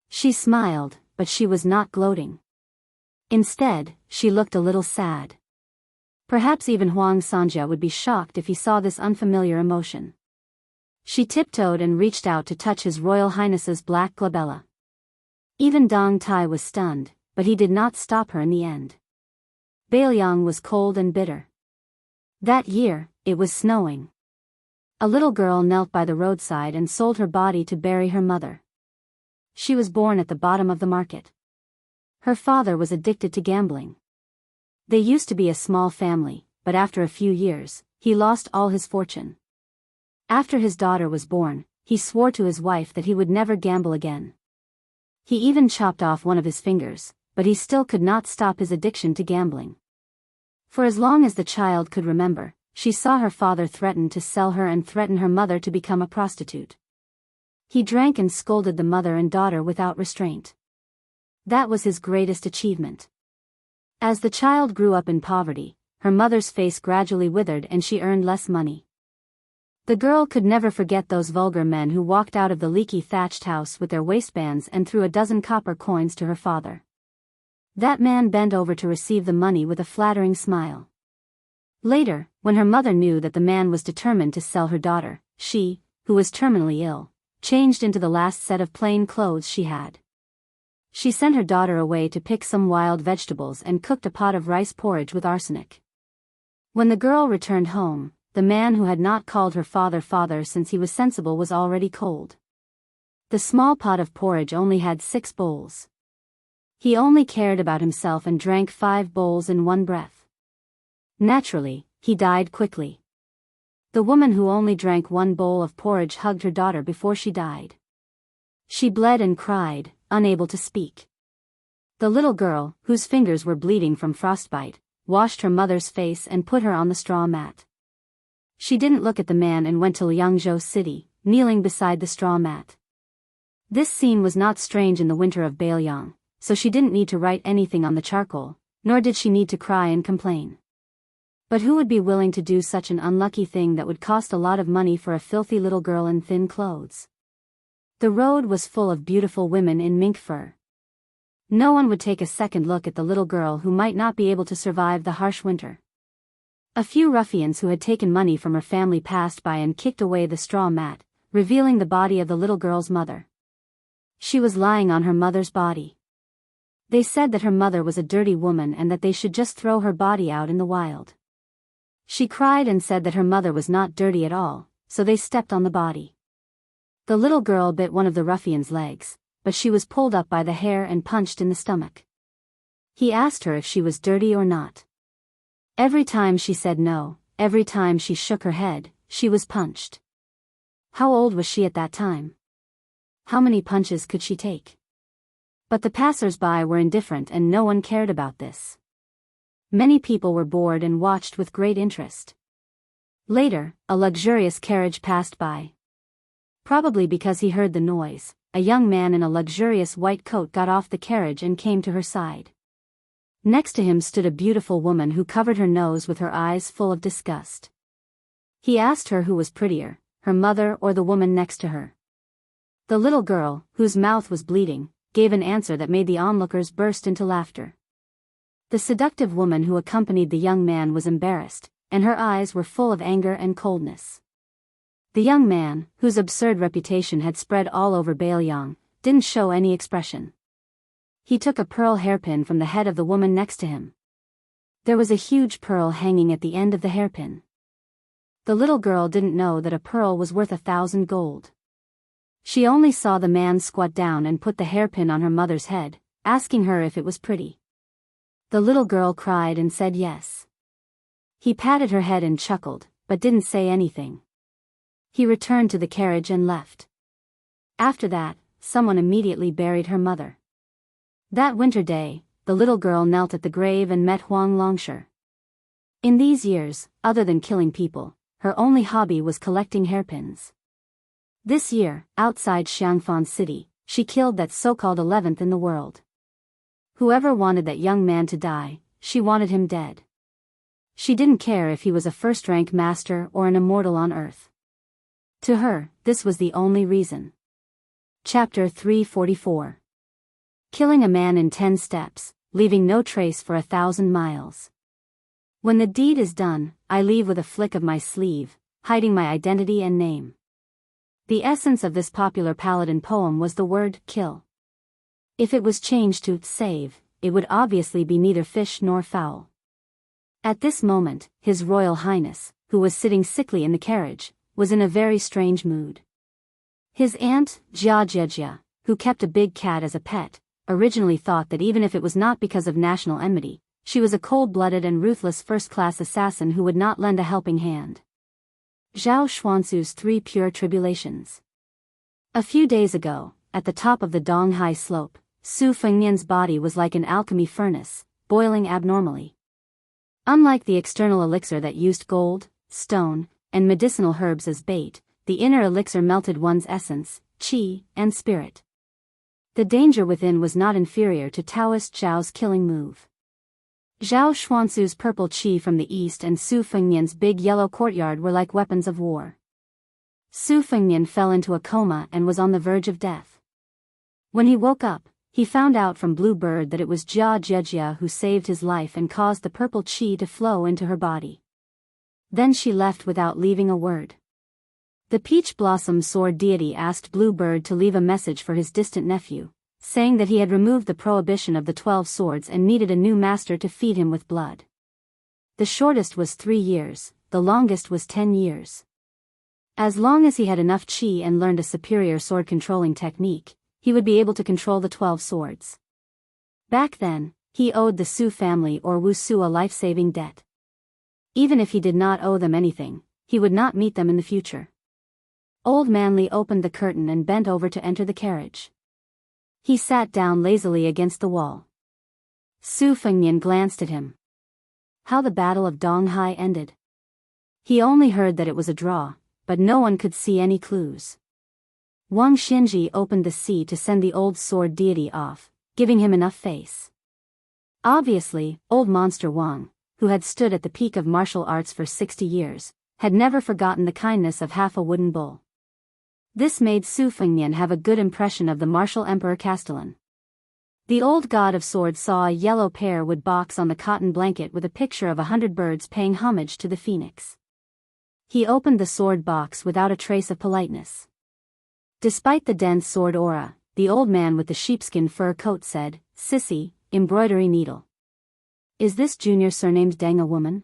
She smiled, but she was not gloating. Instead, she looked a little sad. Perhaps even Huang Sanjia would be shocked if he saw this unfamiliar emotion. She tiptoed and reached out to touch His Royal Highness's black glabella. Even Dong Tai was stunned, but he did not stop her in the end. Bailiang was cold and bitter. That year, it was snowing. A little girl knelt by the roadside and sold her body to bury her mother. She was born at the bottom of the market. Her father was addicted to gambling. They used to be a small family, but after a few years, he lost all his fortune. After his daughter was born, he swore to his wife that he would never gamble again. He even chopped off one of his fingers, but he still could not stop his addiction to gambling. For as long as the child could remember, she saw her father threaten to sell her and threaten her mother to become a prostitute. He drank and scolded the mother and daughter without restraint. That was his greatest achievement. As the child grew up in poverty, her mother's face gradually withered and she earned less money. The girl could never forget those vulgar men who walked out of the leaky thatched house with their waistbands and threw a dozen copper coins to her father. That man bent over to receive the money with a flattering smile. Later, when her mother knew that the man was determined to sell her daughter, she, who was terminally ill, changed into the last set of plain clothes she had. She sent her daughter away to pick some wild vegetables and cooked a pot of rice porridge with arsenic. When the girl returned home, the man who had not called her father since he was sensible was already cold. The small pot of porridge only had 6 bowls. He only cared about himself and drank 5 bowls in one breath. Naturally, he died quickly. The woman who only drank 1 bowl of porridge hugged her daughter before she died. She bled and cried, unable to speak. The little girl, whose fingers were bleeding from frostbite, washed her mother's face and put her on the straw mat. She didn't look at the man and went to Liangzhou City, kneeling beside the straw mat. This scene was not strange in the winter of Bailiang, so she didn't need to write anything on the charcoal, nor did she need to cry and complain. But who would be willing to do such an unlucky thing that would cost a lot of money for a filthy little girl in thin clothes? The road was full of beautiful women in mink fur. No one would take a second look at the little girl who might not be able to survive the harsh winter. A few ruffians who had taken money from her family passed by and kicked away the straw mat, revealing the body of the little girl's mother. She was lying on her mother's body. They said that her mother was a dirty woman and that they should just throw her body out in the wild. She cried and said that her mother was not dirty at all, so they stepped on the body. The little girl bit one of the ruffian's legs, but she was pulled up by the hair and punched in the stomach. He asked her if she was dirty or not. Every time she said no, every time she shook her head, she was punched. How old was she at that time? How many punches could she take? But the passers-by were indifferent and no one cared about this. Many people were bored and watched with great interest. Later, a luxurious carriage passed by. Probably because he heard the noise, a young man in a luxurious white coat got off the carriage and came to her side. Next to him stood a beautiful woman who covered her nose with her eyes full of disgust. He asked her who was prettier, her mother or the woman next to her. The little girl, whose mouth was bleeding, gave an answer that made the onlookers burst into laughter. The seductive woman who accompanied the young man was embarrassed, and her eyes were full of anger and coldness. The young man, whose absurd reputation had spread all over Bailiang, didn't show any expression. He took a pearl hairpin from the head of the woman next to him. There was a huge pearl hanging at the end of the hairpin. The little girl didn't know that a pearl was worth 1,000 gold. She only saw the man squat down and put the hairpin on her mother's head, asking her if it was pretty. The little girl cried and said yes. He patted her head and chuckled, but didn't say anything. He returned to the carriage and left. After that, someone immediately buried her mother. That winter day, the little girl knelt at the grave and met Huang Longsher. In these years, other than killing people, her only hobby was collecting hairpins. This year, outside Xiangfan City, she killed that so-called 11th in the world. Whoever wanted that young man to die, she wanted him dead. She didn't care if he was a first-rank master or an immortal on earth. To her, this was the only reason. Chapter 344. Killing a man in 10 steps, leaving no trace for 1,000 miles. When the deed is done, I leave with a flick of my sleeve, hiding my identity and name. The essence of this popular paladin poem was the word kill. If it was changed to save, it would obviously be neither fish nor fowl. At this moment, His Royal Highness, who was sitting sickly in the carriage, was in a very strange mood. His aunt, Jia Jejia, who kept a big cat as a pet, originally thought that even if it was not because of national enmity, she was a cold-blooded and ruthless first-class assassin who would not lend a helping hand. Zhao Xuanzu's 3 Pure Tribulations. A few days ago, at the top of the Donghai slope, Su Fengnian's body was like an alchemy furnace, boiling abnormally. Unlike the external elixir that used gold, stone, and medicinal herbs as bait, the inner elixir melted one's essence, qi, and spirit. The danger within was not inferior to Taoist Zhao's killing move. Zhao Xuanzu's purple qi from the east and Su Fengnian's big yellow courtyard were like weapons of war. Su Fengnian fell into a coma and was on the verge of death. When he woke up, he found out from Blue Bird that it was Jia Jejia who saved his life and caused the purple qi to flow into her body. Then she left without leaving a word. The Peach Blossom Sword deity asked Blue Bird to leave a message for his distant nephew, saying that he had removed the prohibition of the 12 swords and needed a new master to feed him with blood. The shortest was 3 years, the longest was 10 years. As long as he had enough qi and learned a superior sword-controlling technique, he would be able to control the 12 swords. Back then, he owed the Su family or Wu Su a life-saving debt. Even if he did not owe them anything, he would not meet them in the future. Old Manly opened the curtain and bent over to enter the carriage. He sat down lazily against the wall. Su Fengnian glanced at him. How the Battle of Donghai ended. He only heard that it was a draw, but no one could see any clues. Wang Xinji opened the sea to send the old sword deity off, giving him enough face. Obviously, old monster Wang, who had stood at the peak of martial arts for 60 years, had never forgotten the kindness of half a wooden bull. This made Su Fengnian have a good impression of the martial emperor Castellan. The old god of swords saw a yellow pear wood box on the cotton blanket with a picture of 100 birds paying homage to the phoenix. He opened the sword box without a trace of politeness. Despite the dense sword aura, the old man with the sheepskin fur coat said, "Sissy, embroidery needle. Is this junior surnamed Deng a woman?"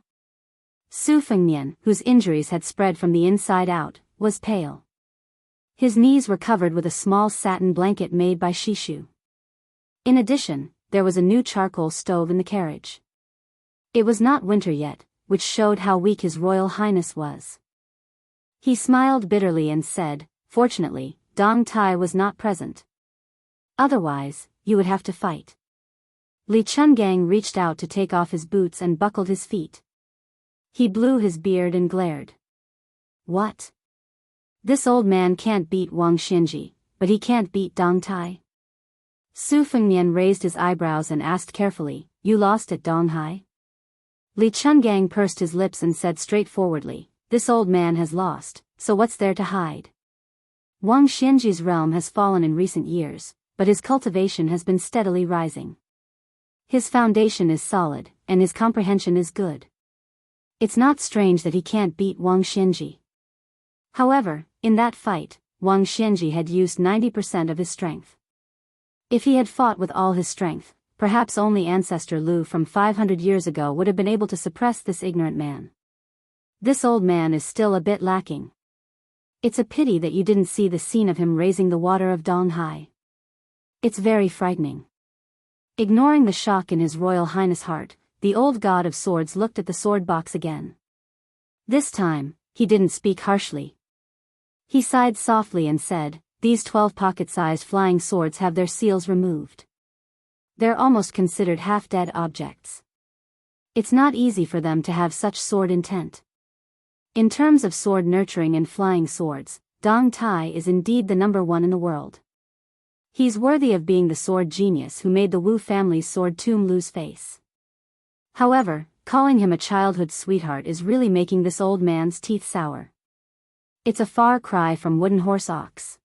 Su Fengnian, whose injuries had spread from the inside out, was pale. His knees were covered with a small satin blanket made by Shishu. In addition, there was a new charcoal stove in the carriage. It was not winter yet, which showed how weak His Royal Highness was. He smiled bitterly and said, "Fortunately, Dong Tai was not present. Otherwise, you would have to fight." Li Chungang reached out to take off his boots and buckled his feet. He blew his beard and glared. What? This old man can't beat Wang Xinji, but he can't beat Dong Tai? Su Fengnian raised his eyebrows and asked carefully, "You lost at Donghai?" Li Chungang pursed his lips and said straightforwardly, "This old man has lost, so what's there to hide?" Wang Xinji's realm has fallen in recent years, but his cultivation has been steadily rising. His foundation is solid, and his comprehension is good. It's not strange that he can't beat Wang Xinji. However, in that fight, Wang Xinji had used 90% of his strength. If he had fought with all his strength, perhaps only Ancestor Lu from 500 years ago would have been able to suppress this ignorant man. This old man is still a bit lacking. It's a pity that you didn't see the scene of him raising the water of Donghai. It's very frightening. Ignoring the shock in His Royal Highness' heart, the old god of swords looked at the sword box again. This time, he didn't speak harshly. He sighed softly and said, these 12 pocket-sized flying swords have their seals removed. They're almost considered half-dead objects. It's not easy for them to have such sword intent. In terms of sword nurturing and flying swords, Dong Tai is indeed the #1 in the world. He's worthy of being the sword genius who made the Wu family's sword tomb lose face. However, calling him a childhood sweetheart is really making this old man's teeth sour. It's a far cry from wooden horse ox.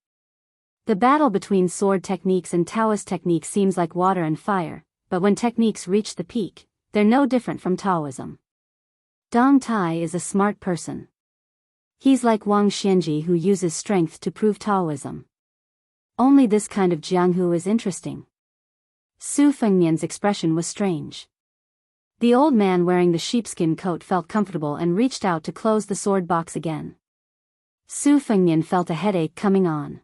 The battle between sword techniques and Taoist techniques seems like water and fire, but when techniques reach the peak, they're no different from Taoism. Dong Tai is a smart person. He's like Wang Xianji who uses strength to prove Taoism. Only this kind of Jianghu is interesting. Su Fengnian's expression was strange. The old man wearing the sheepskin coat felt comfortable and reached out to close the sword box again. Su Fengnian felt a headache coming on.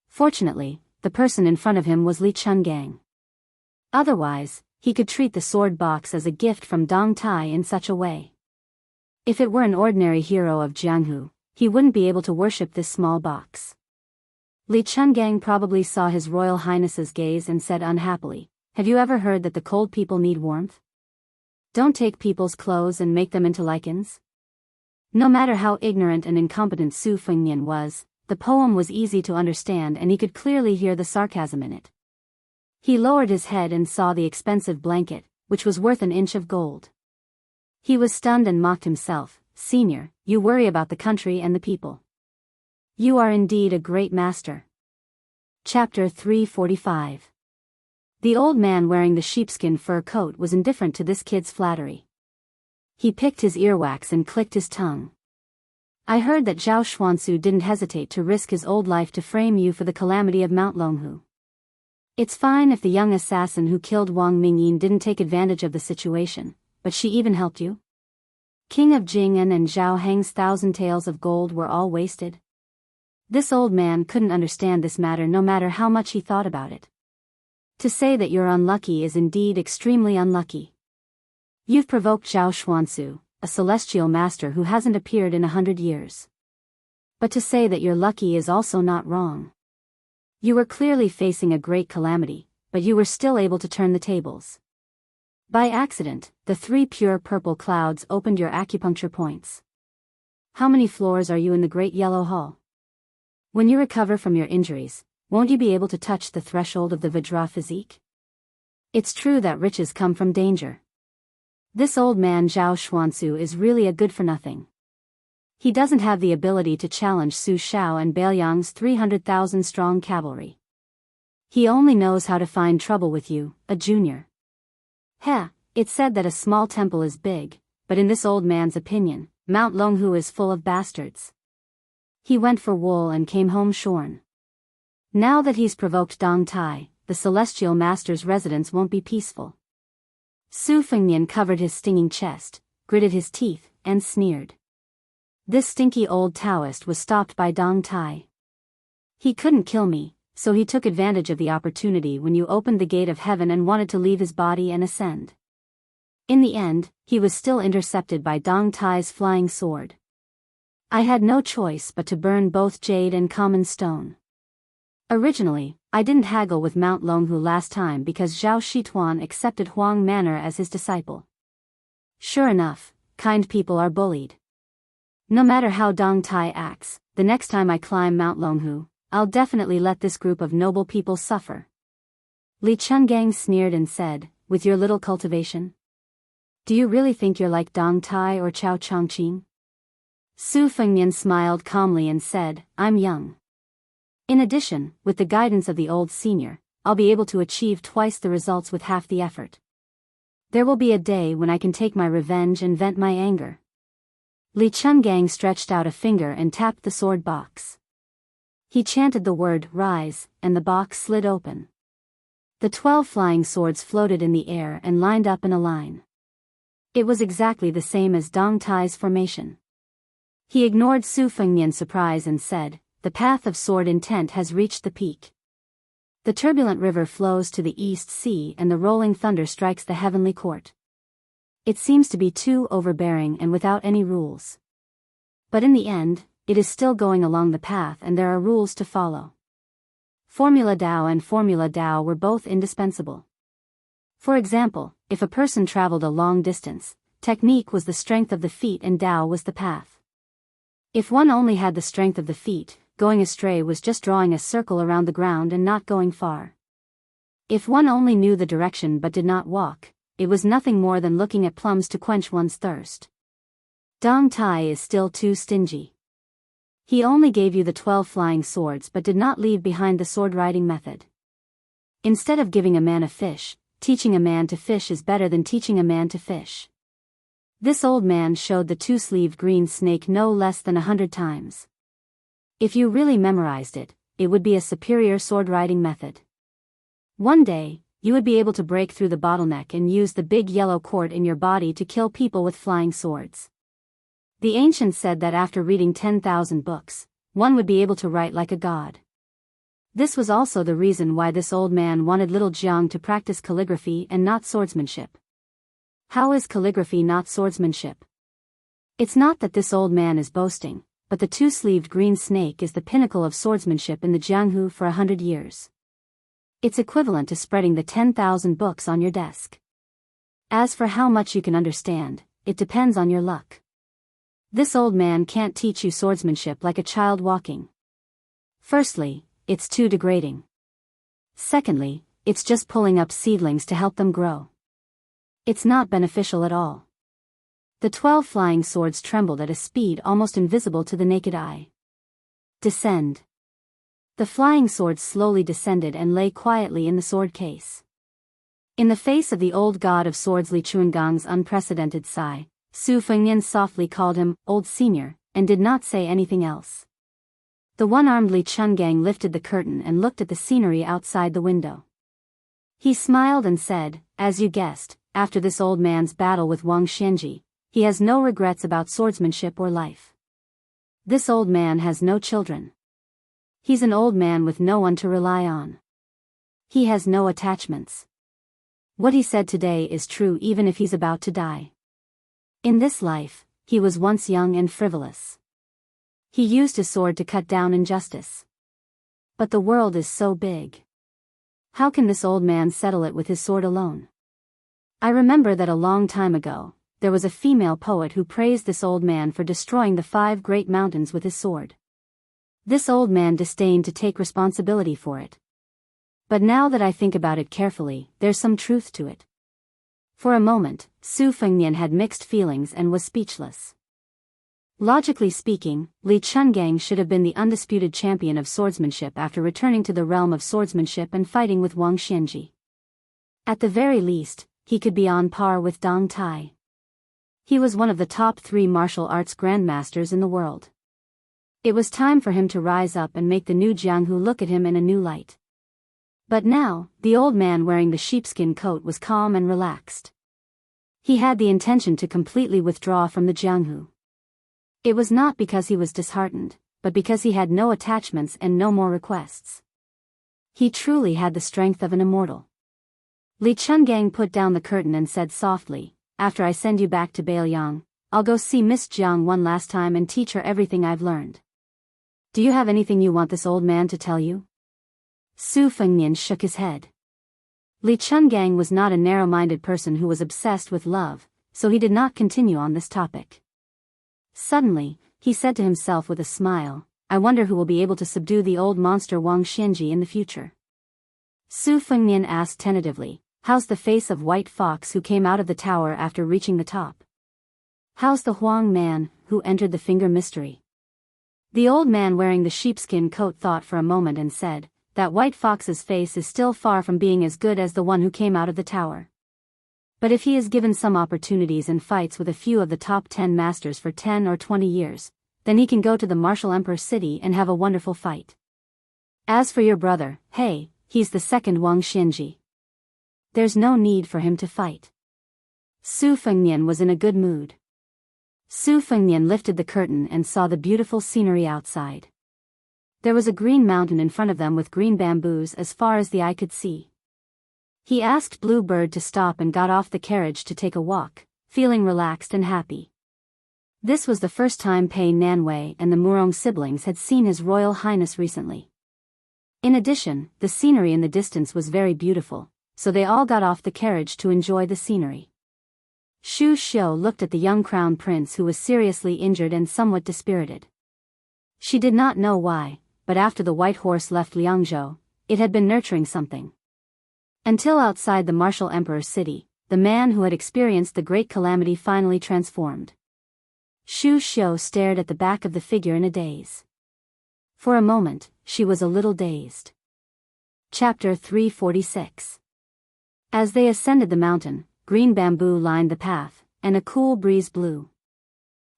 Fortunately, the person in front of him was Li Chungang. Otherwise, he could treat the sword box as a gift from Dong Tai in such a way. If it were an ordinary hero of Jianghu, he wouldn't be able to worship this small box. Li Chungang probably saw His Royal Highness's gaze and said unhappily, "Have you ever heard that the cold people need warmth? Don't take people's clothes and make them into lichens." No matter how ignorant and incompetent Su Fengnian was, the poem was easy to understand and he could clearly hear the sarcasm in it. He lowered his head and saw the expensive blanket, which was worth an inch of gold. He was stunned and mocked himself. "Senior, you worry about the country and the people. You are indeed a great master." Chapter 345. The old man wearing the sheepskin fur coat was indifferent to this kid's flattery. He picked his earwax and clicked his tongue. "I heard that Zhao Xuansu didn't hesitate to risk his old life to frame you for the calamity of Mount Longhu. It's fine if the young assassin who killed Wang Mingyin didn't take advantage of the situation, but she even helped you? King of Jing'an and Zhao Heng's 1,000 taels of gold were all wasted?" This old man couldn't understand this matter no matter how much he thought about it. To say that you're unlucky is indeed extremely unlucky. You've provoked Zhao Xuansu, a celestial master who hasn't appeared in 100 years. But to say that you're lucky is also not wrong. You were clearly facing a great calamity, but you were still able to turn the tables. By accident, the 3 pure purple clouds opened your acupuncture points. How many floors are you in the Great Yellow Hall? When you recover from your injuries, won't you be able to touch the threshold of the Vajra physique? It's true that riches come from danger. This old man Zhao Xuansu is really a good-for-nothing. He doesn't have the ability to challenge Su Shao and Bailiang's 300,000-strong cavalry. He only knows how to find trouble with you, a junior. It's said that a small temple is big, but in this old man's opinion, Mount Longhu is full of bastards. He went for wool and came home shorn. Now that he's provoked Dong Tai, the celestial master's residence won't be peaceful. Su Fengnian covered his stinging chest, gritted his teeth, and sneered. This stinky old Taoist was stopped by Dong Tai. He couldn't kill me, so he took advantage of the opportunity when you opened the gate of heaven and wanted to leave his body and ascend. In the end, he was still intercepted by Dong Tai's flying sword. I had no choice but to burn both jade and common stone. Originally, I didn't haggle with Mount Longhu last time because Zhao Shituan accepted Huang Manor as his disciple. Sure enough, kind people are bullied. No matter how Dong Tai acts, the next time I climb Mount Longhu, I'll definitely let this group of noble people suffer. Li Chungang sneered and said, "With your little cultivation? Do you really think you're like Dong Tai or Chao Chongqing?" Su Fengnian smiled calmly and said, "I'm young. In addition, with the guidance of the old senior, I'll be able to achieve twice the results with half the effort. There will be a day when I can take my revenge and vent my anger." Li Chungang stretched out a finger and tapped the sword box. He chanted the word, "Rise," and the box slid open. The 12 flying swords floated in the air and lined up in a line. It was exactly the same as Dong Tai's formation. He ignored Su Fengnian's surprise and said, "The path of sword intent has reached the peak. The turbulent river flows to the East Sea and the rolling thunder strikes the heavenly court. It seems to be too overbearing and without any rules. But in the end, it is still going along the path and there are rules to follow. Formula Dao and Formula Dao were both indispensable. For example, if a person traveled a long distance, technique was the strength of the feet and Dao was the path. If one only had the strength of the feet, going astray was just drawing a circle around the ground and not going far. If one only knew the direction but did not walk, it was nothing more than looking at plums to quench one's thirst. Dong Tai is still too stingy. He only gave you the 12 flying swords but did not leave behind the sword-riding method. Instead of giving a man a fish, teaching a man to fish is better than teaching a man to fish. This old man showed the two-sleeved green snake no less than 100 times. If you really memorized it, it would be a superior sword-riding method. One day, you would be able to break through the bottleneck and use the big yellow cord in your body to kill people with flying swords. The ancients said that after reading 10,000 books, one would be able to write like a god. This was also the reason why this old man wanted little Jiang to practice calligraphy and not swordsmanship. How is calligraphy not swordsmanship? It's not that this old man is boasting, but the two-sleeved green snake is the pinnacle of swordsmanship in the Jianghu for 100 years. It's equivalent to spreading the 10,000 books on your desk. As for how much you can understand, it depends on your luck. This old man can't teach you swordsmanship like a child walking. Firstly, it's too degrading. Secondly, it's just pulling up seedlings to help them grow. It's not beneficial at all. The 12 flying swords trembled at a speed almost invisible to the naked eye. Descend. The flying swords slowly descended and lay quietly in the sword case. In the face of the old god of swords Li Chuangang's unprecedented sigh, Su Fengnian softly called him, "Old Senior," and did not say anything else. The one-armed Li Chungang lifted the curtain and looked at the scenery outside the window. He smiled and said, "As you guessed, after this old man's battle with Wang Xianji, he has no regrets about swordsmanship or life. This old man has no children. He's an old man with no one to rely on. He has no attachments. What he said today is true even if he's about to die. In this life, he was once young and frivolous. He used his sword to cut down injustice. But the world is so big. How can this old man settle it with his sword alone? I remember that a long time ago, there was a female poet who praised this old man for destroying the 5 great mountains with his sword. This old man disdained to take responsibility for it. But now that I think about it carefully, there's some truth to it." For a moment, Su Fengnian had mixed feelings and was speechless. Logically speaking, Li Chungang should have been the undisputed champion of swordsmanship after returning to the realm of swordsmanship and fighting with Wang Xianji. At the very least, he could be on par with Dong Tai. He was one of the top 3 martial arts grandmasters in the world. It was time for him to rise up and make the new Jianghu look at him in a new light. But now, the old man wearing the sheepskin coat was calm and relaxed. He had the intention to completely withdraw from the Jianghu. It was not because he was disheartened, but because he had no attachments and no more requests. He truly had the strength of an immortal. Li Chungang put down the curtain and said softly, "After I send you back to Bailiang, I'll go see Miss Jiang one last time and teach her everything I've learned. Do you have anything you want this old man to tell you?" Su Fengnian shook his head. Li Chungang was not a narrow-minded person who was obsessed with love, so he did not continue on this topic. Suddenly, he said to himself with a smile, "I wonder who will be able to subdue the old monster Wang Xianji in the future." Su Fengnian asked tentatively, "How's the face of White Fox who came out of the tower after reaching the top? How's the Huang man, who entered the finger mystery?" The old man wearing the sheepskin coat thought for a moment and said, "That White Fox's face is still far from being as good as the one who came out of the tower. But if he is given some opportunities and fights with a few of the top 10 masters for 10 or 20 years, then he can go to the martial emperor city and have a wonderful fight. As for your brother, hey, he's the second Wang Xianji. There's no need for him to fight." Su Fengnian was in a good mood. Su Fengnian lifted the curtain and saw the beautiful scenery outside. There was a green mountain in front of them with green bamboos as far as the eye could see. He asked Blue Bird to stop and got off the carriage to take a walk, feeling relaxed and happy. This was the first time Pei Nanwei and the Murong siblings had seen His Royal Highness recently. In addition, the scenery in the distance was very beautiful, so they all got off the carriage to enjoy the scenery. Shu Xiu looked at the young crown prince who was seriously injured and somewhat dispirited. She did not know why, but after the white horse left Liangzhou, it had been nurturing something. Until outside the martial emperor's city, the man who had experienced the great calamity finally transformed. Shu Xiu stared at the back of the figure in a daze. For a moment, she was a little dazed. Chapter 346. As they ascended the mountain, green bamboo lined the path, and a cool breeze blew.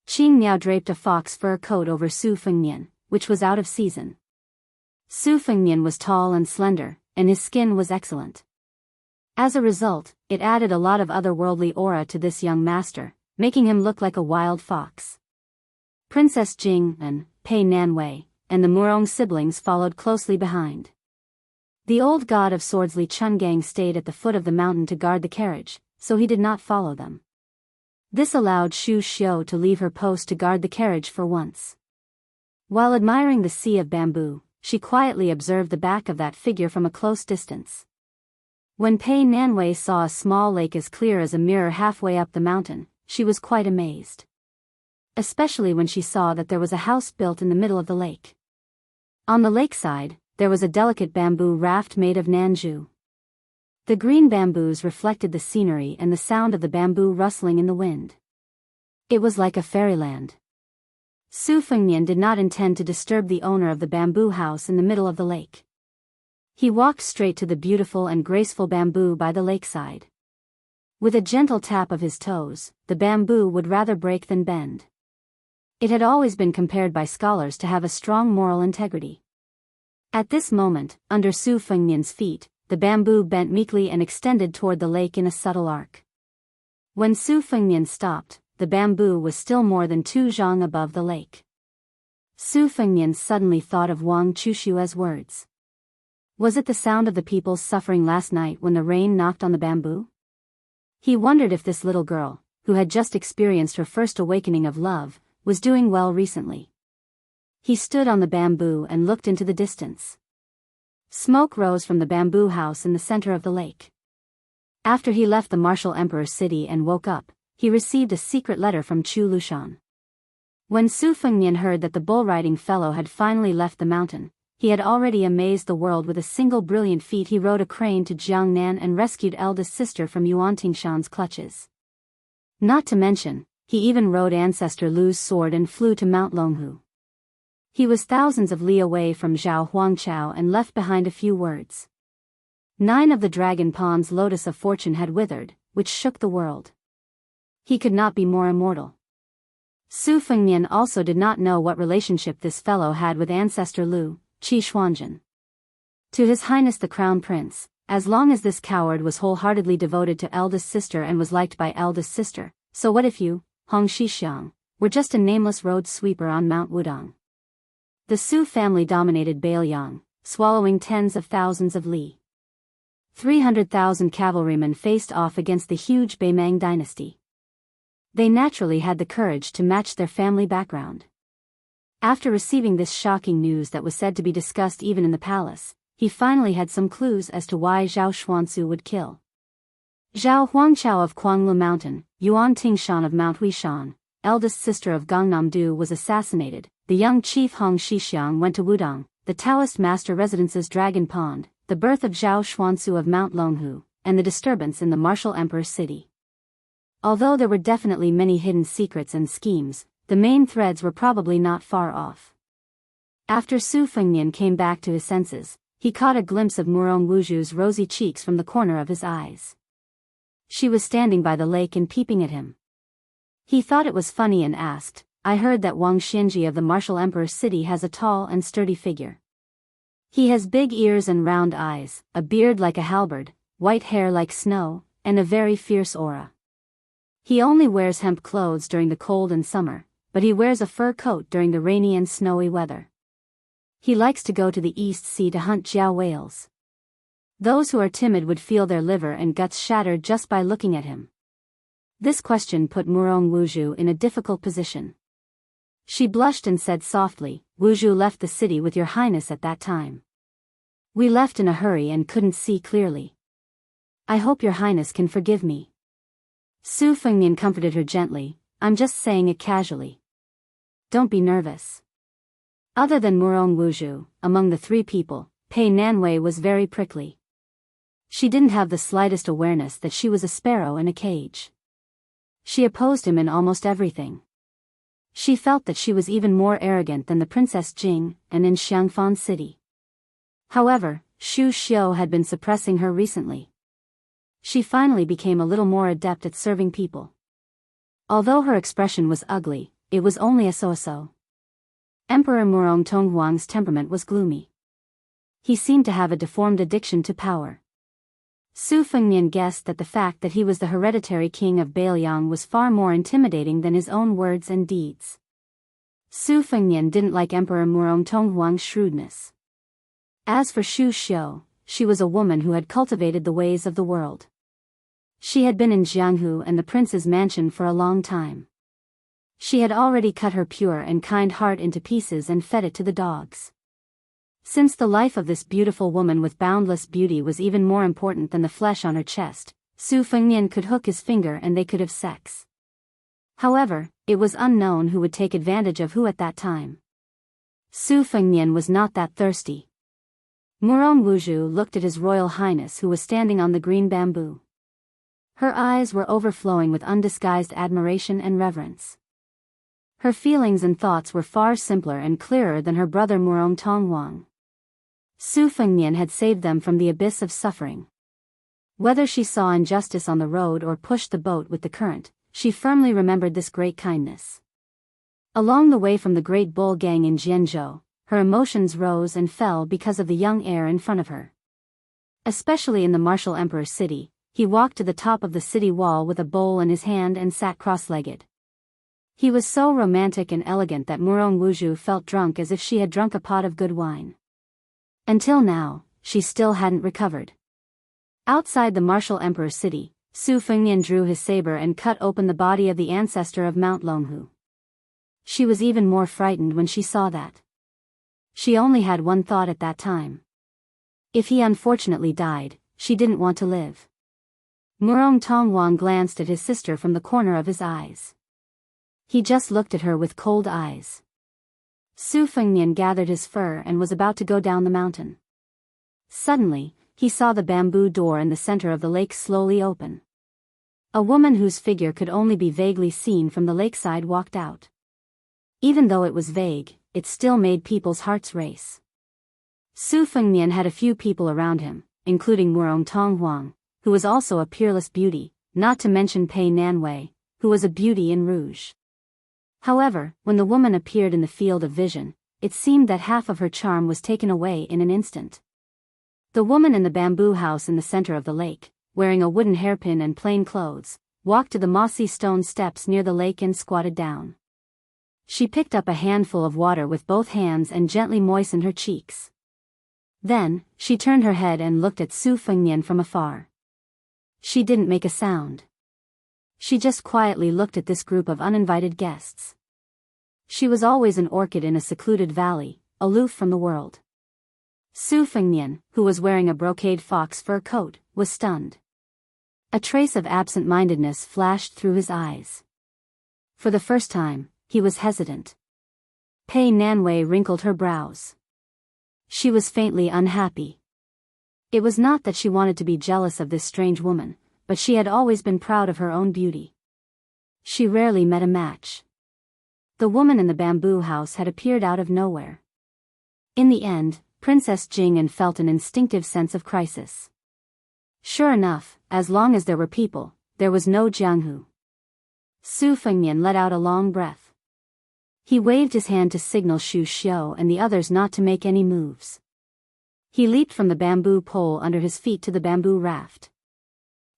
Qing Miao draped a fox fur coat over Su Fengnian, which was out of season. Su Fengnian was tall and slender, and his skin was excellent. As a result, it added a lot of otherworldly aura to this young master, making him look like a wild fox. Princess Jing and Pei Nanwei and the Murong siblings followed closely behind. The old god of swords Li Chungang stayed at the foot of the mountain to guard the carriage, so he did not follow them. This allowed Shu Xiu to leave her post to guard the carriage for once. While admiring the sea of bamboo, she quietly observed the back of that figure from a close distance. When Pei Nanwei saw a small lake as clear as a mirror halfway up the mountain, she was quite amazed. Especially when she saw that there was a house built in the middle of the lake. On the lakeside, there was a delicate bamboo raft made of nanju. The green bamboos reflected the scenery and the sound of the bamboo rustling in the wind. It was like a fairyland. Su Fengnian did not intend to disturb the owner of the bamboo house in the middle of the lake. He walked straight to the beautiful and graceful bamboo by the lakeside. With a gentle tap of his toes, the bamboo would rather break than bend. It had always been compared by scholars to have a strong moral integrity. At this moment, under Su Fengnian's feet, the bamboo bent meekly and extended toward the lake in a subtle arc. When Su Fengnian stopped, the bamboo was still more than 2 zhang above the lake. Su Fengnian suddenly thought of Wang Chushua's words. Was it the sound of the people's suffering last night when the rain knocked on the bamboo? He wondered if this little girl, who had just experienced her first awakening of love, was doing well recently. He stood on the bamboo and looked into the distance. Smoke rose from the bamboo house in the center of the lake. After he left the martial emperor's city and woke up, he received a secret letter from Chu Lushan. When Su Fengnian heard that the bull-riding fellow had finally left the mountain, he had already amazed the world with a single brilliant feat. He rode a crane to Jiangnan and rescued eldest sister from Yuan Tingshan's clutches. Not to mention, he even rode ancestor Lu's sword and flew to Mount Longhu. He was thousands of li away from Zhao Huangchao and left behind a few words. 9 of the dragon pond's lotus of fortune had withered, which shook the world. He could not be more immortal. Su Fengnian also did not know what relationship this fellow had with ancestor Lu, Qi Xuanjun. To His Highness the Crown Prince, as long as this coward was wholeheartedly devoted to eldest sister and was liked by eldest sister, so what if you, Hong Shixiang, were just a nameless road sweeper on Mount Wudong? The Su family dominated Bailiang, swallowing tens of thousands of li. 300,000 cavalrymen faced off against the huge Beimang dynasty. They naturally had the courage to match their family background. After receiving this shocking news that was said to be discussed even in the palace, he finally had some clues as to why Zhao Xuansu would kill. Zhao Huangchao of Kuanglu Mountain, Yuan Tingshan of Mount Huishan, eldest sister of Gangnam-du, was assassinated. The young chief Hong Shixiang went to Wudong, the Taoist master residence's Dragon Pond, the birth of Zhao Xuansu of Mount Longhu, and the disturbance in the martial emperor's city. Although there were definitely many hidden secrets and schemes, the main threads were probably not far off. After Su Fengnian came back to his senses, he caught a glimpse of Murong Wuju's rosy cheeks from the corner of his eyes. She was standing by the lake and peeping at him. He thought it was funny and asked, "I heard that Wang Xianji of the martial emperor's city has a tall and sturdy figure. He has big ears and round eyes, a beard like a halberd, white hair like snow, and a very fierce aura. He only wears hemp clothes during the cold and summer, but he wears a fur coat during the rainy and snowy weather. He likes to go to the East Sea to hunt jiao whales. Those who are timid would feel their liver and guts shattered just by looking at him." This question put Murong Wuju in a difficult position. She blushed and said softly, "Wuju left the city with your highness at that time." We left in a hurry and couldn't see clearly. I hope your highness can forgive me. Su Fengnian comforted her gently. I'm just saying it casually. Don't be nervous. Other than Murong Wuzhu, among the three people, Pei Nanwei was very prickly. She didn't have the slightest awareness that she was a sparrow in a cage. She opposed him in almost everything. She felt that she was even more arrogant than the Princess Jing, and in Xiangfan City. However, Xu Xiu had been suppressing her recently. She finally became a little more adept at serving people. Although her expression was ugly, it was only a so-so. Emperor Murong Tonghuang's temperament was gloomy. He seemed to have a deformed addiction to power. Su Fengnian guessed that the fact that he was the hereditary king of Bailiang was far more intimidating than his own words and deeds. Su Fengnian didn't like Emperor Murong Tonghuang's shrewdness. As for Xu Xiu, she was a woman who had cultivated the ways of the world. She had been in Jianghu and the prince's mansion for a long time. She had already cut her pure and kind heart into pieces and fed it to the dogs. Since the life of this beautiful woman with boundless beauty was even more important than the flesh on her chest, Su Fengnian could hook his finger and they could have sex. However, it was unknown who would take advantage of who at that time. Su Fengnian was not that thirsty. Murong Wuzhu looked at His Royal Highness who was standing on the green bamboo. Her eyes were overflowing with undisguised admiration and reverence. Her feelings and thoughts were far simpler and clearer than her brother Murong Tonghuang. Su Fengnian had saved them from the abyss of suffering. Whether she saw injustice on the road or pushed the boat with the current, she firmly remembered this great kindness. Along the way from the great bull gang in Jianzhou, her emotions rose and fell because of the young heir in front of her. Especially in the martial emperor city, he walked to the top of the city wall with a bowl in his hand and sat cross-legged. He was so romantic and elegant that Murong Wuzhu felt drunk as if she had drunk a pot of good wine. Until now, she still hadn't recovered. Outside the martial emperor city, Su Fengnian drew his saber and cut open the body of the ancestor of Mount Longhu. She was even more frightened when she saw that. She only had one thought at that time. If he unfortunately died, she didn't want to live. Murong Tonghuang glanced at his sister from the corner of his eyes. He just looked at her with cold eyes. Su Fengnian gathered his fur and was about to go down the mountain. Suddenly, he saw the bamboo door in the center of the lake slowly open. A woman whose figure could only be vaguely seen from the lakeside walked out. Even though it was vague, it still made people's hearts race. Su Fengnian had a few people around him, including Murong Tonghuang, who was also a peerless beauty, not to mention Pei Nanwei, who was a beauty in rouge. However, when the woman appeared in the field of vision, it seemed that half of her charm was taken away in an instant. The woman in the bamboo house in the center of the lake, wearing a wooden hairpin and plain clothes, walked to the mossy stone steps near the lake and squatted down. She picked up a handful of water with both hands and gently moistened her cheeks. Then, she turned her head and looked at Su Fengnian from afar. She didn't make a sound. She just quietly looked at this group of uninvited guests. She was always an orchid in a secluded valley, aloof from the world. Su Fengnian, who was wearing a brocade fox fur coat, was stunned. A trace of absent-mindedness flashed through his eyes. For the first time, he was hesitant. Pei Nanwei wrinkled her brows. She was faintly unhappy. It was not that she wanted to be jealous of this strange woman, but she had always been proud of her own beauty. She rarely met a match. The woman in the bamboo house had appeared out of nowhere. In the end, Princess Jing felt an instinctive sense of crisis. Sure enough, as long as there were people, there was no Jianghu. Su Fengnian let out a long breath. He waved his hand to signal Xu Xiu and the others not to make any moves. He leaped from the bamboo pole under his feet to the bamboo raft.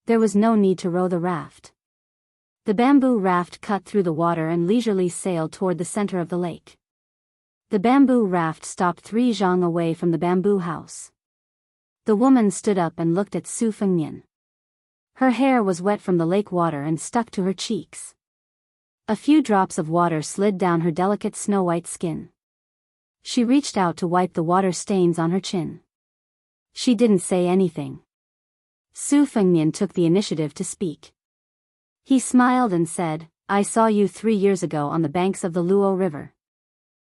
There was no need to row the raft. The bamboo raft cut through the water and leisurely sailed toward the center of the lake. The bamboo raft stopped 3 zhang away from the bamboo house. The woman stood up and looked at Su Fengnian. Her hair was wet from the lake water and stuck to her cheeks. A few drops of water slid down her delicate snow-white skin. She reached out to wipe the water stains on her chin. She didn't say anything. Su Fengnian took the initiative to speak. He smiled and said, I saw you 3 years ago on the banks of the Luo River.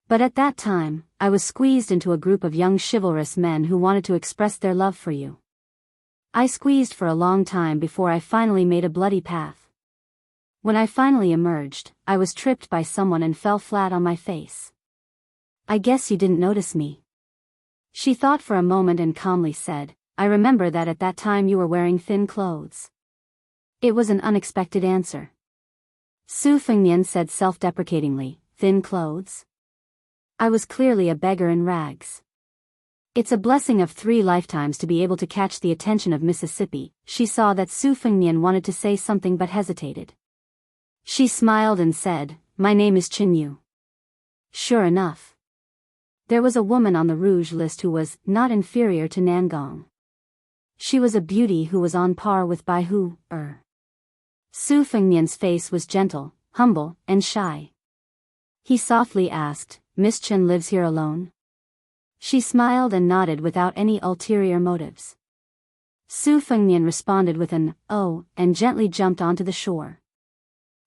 But at that time, I was squeezed into a group of young chivalrous men who wanted to express their love for you. I squeezed for a long time before I finally made a bloody path. When I finally emerged, I was tripped by someone and fell flat on my face. I guess you didn't notice me. She thought for a moment and calmly said, I remember that at that time you were wearing thin clothes. It was an unexpected answer. Su Fengnian said self-deprecatingly, thin clothes? I was clearly a beggar in rags. It's a blessing of 3 lifetimes to be able to catch the attention of Mississippi. She saw that Su Fengnian wanted to say something but hesitated. She smiled and said, my name is Chin Yu. Sure enough. There was a woman on the Rouge list who was not inferior to Nangong. She was a beauty who was on par with Bai Hu. Su Fengnian's face was gentle, humble, and shy. He softly asked, Miss Chen lives here alone? She smiled and nodded without any ulterior motives. Su Fengnian responded with an, oh, and gently jumped onto the shore.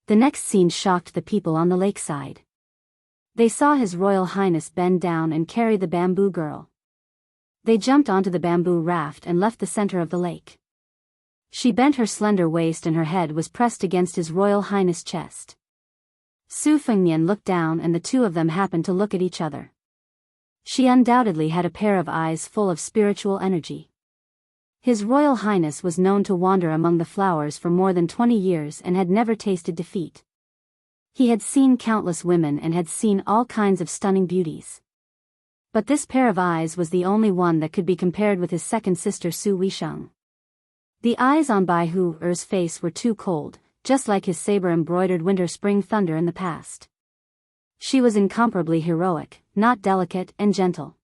The next scene shocked the people on the lakeside. They saw His Royal Highness bend down and carry the bamboo girl. They jumped onto the bamboo raft and left the center of the lake. She bent her slender waist and her head was pressed against His Royal Highness' chest. Su Fengnian looked down and the two of them happened to look at each other. She undoubtedly had a pair of eyes full of spiritual energy. His Royal Highness was known to wander among the flowers for more than 20 years and had never tasted defeat. He had seen countless women and had seen all kinds of stunning beauties. But this pair of eyes was the only one that could be compared with his second sister Su Weisheng. The eyes on Bai Hu-er's face were too cold, just like his saber-embroidered winter-spring thunder in the past. She was incomparably heroic, not delicate and gentle.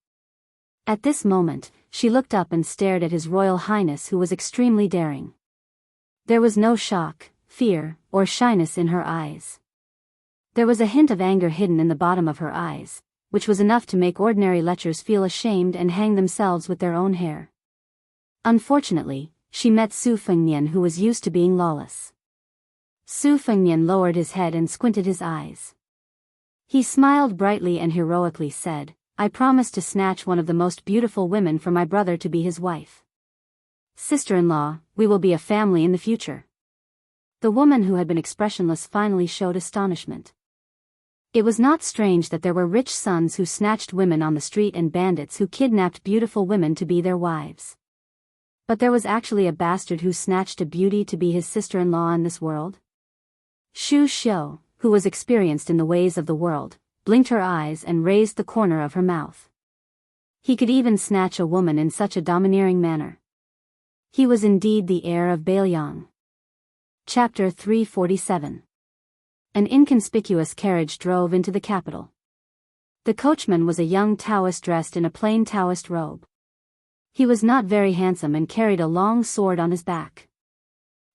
At this moment, she looked up and stared at His Royal Highness, who was extremely daring. There was no shock, fear, or shyness in her eyes. There was a hint of anger hidden in the bottom of her eyes, which was enough to make ordinary lechers feel ashamed and hang themselves with their own hair. Unfortunately, she met Su Fengnian, who was used to being lawless. Su Fengnian lowered his head and squinted his eyes. He smiled brightly and heroically said, I promise to snatch one of the most beautiful women for my brother to be his wife. Sister-in-law, we will be a family in the future. The woman who had been expressionless finally showed astonishment. It was not strange that there were rich sons who snatched women on the street and bandits who kidnapped beautiful women to be their wives. But there was actually a bastard who snatched a beauty to be his sister-in-law in this world? Xu Xiu, who was experienced in the ways of the world, blinked her eyes and raised the corner of her mouth. He could even snatch a woman in such a domineering manner. He was indeed the heir of Bailiang. Chapter 347. An inconspicuous carriage drove into the capital. The coachman was a young Taoist dressed in a plain Taoist robe. He was not very handsome and carried a long sword on his back.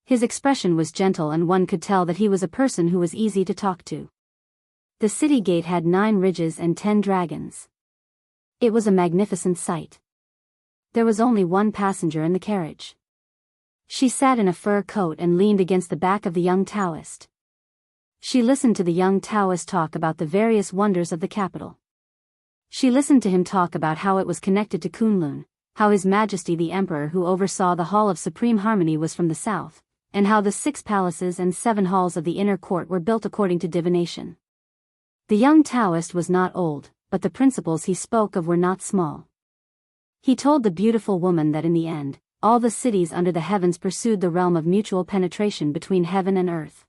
His expression was gentle and one could tell that he was a person who was easy to talk to. The city gate had 9 ridges and 10 dragons. It was a magnificent sight. There was only one passenger in the carriage. She sat in a fur coat and leaned against the back of the young Taoist. She listened to the young Taoist talk about the various wonders of the capital. She listened to him talk about how it was connected to Kunlun, how His Majesty the Emperor who oversaw the Hall of Supreme Harmony was from the south, and how the 6 palaces and 7 halls of the inner court were built according to divination. The young Taoist was not old, but the principles he spoke of were not small. He told the beautiful woman that in the end, all the cities under the heavens pursued the realm of mutual penetration between heaven and earth.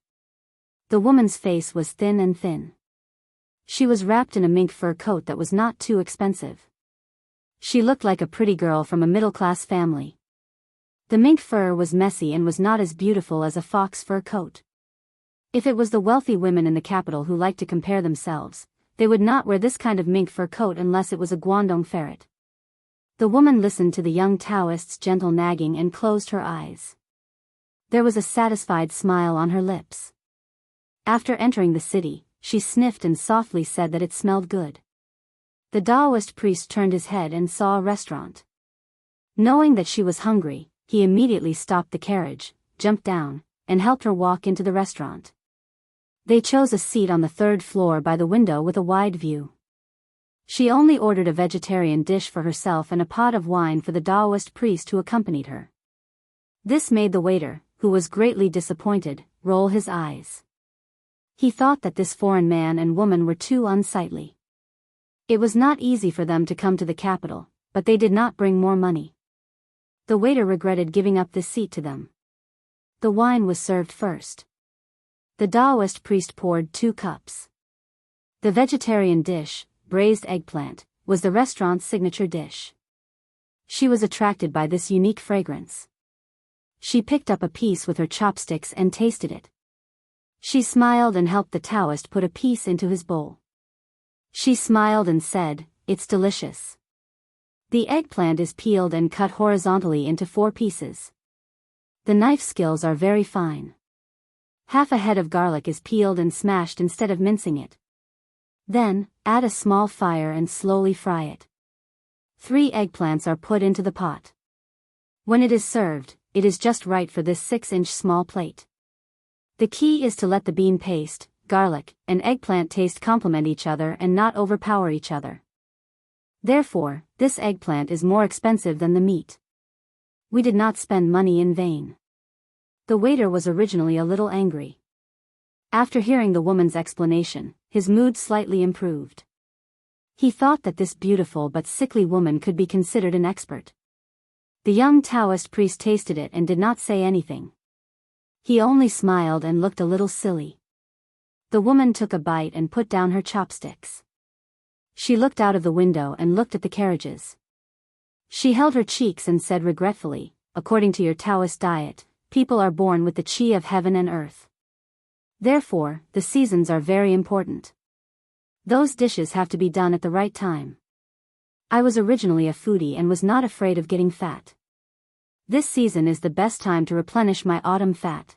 The woman's face was thin and thin. She was wrapped in a mink fur coat that was not too expensive. She looked like a pretty girl from a middle-class family. The mink fur was messy and was not as beautiful as a fox fur coat. If it was the wealthy women in the capital who liked to compare themselves, they would not wear this kind of mink fur coat unless it was a Guangdong ferret. The woman listened to the young Taoist's gentle nagging and closed her eyes. There was a satisfied smile on her lips. After entering the city, she sniffed and softly said that it smelled good. The Taoist priest turned his head and saw a restaurant. Knowing that she was hungry, he immediately stopped the carriage, jumped down, and helped her walk into the restaurant. They chose a seat on the third floor by the window with a wide view. She only ordered a vegetarian dish for herself and a pot of wine for the Taoist priest who accompanied her. This made the waiter, who was greatly disappointed, roll his eyes. He thought that this foreign man and woman were too unsightly. It was not easy for them to come to the capital, but they did not bring more money. The waiter regretted giving up this seat to them. The wine was served first. The Taoist priest poured 2 cups. The vegetarian dish, braised eggplant, was the restaurant's signature dish. She was attracted by this unique fragrance. She picked up a piece with her chopsticks and tasted it. She smiled and helped the Taoist put a piece into his bowl. She smiled and said, "It's delicious. The eggplant is peeled and cut horizontally into 4 pieces. The knife skills are very fine. Half a head of garlic is peeled and smashed instead of mincing it. Then, add a small fire and slowly fry it. 3 eggplants are put into the pot. When it is served, it is just right for this 6-inch small plate. The key is to let the bean paste, garlic, and eggplant taste complement each other and not overpower each other. Therefore, this eggplant is more expensive than the meat. We did not spend money in vain." The waiter was originally a little angry. After hearing the woman's explanation, his mood slightly improved. He thought that this beautiful but sickly woman could be considered an expert. The young Taoist priest tasted it and did not say anything. He only smiled and looked a little silly. The woman took a bite and put down her chopsticks. She looked out of the window and looked at the carriages. She held her cheeks and said regretfully, "According to your Taoist diet, people are born with the qi of heaven and earth. Therefore, the seasons are very important. Those dishes have to be done at the right time. I was originally a foodie and was not afraid of getting fat. This season is the best time to replenish my autumn fat.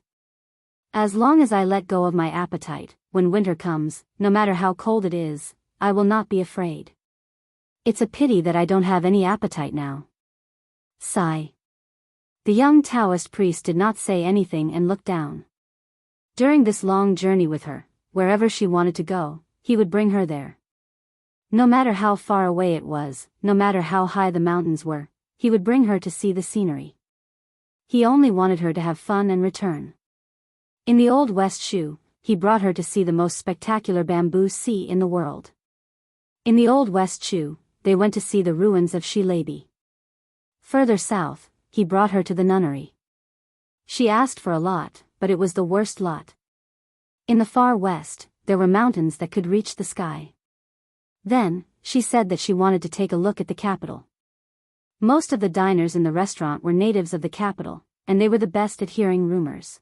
As long as I let go of my appetite, when winter comes, no matter how cold it is, I will not be afraid. It's a pity that I don't have any appetite now." Sigh. The young Taoist priest did not say anything and looked down. During this long journey with her, wherever she wanted to go, he would bring her there. No matter how far away it was, no matter how high the mountains were, he would bring her to see the scenery. He only wanted her to have fun and return. In the Old West Shoe, he brought her to see the most spectacular bamboo sea in the world. In the Old West Shoe, they went to see the ruins of Shilabi. Further south, he brought her to the nunnery. She asked for a lot, but it was the worst lot. In the far west, there were mountains that could reach the sky. Then, she said that she wanted to take a look at the capital. Most of the diners in the restaurant were natives of the capital, and they were the best at hearing rumors.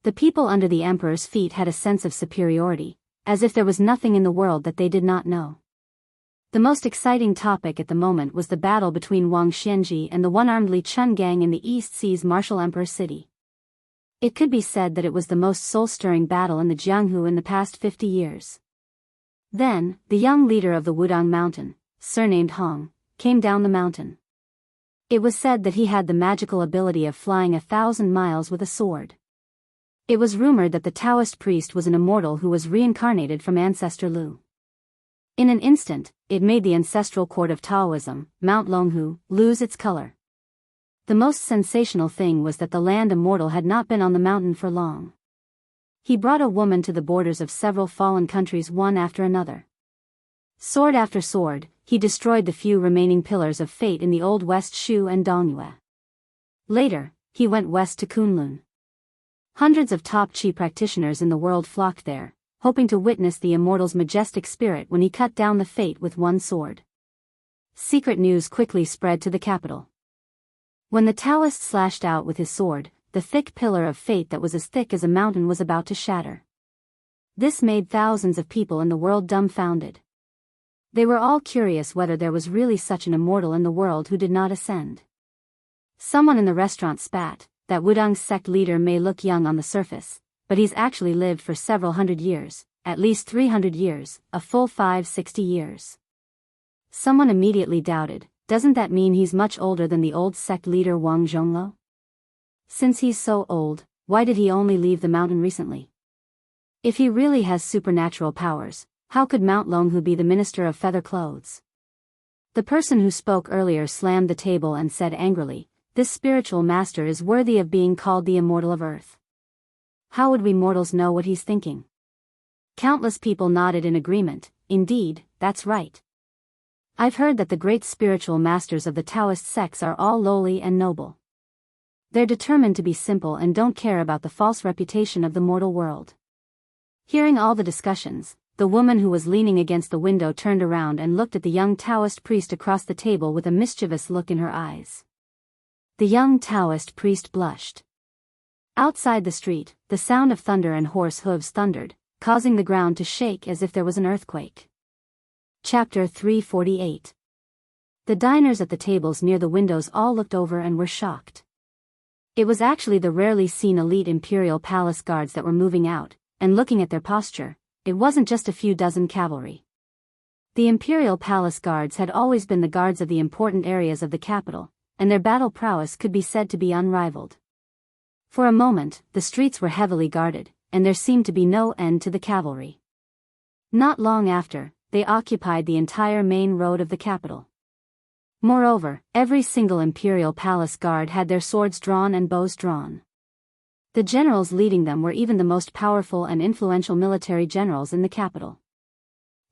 The people under the emperor's feet had a sense of superiority, as if there was nothing in the world that they did not know. The most exciting topic at the moment was the battle between Wang Xianji and the one-armed Li Chun gang in the East Sea's martial emperor city. It could be said that it was the most soul-stirring battle in the Jianghu in the past 50 years. Then, the young leader of the Wudang Mountain, surnamed Hong, came down the mountain. It was said that he had the magical ability of flying 1,000 miles with a sword. It was rumored that the Taoist priest was an immortal who was reincarnated from ancestor Lu. In an instant, it made the ancestral court of Taoism, Mount Longhu, lose its color. The most sensational thing was that the land immortal had not been on the mountain for long. He brought a woman to the borders of several fallen countries one after another. Sword after sword, he destroyed the few remaining pillars of fate in the Old West Shu and Dongyue. Later, he went west to Kunlun. Hundreds of top Qi practitioners in the world flocked there, hoping to witness the immortal's majestic spirit when he cut down the fate with one sword. Secret news quickly spread to the capital. When the Taoist slashed out with his sword, the thick pillar of fate that was as thick as a mountain was about to shatter. This made thousands of people in the world dumbfounded. They were all curious whether there was really such an immortal in the world who did not ascend. Someone in the restaurant spat, "That Wudang sect leader may look young on the surface, but he's actually lived for several hundred years, at least 300 years, a full 560 years. Someone immediately doubted, doesn't that mean he's much older than the old sect leader Wang Zhonglo? Since he's so old, why did he only leave the mountain recently? If he really has supernatural powers, how could Mount Longhu be the minister of feather clothes? The person who spoke earlier slammed the table and said angrily, "This spiritual master is worthy of being called the immortal of earth." How would we mortals know what he's thinking? Countless people nodded in agreement. Indeed, that's right. I've heard that the great spiritual masters of the Taoist sects are all lowly and noble. They're determined to be simple and don't care about the false reputation of the mortal world. Hearing all the discussions, the woman who was leaning against the window turned around and looked at the young Taoist priest across the table with a mischievous look in her eyes. The young Taoist priest blushed. Outside the street, the sound of thunder and horse hooves thundered, causing the ground to shake as if there was an earthquake. Chapter 348. The diners at the tables near the windows all looked over and were shocked. It was actually the rarely seen elite imperial palace guards that were moving out, and looking at their posture, it wasn't just a few dozen cavalry. The imperial palace guards had always been the guards of the important areas of the capital, and their battle prowess could be said to be unrivaled. For a moment, the streets were heavily guarded, and there seemed to be no end to the cavalry. Not long after, they occupied the entire main road of the capital. Moreover, every single imperial palace guard had their swords drawn and bows drawn. The generals leading them were even the most powerful and influential military generals in the capital.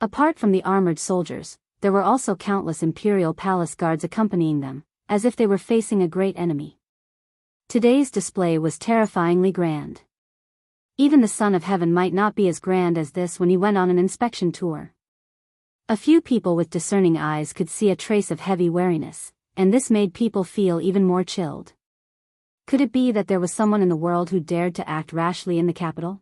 Apart from the armored soldiers, there were also countless imperial palace guards accompanying them, as if they were facing a great enemy. Today's display was terrifyingly grand. Even the Son of Heaven might not be as grand as this when he went on an inspection tour. A few people with discerning eyes could see a trace of heavy wariness, and this made people feel even more chilled. Could it be that there was someone in the world who dared to act rashly in the capital?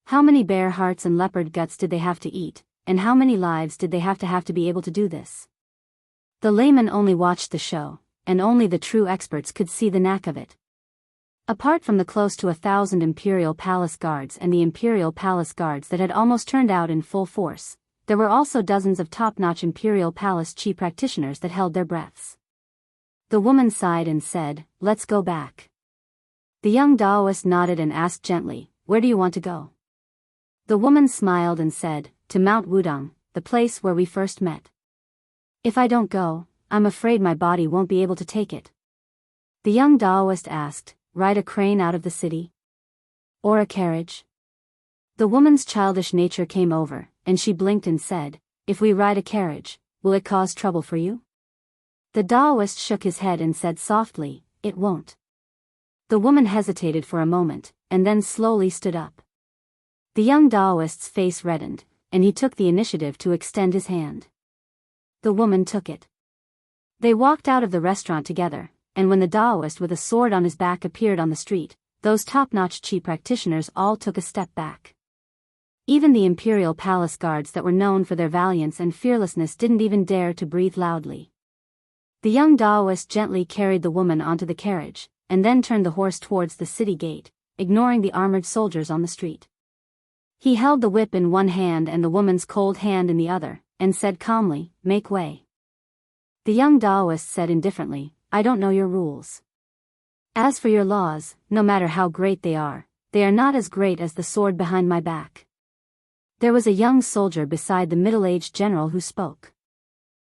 How many bear hearts and leopard guts did they have to eat, and how many lives did they have to be able to do this? The layman only watched the show, and only the true experts could see the knack of it. Apart from the close to 1,000 imperial palace guards and the imperial palace guards that had almost turned out in full force, there were also dozens of top-notch imperial palace chi practitioners that held their breaths. The woman sighed and said, "Let's go back." The young Taoist nodded and asked gently, "Where do you want to go?" The woman smiled and said, "To Mount Wudang, the place where we first met. If I don't go, I'm afraid my body won't be able to take it." The young Taoist asked, "Ride a crane out of the city? Or a carriage?" The woman's childish nature came over, and she blinked and said, "If we ride a carriage, will it cause trouble for you?" The Taoist shook his head and said softly, "It won't." The woman hesitated for a moment, and then slowly stood up. The young Taoist's face reddened, and he took the initiative to extend his hand. The woman took it. They walked out of the restaurant together, and when the Taoist with a sword on his back appeared on the street, those top-notch chi practitioners all took a step back. Even the imperial palace guards that were known for their valiance and fearlessness didn't even dare to breathe loudly. The young Taoist gently carried the woman onto the carriage, and then turned the horse towards the city gate, ignoring the armored soldiers on the street. He held the whip in one hand and the woman's cold hand in the other, and said calmly, "Make way." The young Taoist said indifferently, "I don't know your rules. As for your laws, no matter how great they are not as great as the sword behind my back." There was a young soldier beside the middle-aged general who spoke.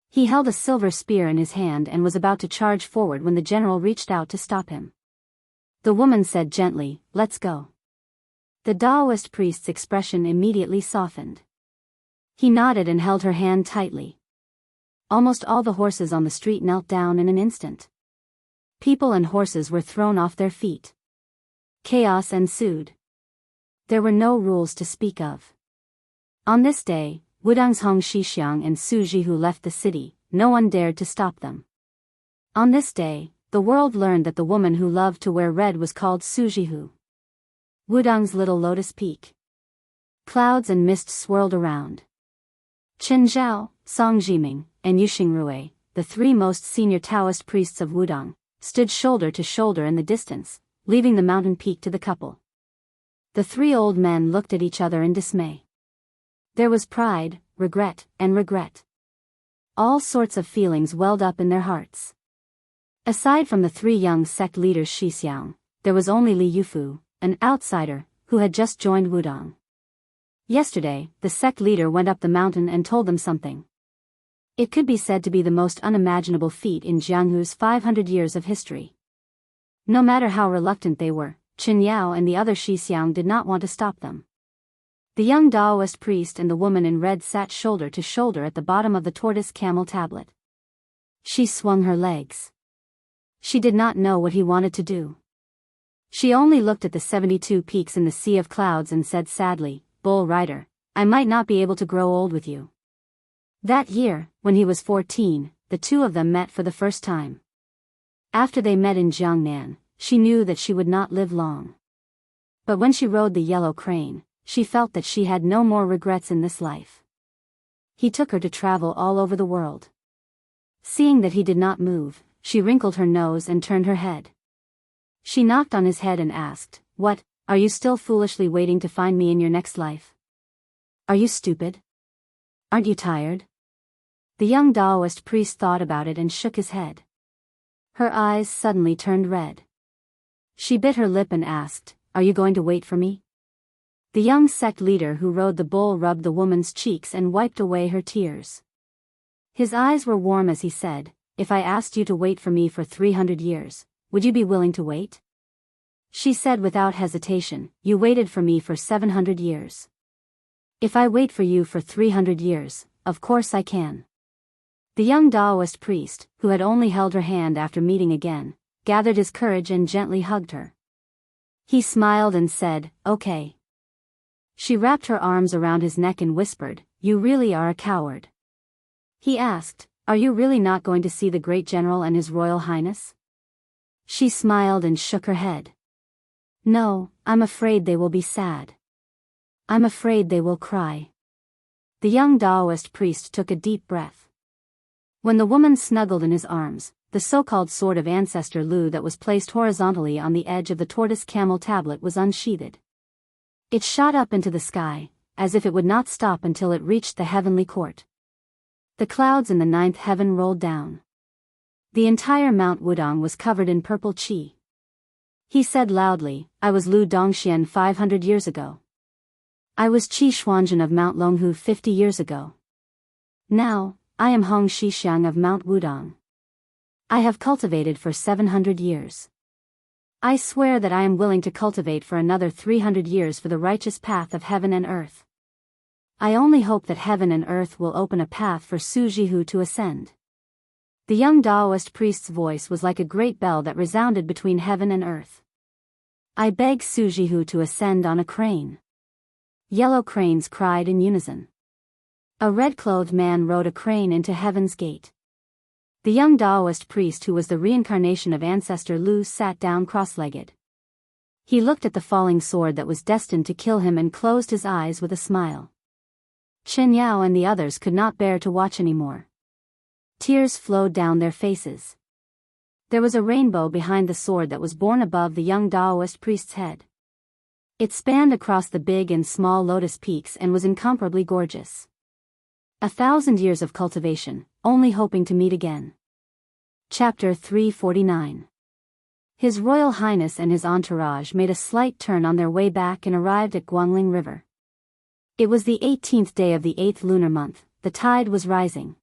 He held a silver spear in his hand and was about to charge forward when the general reached out to stop him. The woman said gently, "Let's go." The Taoist priest's expression immediately softened. He nodded and held her hand tightly. Almost all the horses on the street knelt down in an instant. People and horses were thrown off their feet. Chaos ensued. There were no rules to speak of. On this day, Wudang's Hong Shixiang and Su Jihu left the city, no one dared to stop them. On this day, the world learned that the woman who loved to wear red was called Su Jihu. Wudang's little lotus peak. Clouds and mist swirled around. Chen Zhao, Song Jiming, and Yuxing Rui, the three most senior Taoist priests of Wudang, stood shoulder to shoulder in the distance, leaving the mountain peak to the couple. The three old men looked at each other in dismay. There was pride, regret, and regret. all sorts of feelings welled up in their hearts. Aside from the three young sect leaders Shixiang, there was only Li Yufu, an outsider, who had just joined Wudong. Yesterday, the sect leader went up the mountain and told them something. It could be said to be the most unimaginable feat in Jianghu's 500 years of history. No matter how reluctant they were, Qin Yao and the other Shixiang did not want to stop them. The young Taoist priest and the woman in red sat shoulder to shoulder at the bottom of the tortoise camel tablet. She swung her legs. She did not know what he wanted to do. She only looked at the 72 peaks in the sea of clouds and said sadly, "Bull rider, I might not be able to grow old with you." That year, when he was 14, the two of them met for the first time. After they met in Jiangnan, she knew that she would not live long. But when she rode the yellow crane, she felt that she had no more regrets in this life. He took her to travel all over the world. Seeing that he did not move, she wrinkled her nose and turned her head. She knocked on his head and asked, "What, are you still foolishly waiting to find me in your next life? Are you stupid? Aren't you tired?" The young Taoist priest thought about it and shook his head. Her eyes suddenly turned red. She bit her lip and asked, "Are you going to wait for me?" The young sect leader who rode the bull rubbed the woman's cheeks and wiped away her tears. His eyes were warm as he said, "If I asked you to wait for me for 300 years, would you be willing to wait?" She said without hesitation, "You waited for me for 700 years. If I wait for you for 300 years, of course I can." The young Taoist priest, who had only held her hand after meeting again, gathered his courage and gently hugged her. He smiled and said, "Okay." She wrapped her arms around his neck and whispered, "You really are a coward." He asked, "Are you really not going to see the great general and his royal highness?" She smiled and shook her head. "No, I'm afraid they will be sad. I'm afraid they will cry." The young Taoist priest took a deep breath. When the woman snuggled in his arms, the so-called sword of Ancestor Lu that was placed horizontally on the edge of the tortoise camel tablet was unsheathed. It shot up into the sky, as if it would not stop until it reached the heavenly court. The clouds in the ninth heaven rolled down. The entire Mount Wudong was covered in purple qi. He said loudly, "I was Lu Dongxian 500 years ago. I was Qi Xuanzhen of Mount Longhu 50 years ago. Now, I am Hong Shixiang of Mount Wudong. I have cultivated for 700 years. I swear that I am willing to cultivate for another 300 years for the righteous path of heaven and earth. I only hope that heaven and earth will open a path for Su Jihu to ascend." The young Taoist priest's voice was like a great bell that resounded between heaven and earth. "I beg Su Jihu to ascend on a crane." Yellow cranes cried in unison. A red-clothed man rode a crane into Heaven's Gate. The young Taoist priest who was the reincarnation of Ancestor Lu sat down cross-legged. He looked at the falling sword that was destined to kill him and closed his eyes with a smile. Qin Yao and the others could not bear to watch anymore. Tears flowed down their faces. There was a rainbow behind the sword that was borne above the young Taoist priest's head. It spanned across the big and small lotus peaks and was incomparably gorgeous. 1,000 years of cultivation, only hoping to meet again. Chapter 349. His Royal Highness and his entourage made a slight turn on their way back and arrived at Guangling River. It was the 18th day of the 8th lunar month, the tide was rising.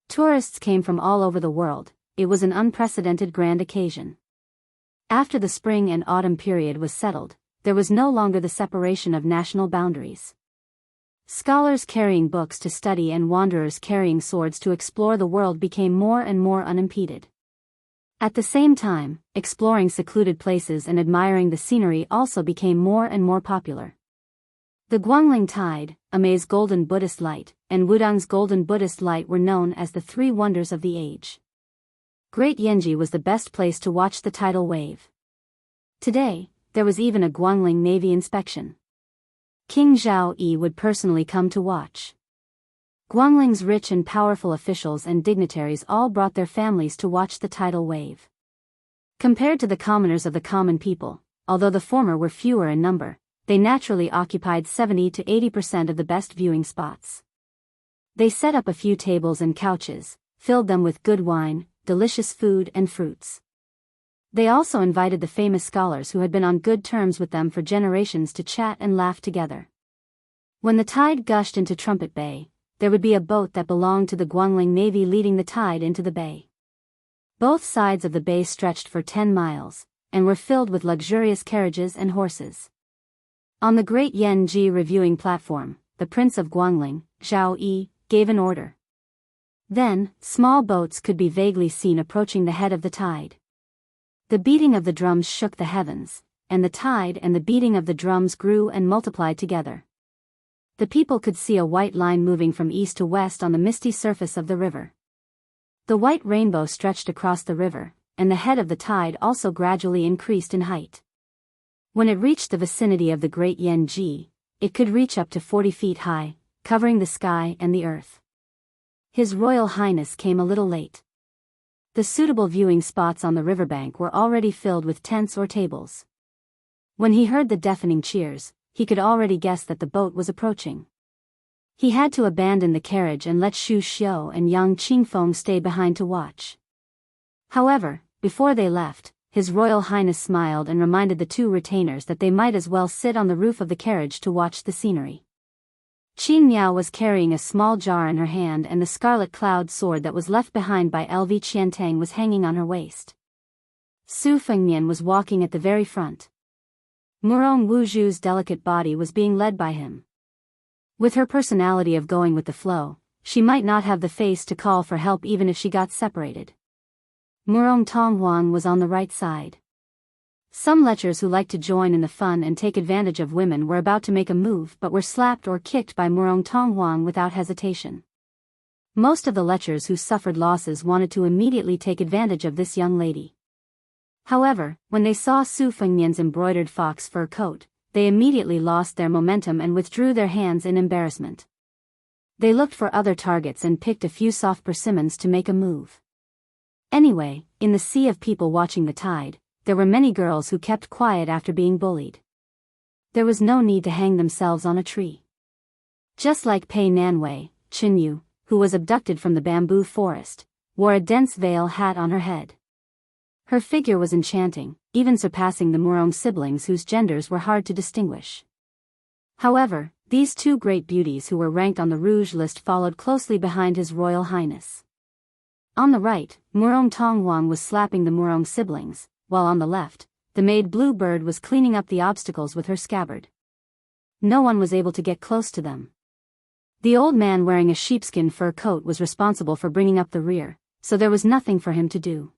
Tourists came from all over the world, it was an unprecedented grand occasion. After the spring and autumn period was settled, there was no longer the separation of national boundaries. Scholars carrying books to study and wanderers carrying swords to explore the world became more and more unimpeded. At the same time, exploring secluded places and admiring the scenery also became more and more popular. The Guangling Tide, Amei's Golden Buddhist Light, and Wudong's Golden Buddhist Light were known as the three wonders of the age. Great Yanji was the best place to watch the tidal wave. Today, there was even a Guangling Navy inspection. King Zhao Yi would personally come to watch. Guangling's rich and powerful officials and dignitaries all brought their families to watch the tidal wave. Compared to the commoners of the common people, although the former were fewer in number, they naturally occupied 70 to 80% of the best viewing spots. They set up a few tables and couches, filled them with good wine, delicious food and fruits. They also invited the famous scholars who had been on good terms with them for generations to chat and laugh together. When the tide gushed into Trumpet Bay, there would be a boat that belonged to the Guangling Navy leading the tide into the bay. Both sides of the bay stretched for 10 miles, and were filled with luxurious carriages and horses. On the great Yanji reviewing platform, the Prince of Guangling, Zhao Yi, gave an order. Then, small boats could be vaguely seen approaching the head of the tide. The beating of the drums shook the heavens, and the tide and the beating of the drums grew and multiplied together. The people could see a white line moving from east to west on the misty surface of the river. The white rainbow stretched across the river, and the head of the tide also gradually increased in height. When it reached the vicinity of the great Yanji, it could reach up to 40 feet high, covering the sky and the earth. His Royal Highness came a little late. The suitable viewing spots on the riverbank were already filled with tents or tables. When he heard the deafening cheers, he could already guess that the boat was approaching. He had to abandon the carriage and let Xu Xiu and Yang Qingfeng stay behind to watch. However, before they left, His Royal Highness smiled and reminded the two retainers that they might as well sit on the roof of the carriage to watch the scenery. Qing Miao was carrying a small jar in her hand, and the scarlet cloud sword that was left behind by LV Qiantang was hanging on her waist. Su Fengnian was walking at the very front. Murong Wuzhu's delicate body was being led by him. With her personality of going with the flow, she might not have the face to call for help even if she got separated. Murong Tonghuang was on the right side. Some lechers who liked to join in the fun and take advantage of women were about to make a move but were slapped or kicked by Murong Tonghuang without hesitation. Most of the lechers who suffered losses wanted to immediately take advantage of this young lady. However, when they saw Su Fengnian's embroidered fox fur coat, they immediately lost their momentum and withdrew their hands in embarrassment. They looked for other targets and picked a few soft persimmons to make a move. Anyway, in the sea of people watching the tide, there were many girls who kept quiet after being bullied. There was no need to hang themselves on a tree. Just like Pei Nanwei, Chinyu, who was abducted from the bamboo forest, wore a dense veil hat on her head. Her figure was enchanting, even surpassing the Murong siblings whose genders were hard to distinguish. However, these two great beauties who were ranked on the Rouge list followed closely behind His Royal Highness. On the right, Murong Tonghuang was slapping the Murong siblings, while on the left, the maid Blue Bird was cleaning up the obstacles with her scabbard. No one was able to get close to them. The old man wearing a sheepskin fur coat was responsible for bringing up the rear, so there was nothing for him to do.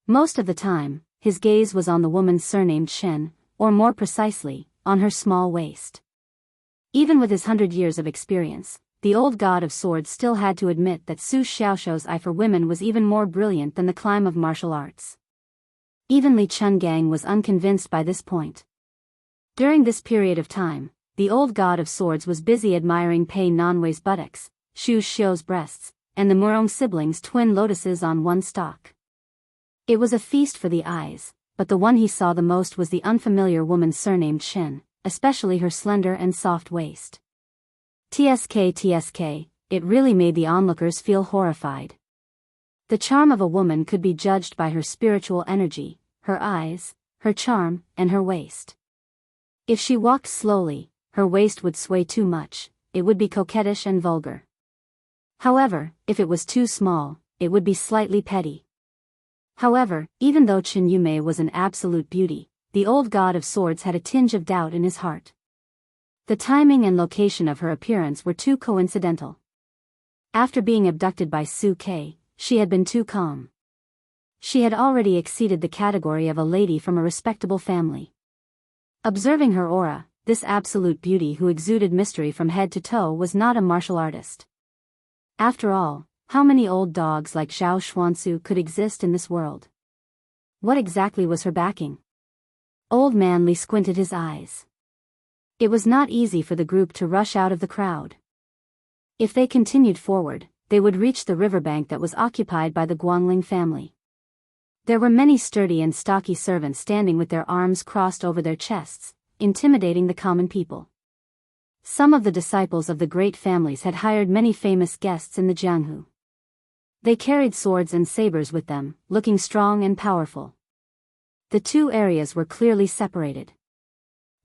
Most of the time, his gaze was on the woman surnamed Shen, or more precisely, on her small waist. Even with his 100 years of experience, the old god of swords still had to admit that Su Xiaoshuo's eye for women was even more brilliant than the climb of martial arts. Even Li Chungang was unconvinced by this point. During this period of time, the old god of swords was busy admiring Pei Nanwei's buttocks, Xu Xiu's breasts, and the Murong siblings' twin lotuses on one stalk. It was a feast for the eyes, but the one he saw the most was the unfamiliar woman surnamed Shen, especially her slender and soft waist. TSK, it really made the onlookers feel horrified. The charm of a woman could be judged by her spiritual energy, her eyes, her charm, and her waist. If she walked slowly, her waist would sway too much, it would be coquettish and vulgar. However, if it was too small, it would be slightly petty. However, even though Chen Yumei was an absolute beauty, the old god of swords had a tinge of doubt in his heart. The timing and location of her appearance were too coincidental. After being abducted by Su Kei, she had been too calm. She had already exceeded the category of a lady from a respectable family. Observing her aura, this absolute beauty who exuded mystery from head to toe was not a martial artist. After all, how many old dogs like Zhao Xuansu could exist in this world? What exactly was her backing? Old Man Li squinted his eyes. It was not easy for the group to rush out of the crowd. If they continued forward, they would reach the riverbank that was occupied by the Guangling family. There were many sturdy and stocky servants standing with their arms crossed over their chests, intimidating the common people. Some of the disciples of the great families had hired many famous guests in the Jianghu. They carried swords and sabers with them, looking strong and powerful. The two areas were clearly separated.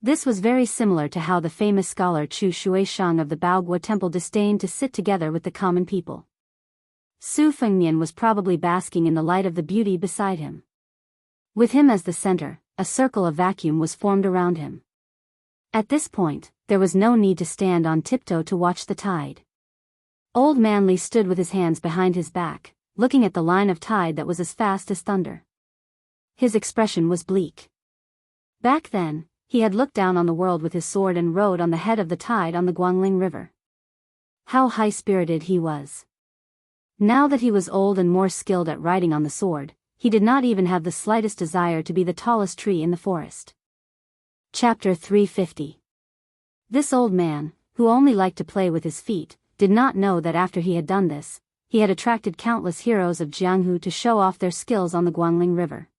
This was very similar to how the famous scholar Chu Shuishang of the Baoguo Temple disdained to sit together with the common people. Su Fengnian was probably basking in the light of the beauty beside him. With him as the center, a circle of vacuum was formed around him. At this point, there was no need to stand on tiptoe to watch the tide. Old Man Li stood with his hands behind his back, looking at the line of tide that was as fast as thunder. His expression was bleak. Back then, he had looked down on the world with his sword and rode on the head of the tide on the Guangling River. How high-spirited he was. Now that he was old and more skilled at riding on the sword, he did not even have the slightest desire to be the tallest tree in the forest. Chapter 350. This old man, who only liked to play with his feet, did not know that after he had done this, he had attracted countless heroes of Jianghu to show off their skills on the Guangling River.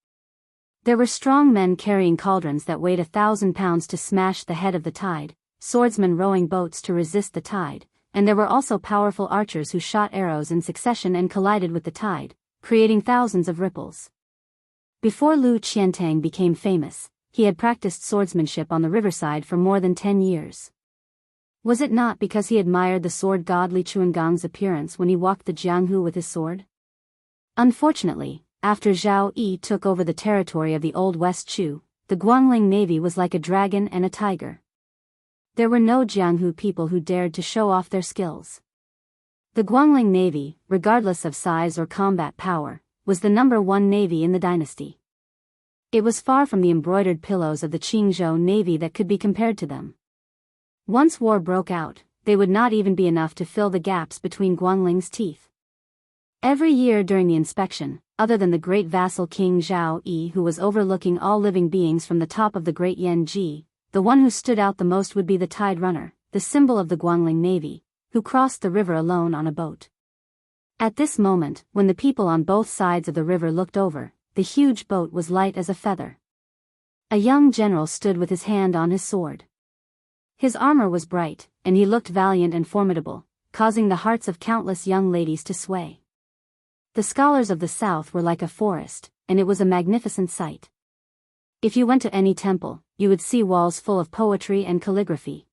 There were strong men carrying cauldrons that weighed 1,000 pounds to smash the head of the tide, swordsmen rowing boats to resist the tide, and there were also powerful archers who shot arrows in succession and collided with the tide, creating thousands of ripples. Before Lu Qiantang became famous, he had practiced swordsmanship on the riverside for more than 10 years. Was it not because he admired the sword god Li Chuangang's appearance when he walked the Jianghu with his sword? Unfortunately, after Zhao Yi took over the territory of the old West Chu, the Guangling navy was like a dragon and a tiger. There were no Jianghu people who dared to show off their skills. The Guangling navy, regardless of size or combat power, was the #1 navy in the dynasty. It was far from the embroidered pillows of the Qingzhou navy that could be compared to them. Once war broke out, they would not even be enough to fill the gaps between Guangling's teeth. Every year during the inspection, other than the great vassal King Zhao Yi who was overlooking all living beings from the top of the great Yanji, the one who stood out the most would be the Tide Runner, the symbol of the Guangling navy, who crossed the river alone on a boat. At this moment, when the people on both sides of the river looked over, the huge boat was light as a feather. A young general stood with his hand on his sword. His armor was bright, and he looked valiant and formidable, causing the hearts of countless young ladies to sway. The scholars of the south were like a forest, and it was a magnificent sight. If you went to any temple, you would see walls full of poetry and calligraphy.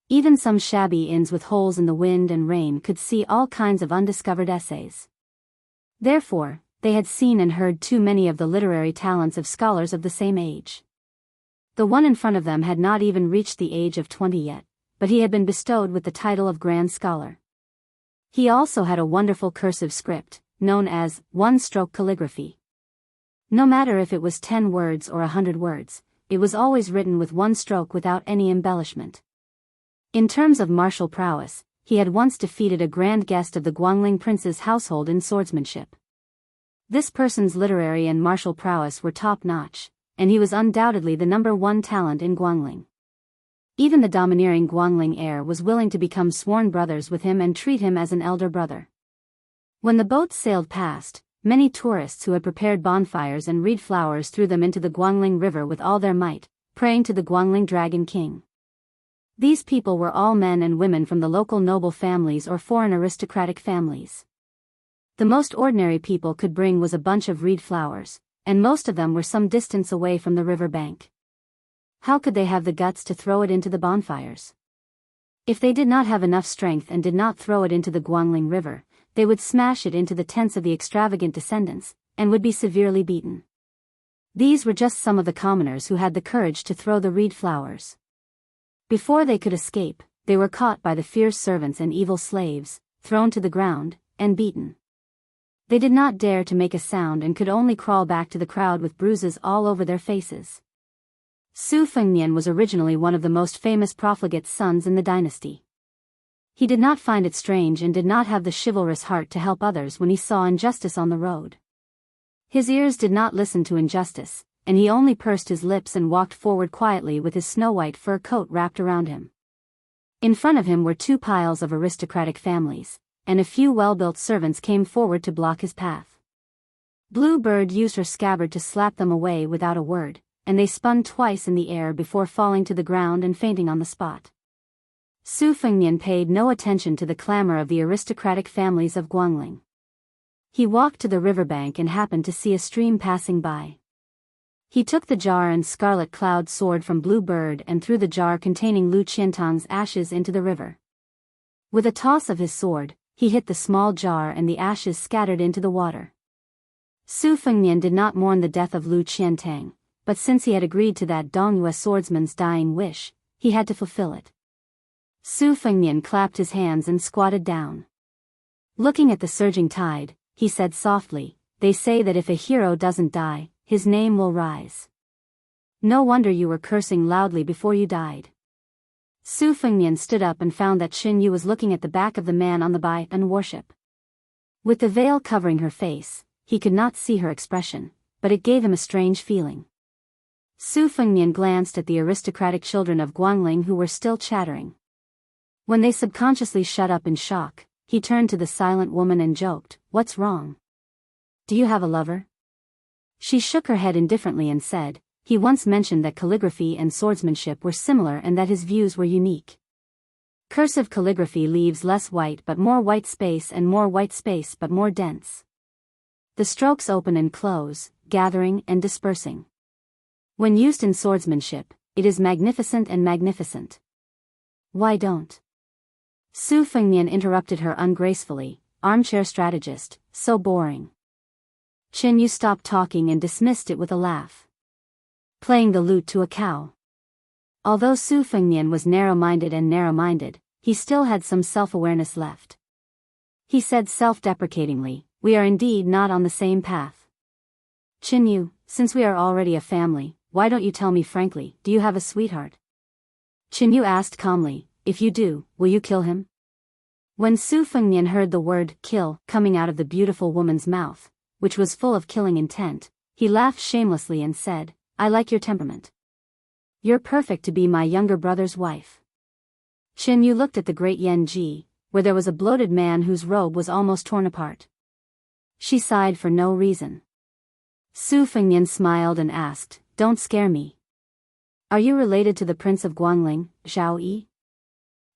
Even some shabby inns with holes in the wind and rain could see all kinds of undiscovered essays. Therefore, they had seen and heard too many of the literary talents of scholars of the same age. The one in front of them had not even reached the age of 20 yet, but he had been bestowed with the title of Grand Scholar. He also had a wonderful cursive script, known as one-stroke calligraphy. No matter if it was 10 words or 100 words, it was always written with one stroke without any embellishment. In terms of martial prowess, he had once defeated a grand guest of the Guangling prince's household in swordsmanship. This person's literary and martial prowess were top-notch, and he was undoubtedly the #1 talent in Guangling. Even the domineering Guangling heir was willing to become sworn brothers with him and treat him as an elder brother. When the boats sailed past, many tourists who had prepared bonfires and reed flowers threw them into the Guangling River with all their might, praying to the Guangling Dragon King. These people were all men and women from the local noble families or foreign aristocratic families. The most ordinary people could bring was a bunch of reed flowers, and most of them were some distance away from the river bank. How could they have the guts to throw it into the bonfires? If they did not have enough strength and did not throw it into the Guangling River, they would smash it into the tents of the extravagant descendants, and would be severely beaten. These were just some of the commoners who had the courage to throw the reed flowers. Before they could escape, they were caught by the fierce servants and evil slaves, thrown to the ground, and beaten. They did not dare to make a sound and could only crawl back to the crowd with bruises all over their faces. Su Fengnian was originally one of the most famous profligate sons in the dynasty. He did not find it strange and did not have the chivalrous heart to help others when he saw injustice on the road. His ears did not listen to injustice, and he only pursed his lips and walked forward quietly with his snow-white fur coat wrapped around him. In front of him were 2 piles of aristocratic families, and a few well-built servants came forward to block his path. Blue Bird used her scabbard to slap them away without a word, and they spun twice in the air before falling to the ground and fainting on the spot. Su Fengnian paid no attention to the clamor of the aristocratic families of Guangling. He walked to the riverbank and happened to see a stream passing by. He took the jar and scarlet cloud sword from Blue Bird and threw the jar containing Lu Qiantang's ashes into the river. With a toss of his sword, he hit the small jar and the ashes scattered into the water. Su Fengnian did not mourn the death of Lu Qiantang, but since he had agreed to that Dongyue swordsman's dying wish, he had to fulfill it. Su Fengnian clapped his hands and squatted down. Looking at the surging tide, he said softly, "They say that if a hero doesn't die, his name will rise. No wonder you were cursing loudly before you died." Su Fengnian stood up and found that Xin Yu was looking at the back of the man on the bai and warship. With the veil covering her face, he could not see her expression, but it gave him a strange feeling. Su Fengnian glanced at the aristocratic children of Guangling who were still chattering. When they subconsciously shut up in shock, he turned to the silent woman and joked, "What's wrong? Do you have a lover?" She shook her head indifferently and said, "He once mentioned that calligraphy and swordsmanship were similar and that his views were unique. Cursive calligraphy leaves less white but more white space and more white space but more dense. The strokes open and close, gathering and dispersing. When used in swordsmanship, it is magnificent and magnificent. Why don't?" Su Fengnian interrupted her ungracefully, "Armchair strategist, so boring." Chen Yu stopped talking and dismissed it with a laugh. Playing the lute to a cow. Although Su Fengnian was narrow-minded, he still had some self-awareness left. He said self-deprecatingly, "We are indeed not on the same path. Chen Yu, since we are already a family, why don't you tell me frankly, do you have a sweetheart?" Chen Yu asked calmly, "If you do, will you kill him?" When Su Fengnian heard the word kill coming out of the beautiful woman's mouth, which was full of killing intent, he laughed shamelessly and said, "I like your temperament. You're perfect to be my younger brother's wife." Chen Yu looked at the great Yan Ji, where there was a bloated man whose robe was almost torn apart. She sighed for no reason. Su Fengnian smiled and asked, "Don't scare me. Are you related to the Prince of Guangling, Zhao Yi?"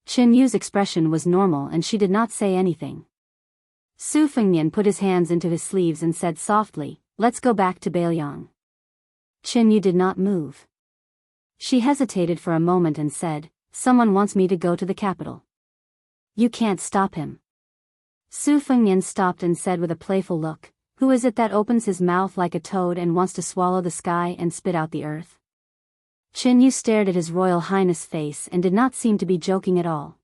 Chen Yu's expression was normal and she did not say anything. Su Fengnian put his hands into his sleeves and said softly, "Let's go back to Beiliang." Chen Yu did not move. She hesitated for a moment and said, "Someone wants me to go to the capital." "You can't stop him." Su Fengnian stopped and said with a playful look, "Who is it that opens his mouth like a toad and wants to swallow the sky and spit out the earth?" Chen Yu stared at His Royal Highness' face and did not seem to be joking at all.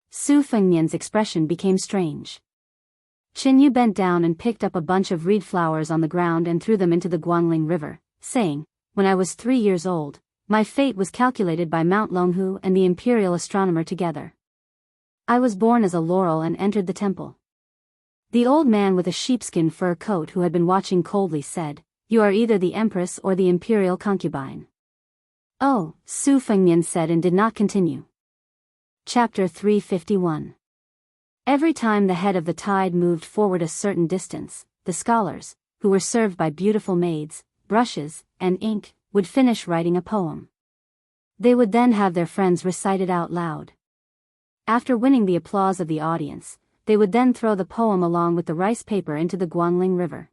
Su Fengnian's expression became strange. Chen Yu bent down and picked up a bunch of reed flowers on the ground and threw them into the Guangling River, saying, "When I was 3 years old, my fate was calculated by Mount Longhu and the imperial astronomer together. I was born as a laurel and entered the temple." The old man with a sheepskin fur coat who had been watching coldly said, "You are either the empress or the imperial concubine." "Oh," Su Fengnian said and did not continue. Chapter 351. Every time the head of the tide moved forward a certain distance, the scholars, who were served by beautiful maids, brushes, and ink, would finish writing a poem. They would then have their friends recite it out loud. After winning the applause of the audience, they would then throw the poem along with the rice paper into the Guangling River.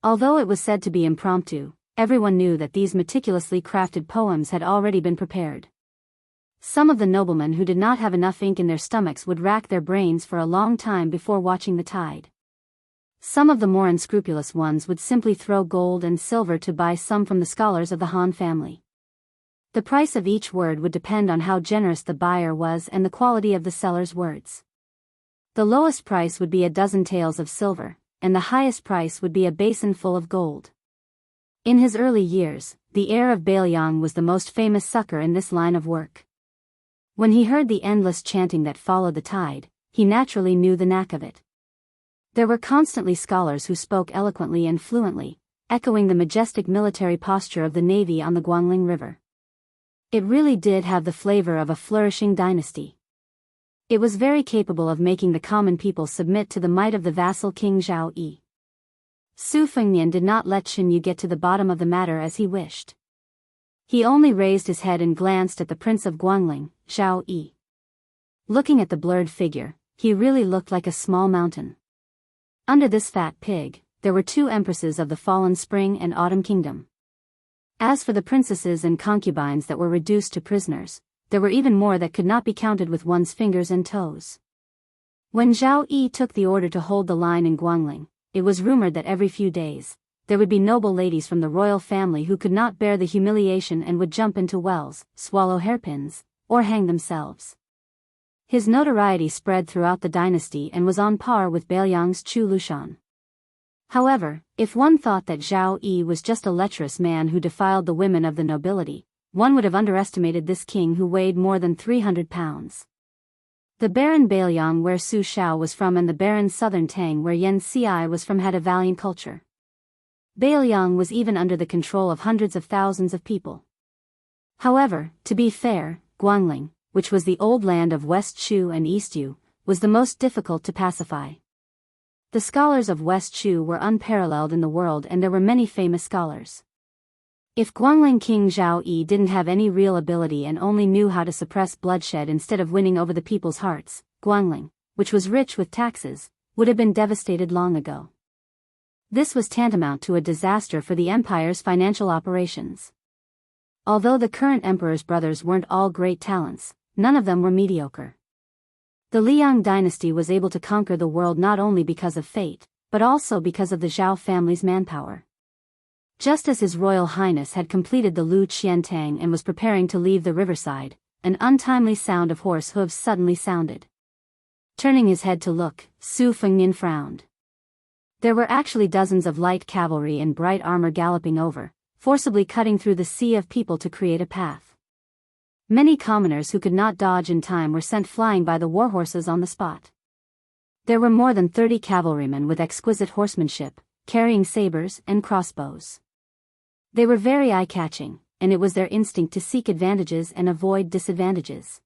Although it was said to be impromptu, everyone knew that these meticulously crafted poems had already been prepared. Some of the noblemen who did not have enough ink in their stomachs would rack their brains for a long time before watching the tide. Some of the more unscrupulous ones would simply throw gold and silver to buy some from the scholars of the Han family. The price of each word would depend on how generous the buyer was and the quality of the seller's words. The lowest price would be a dozen taels of silver, and the highest price would be a basin full of gold. In his early years, the heir of Beiliang was the most famous sucker in this line of work. When he heard the endless chanting that followed the tide, he naturally knew the knack of it. There were constantly scholars who spoke eloquently and fluently, echoing the majestic military posture of the navy on the Guangling River. It really did have the flavor of a flourishing dynasty. It was very capable of making the common people submit to the might of the vassal King Zhao Yi. Su Fengnian did not let Chen Yu get to the bottom of the matter as he wished. He only raised his head and glanced at the Prince of Guangling, Zhao Yi. Looking at the blurred figure, he really looked like a small mountain. Under this fat pig, there were 2 empresses of the fallen Spring and Autumn Kingdom. As for the princesses and concubines that were reduced to prisoners, there were even more that could not be counted with one's fingers and toes. When Zhao Yi took the order to hold the line in Guangling, it was rumored that every few days, there would be noble ladies from the royal family who could not bear the humiliation and would jump into wells, swallow hairpins, or hang themselves. His notoriety spread throughout the dynasty and was on par with Beiliang's Chu Lushan. However, if one thought that Zhao Yi was just a lecherous man who defiled the women of the nobility, one would have underestimated this king who weighed more than 300 pounds. The Baron Beiliang where Su Shao was from and the Baron Southern Tang where Yan Xi was from had a valiant culture. Beiliang was even under the control of hundreds of thousands of people. However, to be fair, Guangling, which was the old land of West Chu and East Yu, was the most difficult to pacify. The scholars of West Chu were unparalleled in the world and there were many famous scholars. If Guangling King Zhao Yi didn't have any real ability and only knew how to suppress bloodshed instead of winning over the people's hearts, Guangling, which was rich with taxes, would have been devastated long ago. This was tantamount to a disaster for the empire's financial operations. Although the current emperor's brothers weren't all great talents, none of them were mediocre. The Liang dynasty was able to conquer the world not only because of fate, but also because of the Zhao family's manpower. Just as His Royal Highness had completed the Lu Qiantang and was preparing to leave the riverside, an untimely sound of horse hooves suddenly sounded. Turning his head to look, Su Fengnian frowned. There were actually dozens of light cavalry in bright armor galloping over, forcibly cutting through the sea of people to create a path. Many commoners who could not dodge in time were sent flying by the warhorses on the spot. There were more than 30 cavalrymen with exquisite horsemanship, carrying sabers and crossbows. They were very eye-catching, and it was their instinct to seek advantages and avoid disadvantages.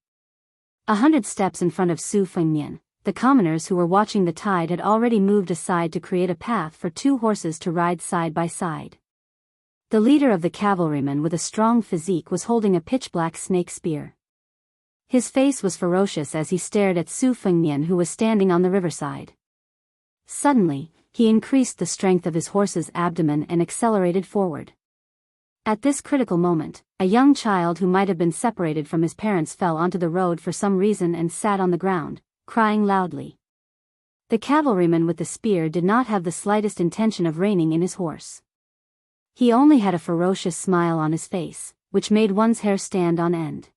100 steps in front of Su Fengnian, the commoners who were watching the tide had already moved aside to create a path for 2 horses to ride side by side. The leader of the cavalrymen with a strong physique was holding a pitch-black snake spear. His face was ferocious as he stared at Su Fengnian who was standing on the riverside. Suddenly, he increased the strength of his horse's abdomen and accelerated forward. At this critical moment, a young child who might have been separated from his parents fell onto the road for some reason and sat on the ground, crying loudly. The cavalryman with the spear did not have the slightest intention of reining in his horse. He only had a ferocious smile on his face, which made one's hair stand on end.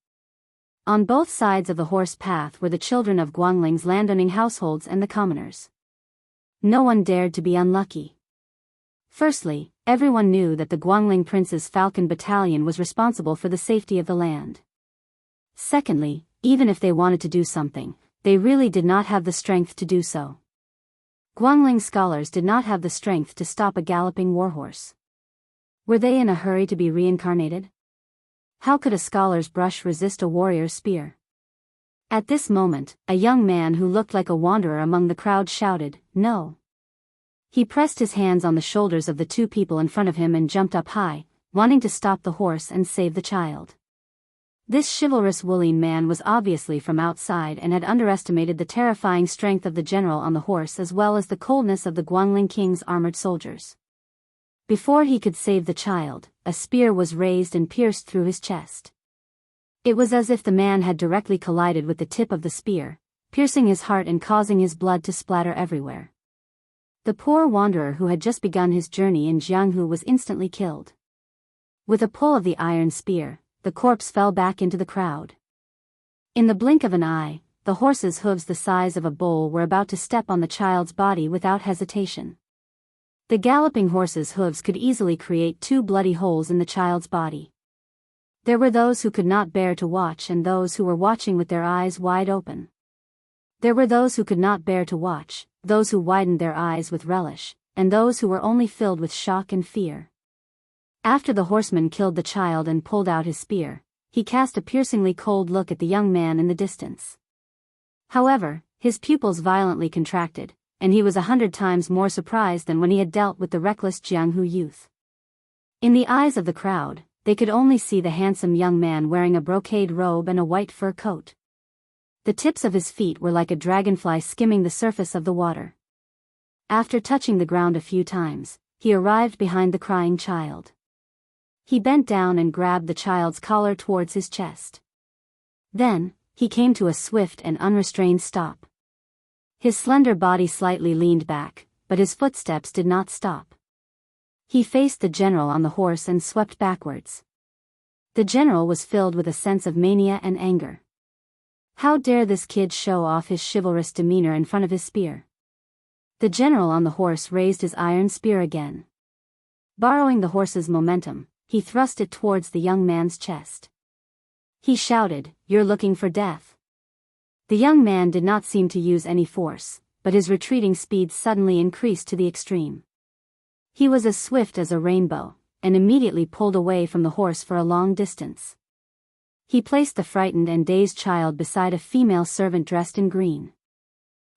On both sides of the horse path were the children of Guangling's landowning households and the commoners. No one dared to be unlucky. Firstly, everyone knew that the Guangling Prince's Falcon Battalion was responsible for the safety of the land. Secondly, even if they wanted to do something, they really did not have the strength to do so. Guangling scholars did not have the strength to stop a galloping warhorse. Were they in a hurry to be reincarnated? How could a scholar's brush resist a warrior's spear? At this moment, a young man who looked like a wanderer among the crowd shouted, "No!" He pressed his hands on the shoulders of the 2 people in front of him and jumped up high, wanting to stop the horse and save the child. This chivalrous Wulin man was obviously from outside and had underestimated the terrifying strength of the general on the horse as well as the coldness of the Guangling king's armored soldiers. Before he could save the child, a spear was raised and pierced through his chest. It was as if the man had directly collided with the tip of the spear, piercing his heart and causing his blood to splatter everywhere. The poor wanderer who had just begun his journey in Jianghu was instantly killed. With a pull of the iron spear, the corpse fell back into the crowd. In the blink of an eye, the horse's hooves the size of a bowl were about to step on the child's body without hesitation. The galloping horse's hooves could easily create 2 bloody holes in the child's body. There were those who could not bear to watch and those who were watching with their eyes wide open. There were those who could not bear to watch, those who widened their eyes with relish, and those who were only filled with shock and fear. After the horseman killed the child and pulled out his spear, he cast a piercingly cold look at the young man in the distance. However, his pupils violently contracted, and he was 100 times more surprised than when he had dealt with the reckless Jianghu youth. In the eyes of the crowd, they could only see the handsome young man wearing a brocade robe and a white fur coat. The tips of his feet were like a dragonfly skimming the surface of the water. After touching the ground a few times, he arrived behind the crying child. He bent down and grabbed the child's collar towards his chest. Then, he came to a swift and unrestrained stop. His slender body slightly leaned back, but his footsteps did not stop. He faced the general on the horse and swept backwards. The general was filled with a sense of mania and anger. How dare this kid show off his chivalrous demeanor in front of his spear? The general on the horse raised his iron spear again. Borrowing the horse's momentum, he thrust it towards the young man's chest. He shouted, "You're looking for death." The young man did not seem to use any force, but his retreating speed suddenly increased to the extreme. He was as swift as a rainbow, and immediately pulled away from the horse for a long distance. He placed the frightened and dazed child beside a female servant dressed in green.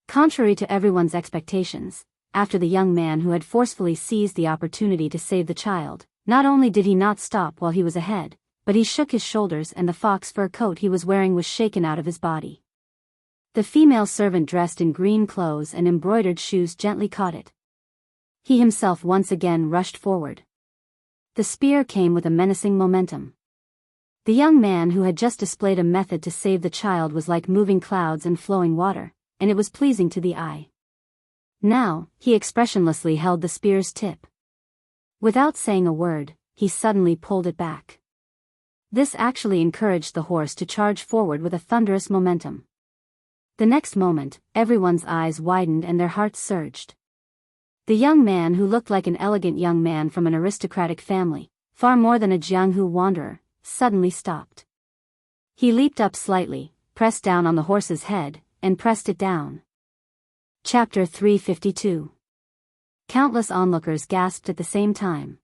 Contrary to everyone's expectations, after the young man who had forcefully seized the opportunity to save the child, not only did he not stop while he was ahead, but he shook his shoulders and the fox fur coat he was wearing was shaken out of his body. The female servant dressed in green clothes and embroidered shoes gently caught it. He himself once again rushed forward. The spear came with a menacing momentum. The young man who had just displayed a method to save the child was like moving clouds and flowing water, and it was pleasing to the eye. Now, he expressionlessly held the spear's tip. Without saying a word, he suddenly pulled it back. This actually encouraged the horse to charge forward with a thunderous momentum. The next moment, everyone's eyes widened and their hearts surged. The young man who looked like an elegant young man from an aristocratic family, far more than a Jianghu wanderer, suddenly stopped. He leaped up slightly, pressed down on the horse's head, and pressed it down. Chapter 352. Countless onlookers gasped at the same time.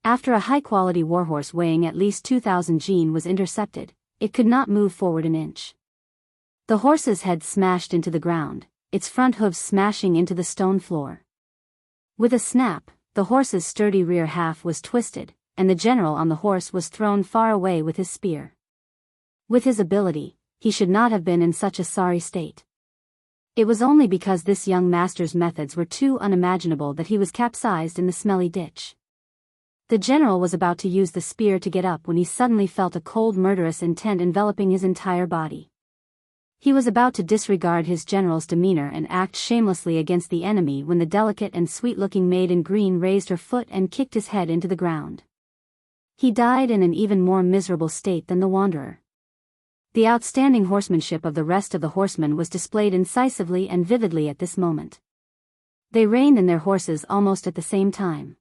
After a high-quality warhorse weighing at least 2,000 jin was intercepted, it could not move forward an inch. The horse's head smashed into the ground, its front hooves smashing into the stone floor. With a snap, the horse's sturdy rear half was twisted, and the general on the horse was thrown far away with his spear. With his ability, he should not have been in such a sorry state. It was only because this young master's methods were too unimaginable that he was capsized in the smelly ditch. The general was about to use the spear to get up when he suddenly felt a cold murderous intent enveloping his entire body. He was about to disregard his general's demeanor and act shamelessly against the enemy when the delicate and sweet-looking maid in green raised her foot and kicked his head into the ground. He died in an even more miserable state than the wanderer. The outstanding horsemanship of the rest of the horsemen was displayed incisively and vividly at this moment. They reined in their horses almost at the same time.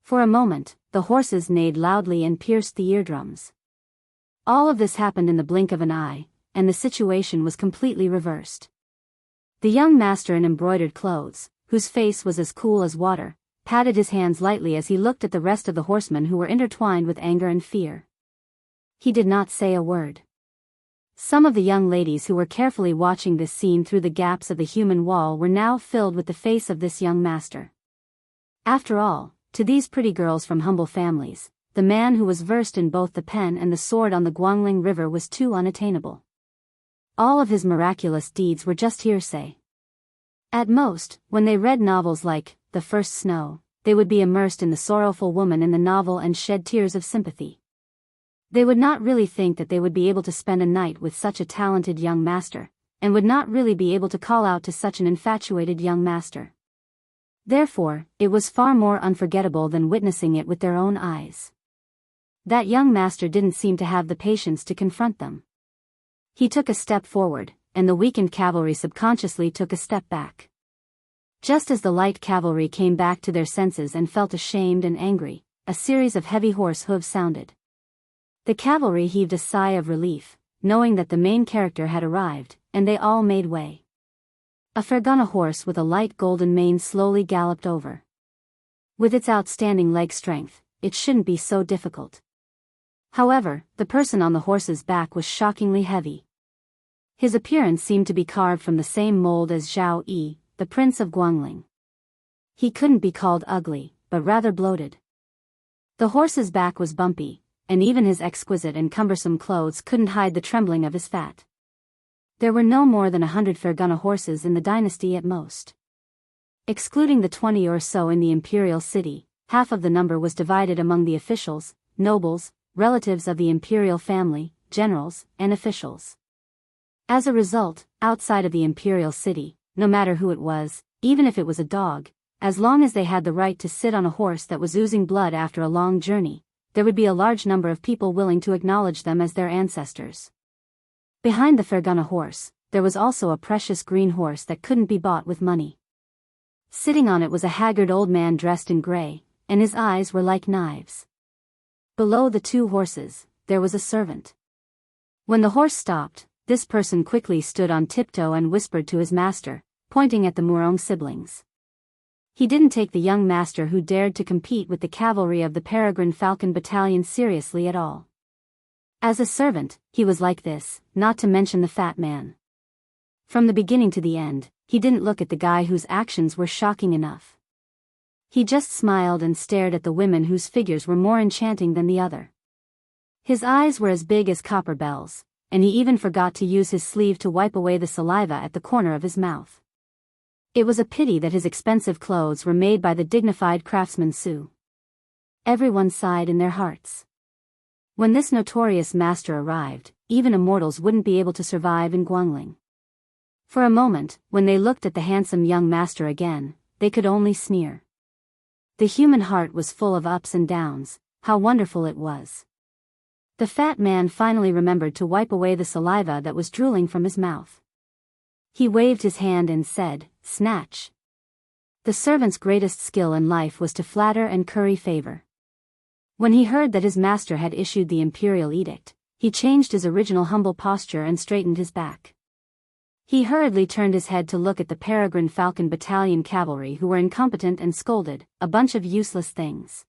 For a moment, the horses neighed loudly and pierced the eardrums. All of this happened in the blink of an eye, and the situation was completely reversed. The young master in embroidered clothes, whose face was as cool as water, patted his hands lightly as he looked at the rest of the horsemen who were intertwined with anger and fear. He did not say a word. Some of the young ladies who were carefully watching this scene through the gaps of the human wall were now filled with the face of this young master. After all, to these pretty girls from humble families, the man who was versed in both the pen and the sword on the Guangling River was too unattainable. All of his miraculous deeds were just hearsay. At most, when they read novels like The First Snow, they would be immersed in the sorrowful woman in the novel and shed tears of sympathy. They would not really think that they would be able to spend a night with such a talented young master, and would not really be able to call out to such an infatuated young master. Therefore, it was far more unforgettable than witnessing it with their own eyes. That young master didn't seem to have the patience to confront them. He took a step forward, and the weakened cavalry subconsciously took a step back. Just as the light cavalry came back to their senses and felt ashamed and angry, a series of heavy horse hooves sounded. The cavalry heaved a sigh of relief, knowing that the main character had arrived, and they all made way. A Fergana horse with a light golden mane slowly galloped over. With its outstanding leg strength, it shouldn't be so difficult. However, the person on the horse's back was shockingly heavy. His appearance seemed to be carved from the same mold as Zhao Yi, the prince of Guangling. He couldn't be called ugly, but rather bloated. The horse's back was bumpy, and even his exquisite and cumbersome clothes couldn't hide the trembling of his fat. There were no more than 100 Fergana horses in the dynasty at most. Excluding the 20 or so in the imperial city, half of the number was divided among the officials, nobles, relatives of the imperial family, generals, and officials. As a result, outside of the imperial city, no matter who it was, even if it was a dog, as long as they had the right to sit on a horse that was oozing blood after a long journey, there would be a large number of people willing to acknowledge them as their ancestors. Behind the Fergana horse, there was also a precious green horse that couldn't be bought with money. Sitting on it was a haggard old man dressed in gray, and his eyes were like knives. Below the two horses, there was a servant. When the horse stopped, this person quickly stood on tiptoe and whispered to his master, pointing at the Murong siblings. He didn't take the young master who dared to compete with the cavalry of the Peregrine Falcon Battalion seriously at all. As a servant, he was like this, not to mention the fat man. From the beginning to the end, he didn't look at the guy whose actions were shocking enough. He just smiled and stared at the women whose figures were more enchanting than the other. His eyes were as big as copper bells, and he even forgot to use his sleeve to wipe away the saliva at the corner of his mouth. It was a pity that his expensive clothes were made by the dignified craftsman Su. Everyone sighed in their hearts. When this notorious master arrived, even immortals wouldn't be able to survive in Guangling. For a moment, when they looked at the handsome young master again, they could only sneer. The human heart was full of ups and downs, how wonderful it was. The fat man finally remembered to wipe away the saliva that was drooling from his mouth. He waved his hand and said, "Snatch." The servant's greatest skill in life was to flatter and curry favor. When he heard that his master had issued the imperial edict, he changed his original humble posture and straightened his back. He hurriedly turned his head to look at the Peregrine Falcon Battalion cavalry who were incompetent and scolded, a bunch of useless things.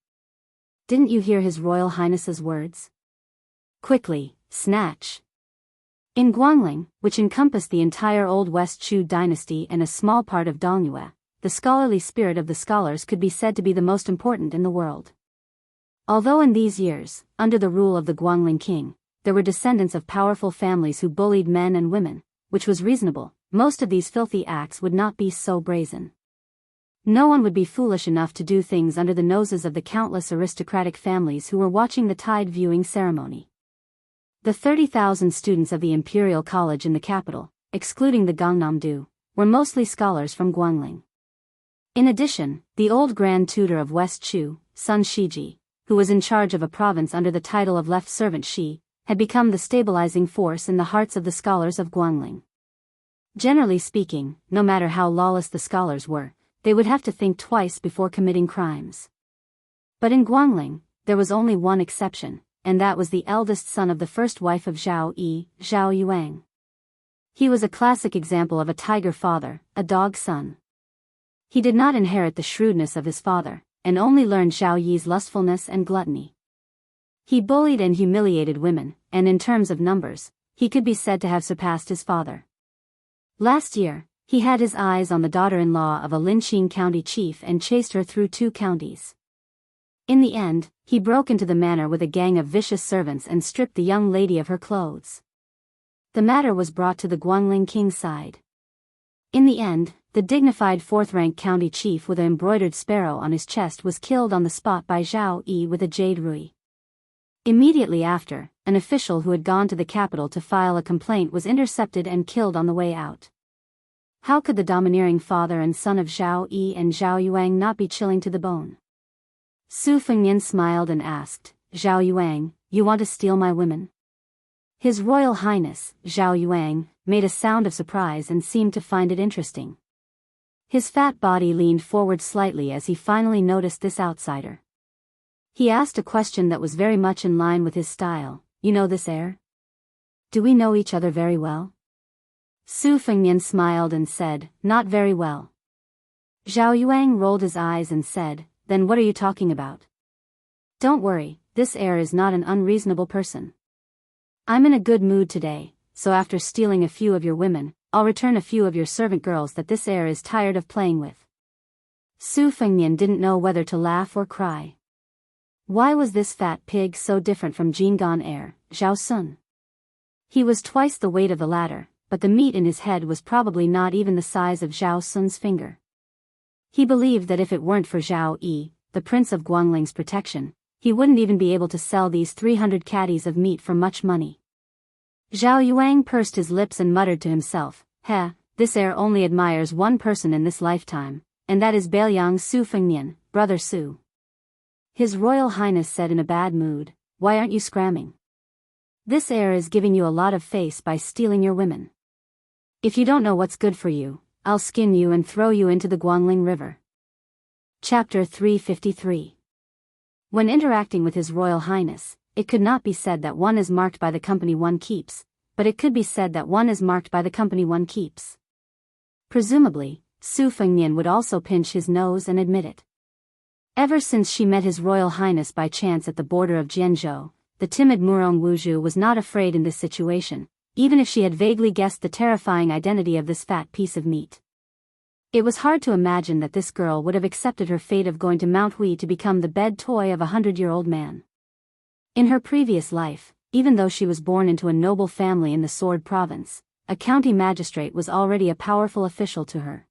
Didn't you hear His Royal Highness's words? Quickly, snatch. In Guangling, which encompassed the entire Old West Chu dynasty and a small part of Dongyue, the scholarly spirit of the scholars could be said to be the most important in the world. Although in these years, under the rule of the Guangling king, there were descendants of powerful families who bullied men and women, which was reasonable, most of these filthy acts would not be so brazen. No one would be foolish enough to do things under the noses of the countless aristocratic families who were watching the tide viewing ceremony. The 30,000 students of the Imperial College in the capital, excluding the Gangnam-do, were mostly scholars from Guangling. In addition, the old Grand Tutor of West Chu, Sun Shiji, who was in charge of a province under the title of Left Servant Shi, had become the stabilizing force in the hearts of the scholars of Guangling. Generally speaking, no matter how lawless the scholars were, they would have to think twice before committing crimes. But in Guangling, there was only one exception, and that was the eldest son of the first wife of Zhao Yi, Zhao Yuang. He was a classic example of a tiger father, a dog son. He did not inherit the shrewdness of his father, and only learned Zhao Yi's lustfulness and gluttony. He bullied and humiliated women, and in terms of numbers, he could be said to have surpassed his father. Last year, he had his eyes on the daughter-in-law of a Linqing county chief and chased her through 2 counties. In the end, he broke into the manor with a gang of vicious servants and stripped the young lady of her clothes. The matter was brought to the Guangling king's side. In the end, the dignified 4th-rank county chief with an embroidered sparrow on his chest was killed on the spot by Zhao Yi with a jade rui. Immediately after, an official who had gone to the capital to file a complaint was intercepted and killed on the way out. How could the domineering father and son of Zhao Yi and Zhao Yuang not be chilling to the bone? Su Fengnian smiled and asked, "Zhao Yuang, you want to steal my women?" His Royal Highness, Zhao Yuang, made a sound of surprise and seemed to find it interesting. His fat body leaned forward slightly as he finally noticed this outsider. He asked a question that was very much in line with his style. "You know this heir? Do we know each other very well?" Su Fengnian smiled and said, "Not very well." Zhao Yuang rolled his eyes and said, "Then what are you talking about?" "Don't worry, this heir is not an unreasonable person. I'm in a good mood today, so after stealing a few of your women, I'll return a few of your servant girls that this heir is tired of playing with." Su Fengnian didn't know whether to laugh or cry. Why was this fat pig so different from Jinggan heir, Zhao Sun? He was twice the weight of the latter, but the meat in his head was probably not even the size of Zhao Sun's finger. He believed that if it weren't for Zhao Yi, the prince of Guangling's protection, he wouldn't even be able to sell these 300 caddies of meat for much money. Zhao Yuang pursed his lips and muttered to himself, this heir only admires one person in this lifetime, and that is Bailiang Su Fengnian, brother Su. His Royal Highness said in a bad mood, why aren't you scramming? This heir is giving you a lot of face by stealing your women. If you don't know what's good for you, I'll skin you and throw you into the Guangling River. Chapter 353. When interacting with His Royal Highness, it could not be said that one is marked by the company one keeps, but it could be said that one is marked by the company one keeps. Presumably, Su Fengnian would also pinch his nose and admit it. Ever since she met His Royal Highness by chance at the border of Jianzhou, the timid Murong Wuzhu was not afraid in this situation, even if she had vaguely guessed the terrifying identity of this fat piece of meat. It was hard to imagine that this girl would have accepted her fate of going to Mount Hui to become the bed toy of a 100-year-old man. In her previous life, even though she was born into a noble family in the Sword Province, a county magistrate was already a powerful official to her.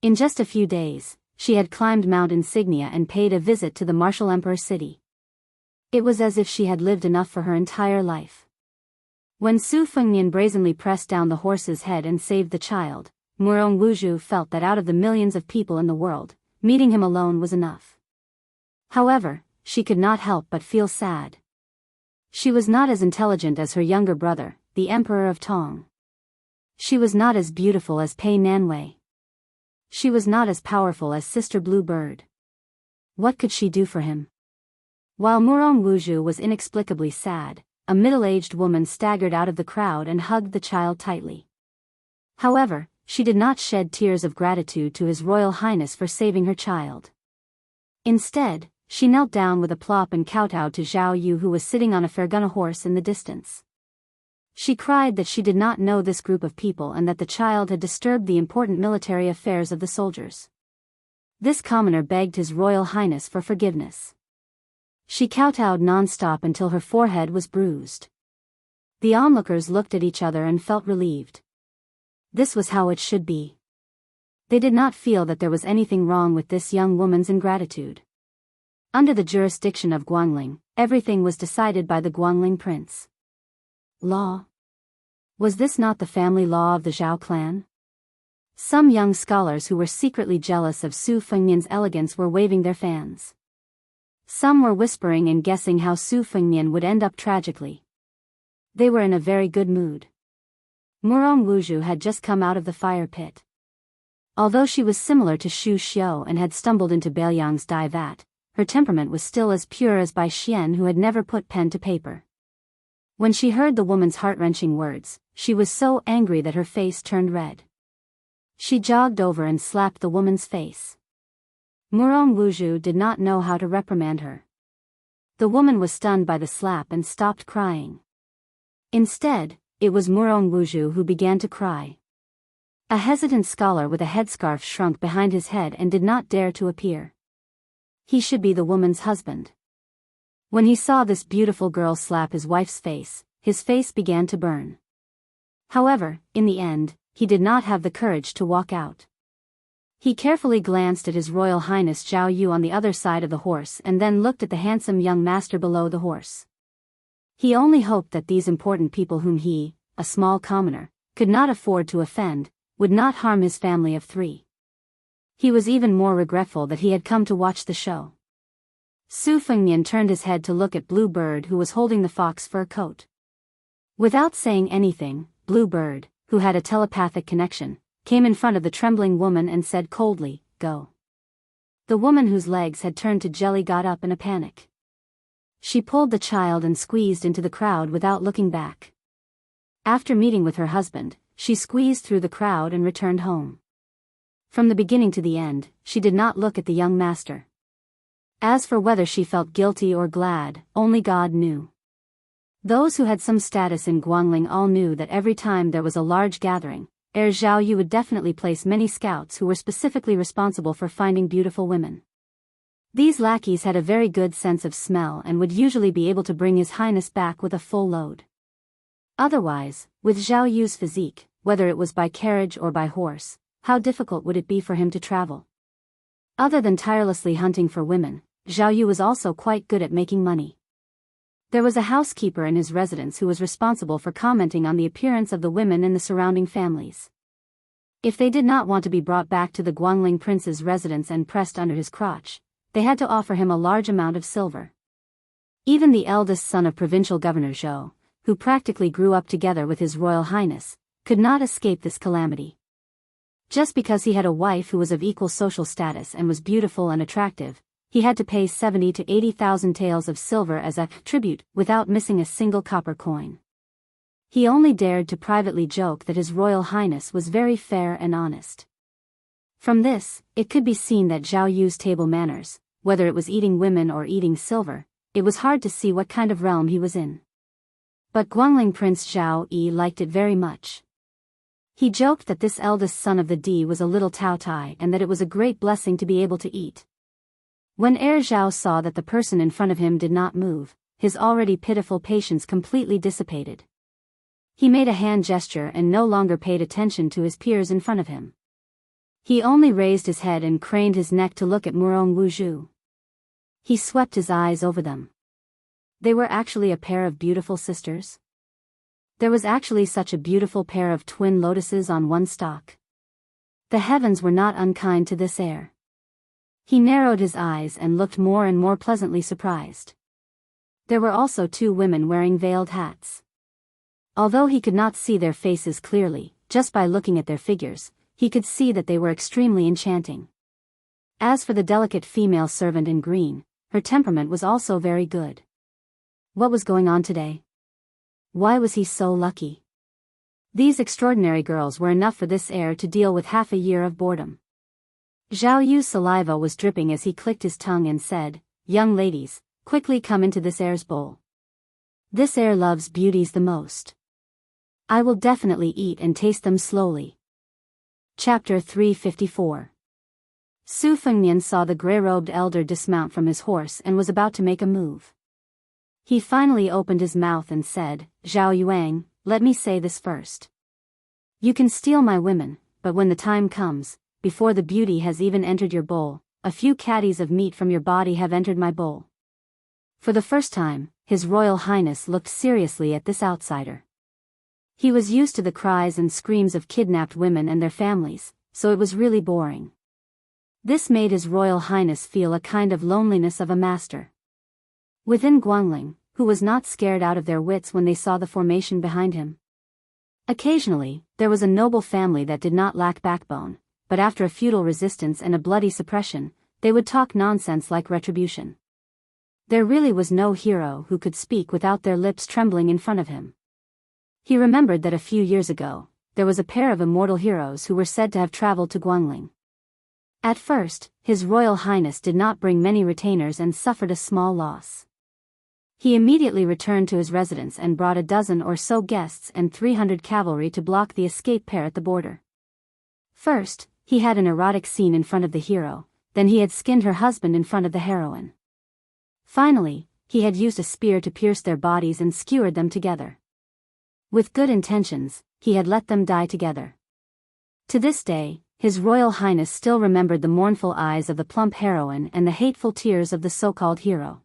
In just a few days, she had climbed Mount Insignia and paid a visit to the martial emperor city. It was as if she had lived enough for her entire life. When Su Fengnian brazenly pressed down the horse's head and saved the child, Murong Wuzhu felt that out of the millions of people in the world, meeting him alone was enough. However, she could not help but feel sad. She was not as intelligent as her younger brother, the Emperor of Tong. She was not as beautiful as Pei Nanwei. She was not as powerful as Sister Blue Bird. What could she do for him? While Murong Wuzhu was inexplicably sad, a middle-aged woman staggered out of the crowd and hugged the child tightly. However, she did not shed tears of gratitude to His Royal Highness for saving her child. Instead, she knelt down with a plop and kowtowed to Zhao Yu, who was sitting on a Fergana horse in the distance. She cried that she did not know this group of people and that the child had disturbed the important military affairs of the soldiers. This commoner begged His Royal Highness for forgiveness. She kowtowed non-stop until her forehead was bruised. The onlookers looked at each other and felt relieved. This was how it should be. They did not feel that there was anything wrong with this young woman's ingratitude. Under the jurisdiction of Guangling, everything was decided by the Guangling prince. Law? Was this not the family law of the Zhao clan? Some young scholars who were secretly jealous of Su Fengnian's elegance were waving their fans. Some were whispering and guessing how Su Fengnian would end up tragically. They were in a very good mood. Murong Wuzhu had just come out of the fire pit. Although she was similar to Xu Xiu and had stumbled into Bailiang's dye vat, her temperament was still as pure as Bai Xian, who had never put pen to paper. When she heard the woman's heart-wrenching words, she was so angry that her face turned red. She jogged over and slapped the woman's face. Murong Wuzhu did not know how to reprimand her. The woman was stunned by the slap and stopped crying. Instead, it was Murong Wuzhu who began to cry. A hesitant scholar with a headscarf shrunk behind his head and did not dare to appear. He should be the woman's husband. When he saw this beautiful girl slap his wife's face, his face began to burn. However, in the end, he did not have the courage to walk out. He carefully glanced at His Royal Highness Zhao Yu on the other side of the horse and then looked at the handsome young master below the horse. He only hoped that these important people whom he, a small commoner, could not afford to offend, would not harm his family of 3. He was even more regretful that he had come to watch the show. Su Fengnian turned his head to look at Blue Bird, who was holding the fox fur coat. Without saying anything, Blue Bird, who had a telepathic connection, came in front of the trembling woman and said coldly, "Go." The woman, whose legs had turned to jelly, got up in a panic. She pulled the child and squeezed into the crowd without looking back. After meeting with her husband, she squeezed through the crowd and returned home. From the beginning to the end, she did not look at the young master. As for whether she felt guilty or glad, only God knew. Those who had some status in Guangling all knew that every time there was a large gathering, Zhao Yu would definitely place many scouts who were specifically responsible for finding beautiful women. These lackeys had a very good sense of smell and would usually be able to bring His Highness back with a full load. Otherwise, with Zhao Yu's physique, whether it was by carriage or by horse, how difficult would it be for him to travel? Other than tirelessly hunting for women, Zhao Yu was also quite good at making money. There was a housekeeper in his residence who was responsible for commenting on the appearance of the women in the surrounding families. If they did not want to be brought back to the Guangling prince's residence and pressed under his crotch, they had to offer him a large amount of silver. Even the eldest son of provincial governor Zhou, who practically grew up together with his royal highness, could not escape this calamity. Just because he had a wife who was of equal social status and was beautiful and attractive, he had to pay 70 to 80,000 taels of silver as a tribute without missing a single copper coin. He only dared to privately joke that his royal highness was very fair and honest. From this, it could be seen that Zhao Yu's table manners, whether it was eating women or eating silver, it was hard to see what kind of realm he was in. But Guangling Prince Zhao Yi liked it very much. He joked that this eldest son of the Di was a little Tao Tai and that it was a great blessing to be able to eat. When Zhao saw that the person in front of him did not move, his already pitiful patience completely dissipated. He made a hand gesture and no longer paid attention to his peers in front of him. He only raised his head and craned his neck to look at Murong Wuzhu. He swept his eyes over them. They were actually a pair of beautiful sisters. There was actually such a beautiful pair of twin lotuses on one stalk. The heavens were not unkind to this heir. He narrowed his eyes and looked more and more pleasantly surprised. There were also two women wearing veiled hats. Although he could not see their faces clearly, just by looking at their figures, he could see that they were extremely enchanting. As for the delicate female servant in green, her temperament was also very good. What was going on today? Why was he so lucky? These extraordinary girls were enough for this heir to deal with half a year of boredom. Zhao Yu's saliva was dripping as he clicked his tongue and said, "Young ladies, quickly come into this heir's bowl. This heir loves beauties the most. I will definitely eat and taste them slowly." Chapter 354. Su Fengnian saw the grey-robed elder dismount from his horse and was about to make a move. He finally opened his mouth and said, "Zhao Yuang, let me say this first. You can steal my women, but when the time comes, before the beauty has even entered your bowl, a few caddies of meat from your body have entered my bowl." For the first time, His Royal Highness looked seriously at this outsider. He was used to the cries and screams of kidnapped women and their families, so it was really boring. This made His Royal Highness feel a kind of loneliness of a master. Within Guangling, who was not scared out of their wits when they saw the formation behind him. Occasionally, there was a noble family that did not lack backbone, but after a futile resistance and a bloody suppression, they would talk nonsense like retribution. There really was no hero who could speak without their lips trembling in front of him. He remembered that a few years ago, there was a pair of immortal heroes who were said to have traveled to Guangling. At first, His Royal Highness did not bring many retainers and suffered a small loss. He immediately returned to his residence and brought a dozen or so guests and 300 cavalry to block the escape pair at the border. First, he had an erotic scene in front of the hero, then he had skinned her husband in front of the heroine. Finally, he had used a spear to pierce their bodies and skewered them together. With good intentions, he had let them die together. To this day, His Royal Highness still remembered the mournful eyes of the plump heroine and the hateful tears of the so-called hero.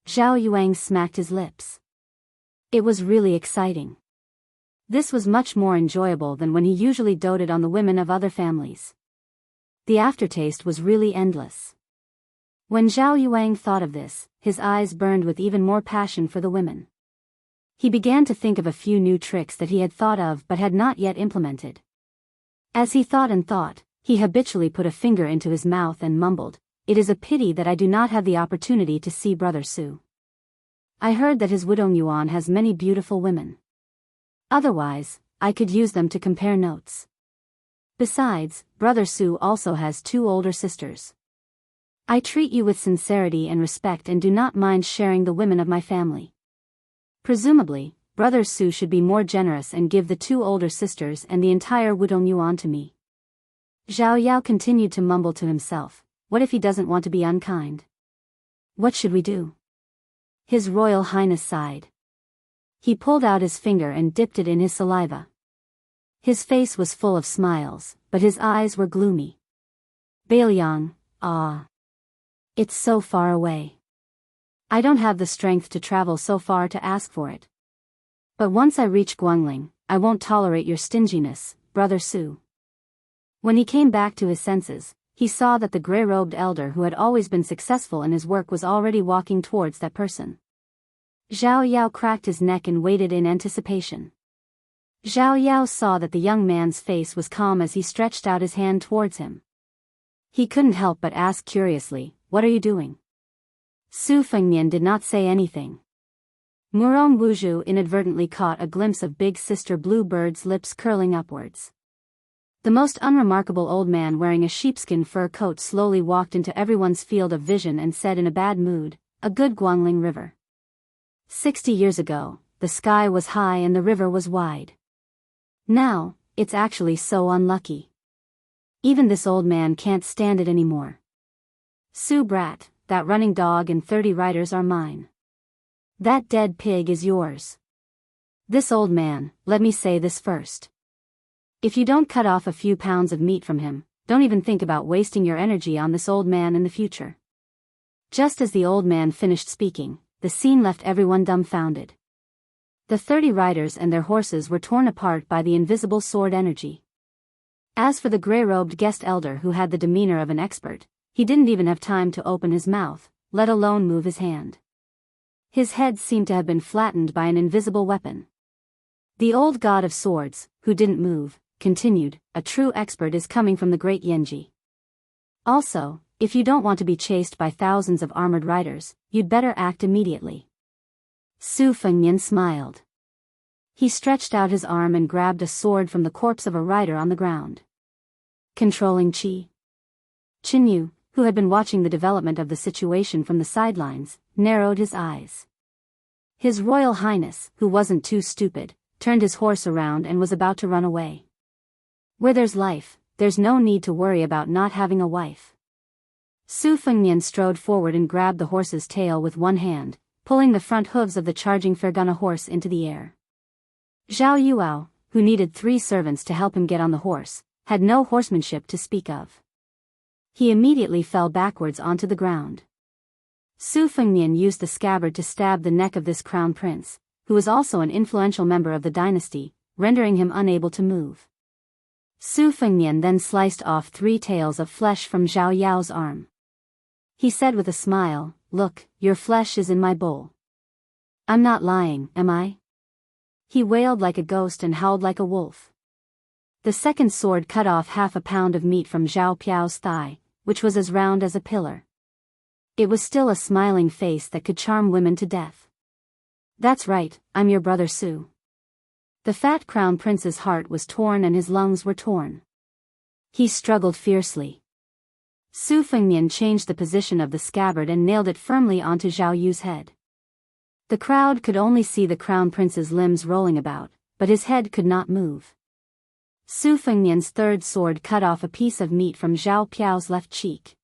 Zhao Yuang smacked his lips. It was really exciting. This was much more enjoyable than when he usually doted on the women of other families. The aftertaste was really endless. When Zhao Yuang thought of this, his eyes burned with even more passion for the women. He began to think of a few new tricks that he had thought of but had not yet implemented. As he thought and thought, he habitually put a finger into his mouth and mumbled, "It is a pity that I do not have the opportunity to see Brother Su. I heard that his Wudong Yuan has many beautiful women. Otherwise, I could use them to compare notes. Besides, Brother Su also has 2 older sisters. I treat you with sincerity and respect and do not mind sharing the women of my family. Presumably, Brother Su should be more generous and give the 2 older sisters and the entire Wudong Yuan to me." Zhao Yao continued to mumble to himself, "What if he doesn't want to be unkind? What should we do?" His Royal Highness sighed. He pulled out his finger and dipped it in his saliva. His face was full of smiles, but his eyes were gloomy. Bailiang, ah. It's so far away. I don't have the strength to travel so far to ask for it. But once I reach Guangling, I won't tolerate your stinginess, Brother Su. When he came back to his senses, he saw that the gray-robed elder who had always been successful in his work was already walking towards that person. Zhao Yao cracked his neck and waited in anticipation. Zhao Yao saw that the young man's face was calm as he stretched out his hand towards him. He couldn't help but ask curiously, "What are you doing?" Su Fengnian did not say anything. Murong Wuzhu inadvertently caught a glimpse of Big Sister Bluebird's lips curling upwards. The most unremarkable old man wearing a sheepskin fur coat slowly walked into everyone's field of vision and said in a bad mood, "A good Guangling river. 60 years ago, the sky was high and the river was wide. Now, it's actually so unlucky. Even this old man can't stand it anymore. Su Brat, that running dog and 30 riders are mine. That dead pig is yours. This old man, let me say this first. If you don't cut off a few pounds of meat from him, don't even think about wasting your energy on this old man in the future." Just as the old man finished speaking, the scene left everyone dumbfounded. The 30 riders and their horses were torn apart by the invisible sword energy. As for the gray-robed guest elder who had the demeanor of an expert, he didn't even have time to open his mouth, let alone move his hand. His head seemed to have been flattened by an invisible weapon. The old god of swords, who didn't move, continued, "A true expert is coming from the great Yanji. Also, if you don't want to be chased by thousands of armored riders, you'd better act immediately." Su Fengnian smiled. He stretched out his arm and grabbed a sword from the corpse of a rider on the ground. Controlling Qi. Qin Yu, who had been watching the development of the situation from the sidelines, narrowed his eyes. His Royal Highness, who wasn't too stupid, turned his horse around and was about to run away. Where there's life, there's no need to worry about not having a wife. Su Fengnian strode forward and grabbed the horse's tail with one hand, pulling the front hooves of the charging Fergana horse into the air. Zhao Yuao, who needed 3 servants to help him get on the horse, had no horsemanship to speak of. He immediately fell backwards onto the ground. Su Fengnian used the scabbard to stab the neck of this crown prince, who was also an influential member of the dynasty, rendering him unable to move. Su Fengnian then sliced off 3 tails of flesh from Zhao Yao's arm. He said with a smile, "Look, your flesh is in my bowl. I'm not lying, am I?" He wailed like a ghost and howled like a wolf. The second sword cut off half a pound of meat from Zhao Piao's thigh, which was as round as a pillar. It was still a smiling face that could charm women to death. "That's right, I'm your brother Su." The fat crown prince's heart was torn and his lungs were torn. He struggled fiercely. Su Fengnian changed the position of the scabbard and nailed it firmly onto Zhao Yu's head. The crowd could only see the crown prince's limbs rolling about, but his head could not move. Su Fengnian's third sword cut off a piece of meat from Zhao Piao's left cheek.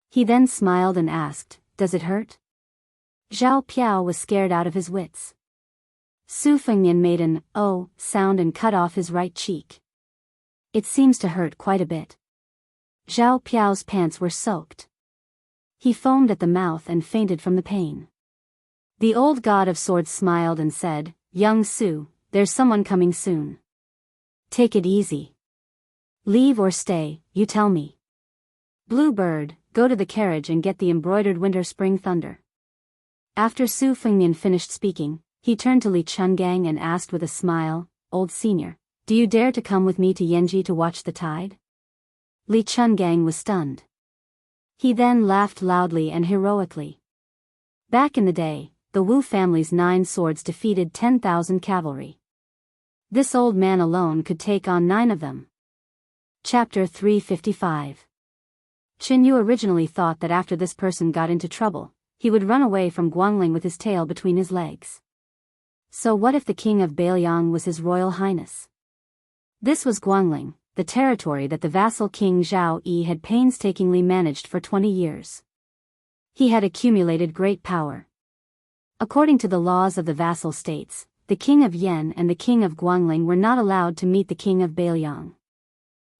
He then smiled and asked, "Does it hurt?" Zhao Piao was scared out of his wits. Su Fengnian made an "oh" sound and cut off his right cheek. "It seems to hurt quite a bit." Zhao Piao's pants were soaked. He foamed at the mouth and fainted from the pain. The old god of swords smiled and said, "Young Su, there's someone coming soon. Take it easy. Leave or stay, you tell me. Bluebird, go to the carriage and get the embroidered winter-spring thunder." After Su Fengnian finished speaking, he turned to Li Chungang and asked with a smile, "Old senior, do you dare to come with me to Yanji to watch the tide?" Li Chungang was stunned. He then laughed loudly and heroically. Back in the day, the Wu family's 9 swords defeated 10,000 cavalry. This old man alone could take on 9 of them. Chapter 355. Qin Yu originally thought that after this person got into trouble, he would run away from Guangling with his tail between his legs. So what if the king of Bailiang was his Royal Highness? This was Guangling, the territory that the vassal king Zhao Yi had painstakingly managed for 20 years. He had accumulated great power. According to the laws of the vassal states, the king of Yen and the king of Guangling were not allowed to meet the king of Beiliang.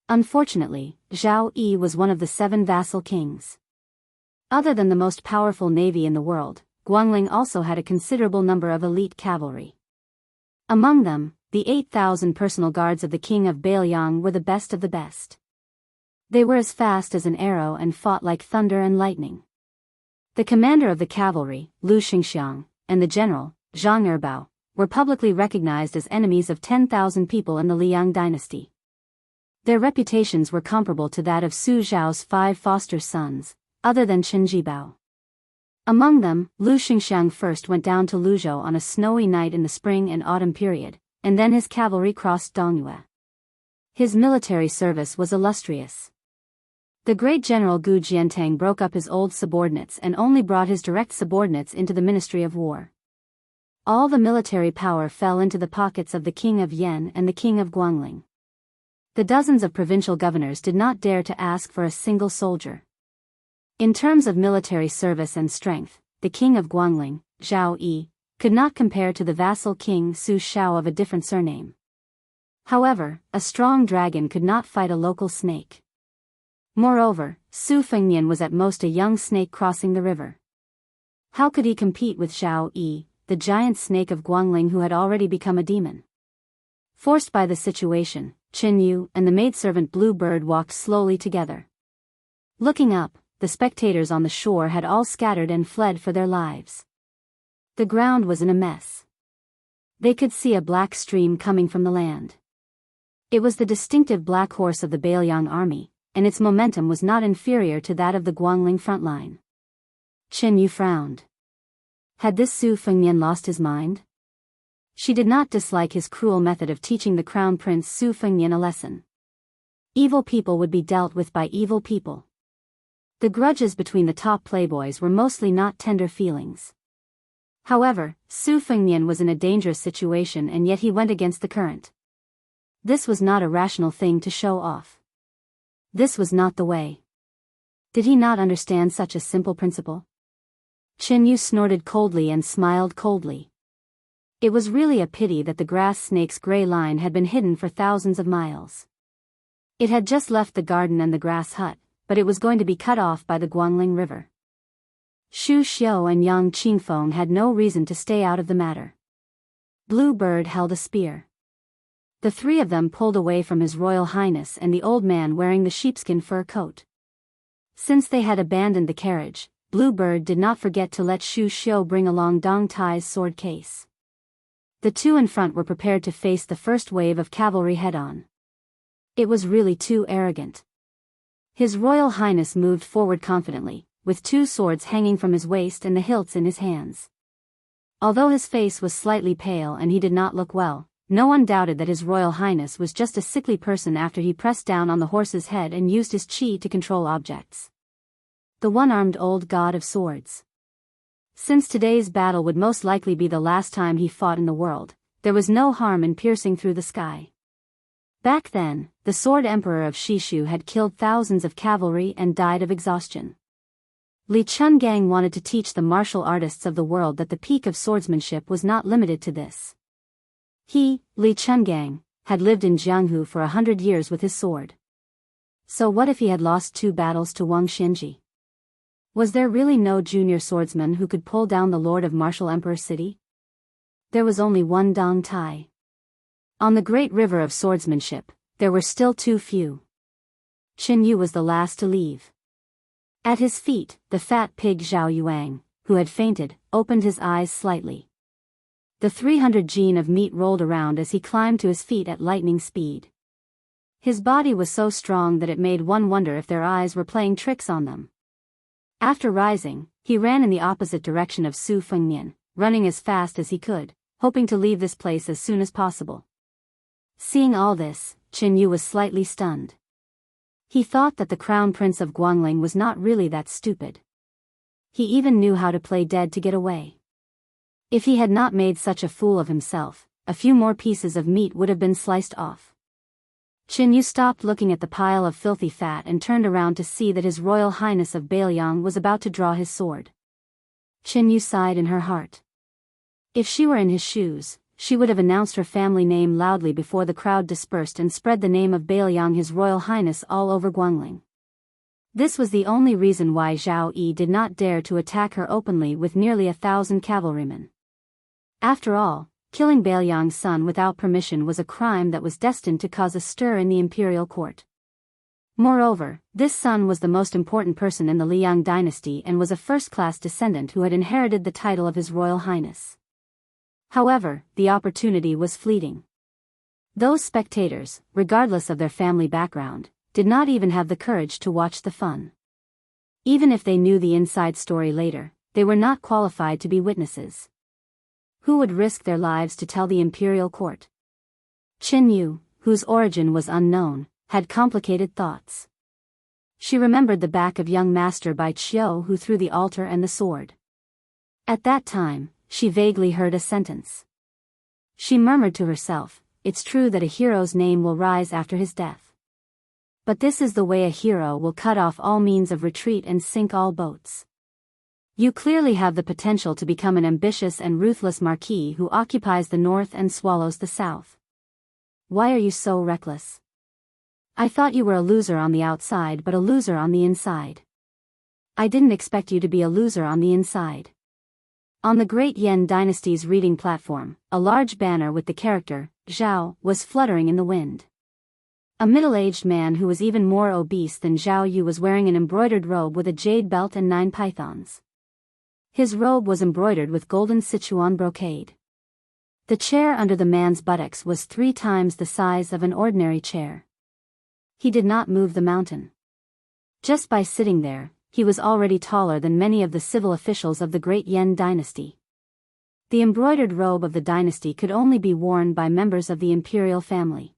Unfortunately, Zhao Yi was one of the 7 vassal kings. Other than the most powerful navy in the world, Guangling also had a considerable number of elite cavalry. Among them, the 8,000 personal guards of the king of Beiliang were the best of the best. They were as fast as an arrow and fought like thunder and lightning. The commander of the cavalry, Lu Xingxiang, and the general, Zhang Erbao, were publicly recognized as enemies of 10,000 people in the Liang dynasty. Their reputations were comparable to that of Su Zhao's 5 foster sons, other than Chen Jibao. Among them, Lu Xingxiang first went down to Luzhou on a snowy night in the spring and autumn period, and then his cavalry crossed Dongyue. His military service was illustrious. The great general Gu Jiantang broke up his old subordinates and only brought his direct subordinates into the Ministry of War. All the military power fell into the pockets of the king of Yen and the king of Guangling. The dozens of provincial governors did not dare to ask for a single soldier. In terms of military service and strength, the king of Guangling, Zhao Yi, could not compare to the vassal king Su Shao of a different surname. However, a strong dragon could not fight a local snake. Moreover, Su Fengnian was at most a young snake crossing the river. How could he compete with Zhao Yi, the giant snake of Guangling who had already become a demon? Forced by the situation, Chen Yu and the maidservant Blue Bird walked slowly together. Looking up, the spectators on the shore had all scattered and fled for their lives. The ground was in a mess. They could see a black stream coming from the land. It was the distinctive black horse of the Beiliang army, and its momentum was not inferior to that of the Guangling front line. Chen Yu frowned. Had this Su Fengnian lost his mind? She did not dislike his cruel method of teaching the crown prince Su Fengnian a lesson. Evil people would be dealt with by evil people. The grudges between the top playboys were mostly not tender feelings. However, Su Fengnian was in a dangerous situation and yet he went against the current. This was not a rational thing to show off. This was not the way. Did he not understand such a simple principle? Chen Yu snorted coldly and smiled coldly. It was really a pity that the grass snake's gray line had been hidden for thousands of miles. It had just left the garden and the grass hut, but it was going to be cut off by the Guangling River. Xu Xiu and Yang Qingfeng had no reason to stay out of the matter. Blue Bird held a spear. The 3 of them pulled away from His Royal Highness and the old man wearing the sheepskin fur coat. Since they had abandoned the carriage, Blue Bird did not forget to let Xu Xiu bring along Dong Tai's sword case. The 2 in front were prepared to face the first wave of cavalry head-on. It was really too arrogant. His Royal Highness moved forward confidently, with 2 swords hanging from his waist and the hilts in his hands. Although his face was slightly pale and he did not look well, no one doubted that His Royal Highness was just a sickly person after he pressed down on the horse's head and used his qi to control objects. The one-armed old god of swords. Since today's battle would most likely be the last time he fought in the world, there was no harm in piercing through the sky. Back then, the Sword Emperor of Shishu had killed thousands of cavalry and died of exhaustion. Li Chungang wanted to teach the martial artists of the world that the peak of swordsmanship was not limited to this. He, Li Chungang, had lived in Jianghu for 100 years with his sword. So what if he had lost 2 battles to Wang Xianji? Was there really no junior swordsman who could pull down the Lord of Martial Emperor City? There was only one Dong Tai. On the great river of swordsmanship, there were still too few. Chen Yu was the last to leave. At his feet, the fat pig Zhao Yuang, who had fainted, opened his eyes slightly. The 300 gene of meat rolled around as he climbed to his feet at lightning speed. His body was so strong that it made one wonder if their eyes were playing tricks on them. After rising, he ran in the opposite direction of Su Fengnian, running as fast as he could, hoping to leave this place as soon as possible. Seeing all this, Chen Yu was slightly stunned. He thought that the crown prince of Guangling was not really that stupid. He even knew how to play dead to get away. If he had not made such a fool of himself, a few more pieces of meat would have been sliced off. Chen Yu stopped looking at the pile of filthy fat and turned around to see that His Royal Highness of Beiliang was about to draw his sword. Chen Yu sighed in her heart. If she were in his shoes, she would have announced her family name loudly before the crowd dispersed and spread the name of Bailiang His Royal Highness all over Guangling. This was the only reason why Zhao Yi did not dare to attack her openly with nearly 1,000 cavalrymen. After all, killing Bailiang's son without permission was a crime that was destined to cause a stir in the imperial court. Moreover, this son was the most important person in the Liang dynasty and was a first-class descendant who had inherited the title of His Royal Highness. However, the opportunity was fleeting. Those spectators, regardless of their family background, did not even have the courage to watch the fun. Even if they knew the inside story later, they were not qualified to be witnesses. Who would risk their lives to tell the imperial court? Qin Yu, whose origin was unknown, had complicated thoughts. She remembered the back of young master Bai Qiu who threw the altar and the sword. At that time, she vaguely heard a sentence. She murmured to herself, "It's true that a hero's name will rise after his death. But this is the way a hero will cut off all means of retreat and sink all boats." You clearly have the potential to become an ambitious and ruthless marquis who occupies the north and swallows the south. Why are you so reckless? I thought you were a loser on the outside but a loser on the inside. I didn't expect you to be a loser on the inside. On the Great Yan Dynasty's reading platform, a large banner with the character, Zhao, was fluttering in the wind. A middle-aged man who was even more obese than Zhao Yu was wearing an embroidered robe with a jade belt and 9 pythons. His robe was embroidered with golden Sichuan brocade. The chair under the man's buttocks was 3 times the size of an ordinary chair. He did not move the mountain. Just by sitting there, he was already taller than many of the civil officials of the Great Yan Dynasty. The embroidered robe of the dynasty could only be worn by members of the imperial family.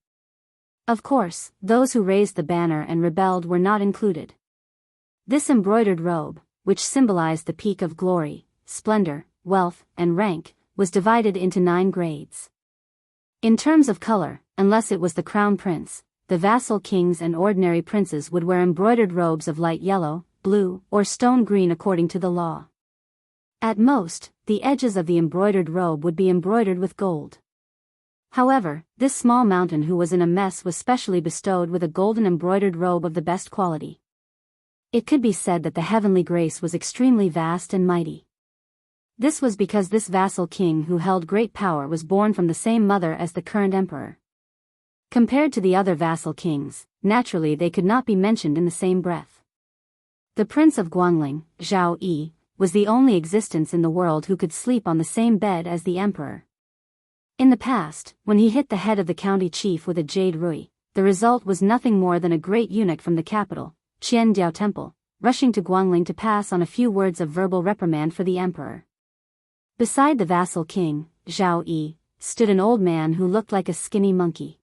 Of course, those who raised the banner and rebelled were not included. This embroidered robe, which symbolized the peak of glory, splendor, wealth, and rank, was divided into 9 grades. In terms of color, unless it was the crown prince, the vassal kings and ordinary princes would wear embroidered robes of light yellow, blue, or stone green according to the law. At most, the edges of the embroidered robe would be embroidered with gold. However, this small mountain who was in a mess was specially bestowed with a golden embroidered robe of the best quality. It could be said that the heavenly grace was extremely vast and mighty. This was because this vassal king who held great power was born from the same mother as the current emperor. Compared to the other vassal kings, naturally they could not be mentioned in the same breath. The prince of Guangling, Zhao Yi, was the only existence in the world who could sleep on the same bed as the emperor. In the past, when he hit the head of the county chief with a jade rui, the result was nothing more than a great eunuch from the capital, Qiandiao Temple, rushing to Guangling to pass on a few words of verbal reprimand for the emperor. Beside the vassal king, Zhao Yi, stood an old man who looked like a skinny monkey.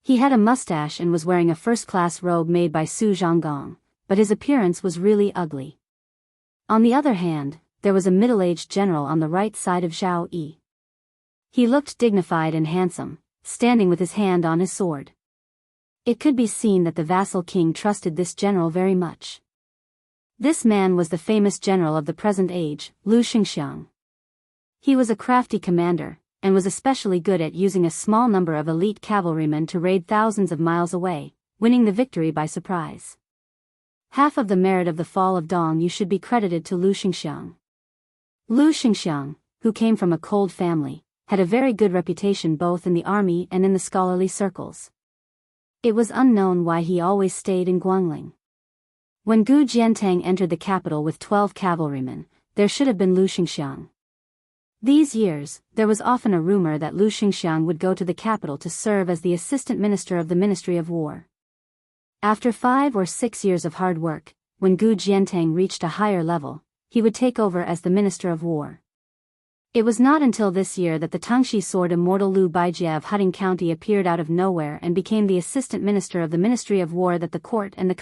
He had a mustache and was wearing a first-class robe made by Su Zhonggong, but his appearance was really ugly. On the other hand, there was a middle-aged general on the right side of Zhao Yi. He looked dignified and handsome, standing with his hand on his sword. It could be seen that the vassal king trusted this general very much. This man was the famous general of the present age, Lu Xingxiang. He was a crafty commander, and was especially good at using a small number of elite cavalrymen to raid thousands of miles away, winning the victory by surprise. Half of the merit of the fall of Dong Yu should be credited to Lu Xingxiang. Lu Xingxiang, who came from a cold family, had a very good reputation both in the army and in the scholarly circles. It was unknown why he always stayed in Guangling. When Gu Jiantang entered the capital with 12 cavalrymen, there should have been Lu Xingxiang. These years, there was often a rumor that Lu Xingxiang would go to the capital to serve as the assistant minister of the Ministry of War. After 5 or 6 years of hard work, when Gu Jiantang reached a higher level, he would take over as the Minister of War. It was not until this year that the Tangxi sword immortal Lu Baijie of Hutting County appeared out of nowhere and became the assistant minister of the Ministry of War that the court and the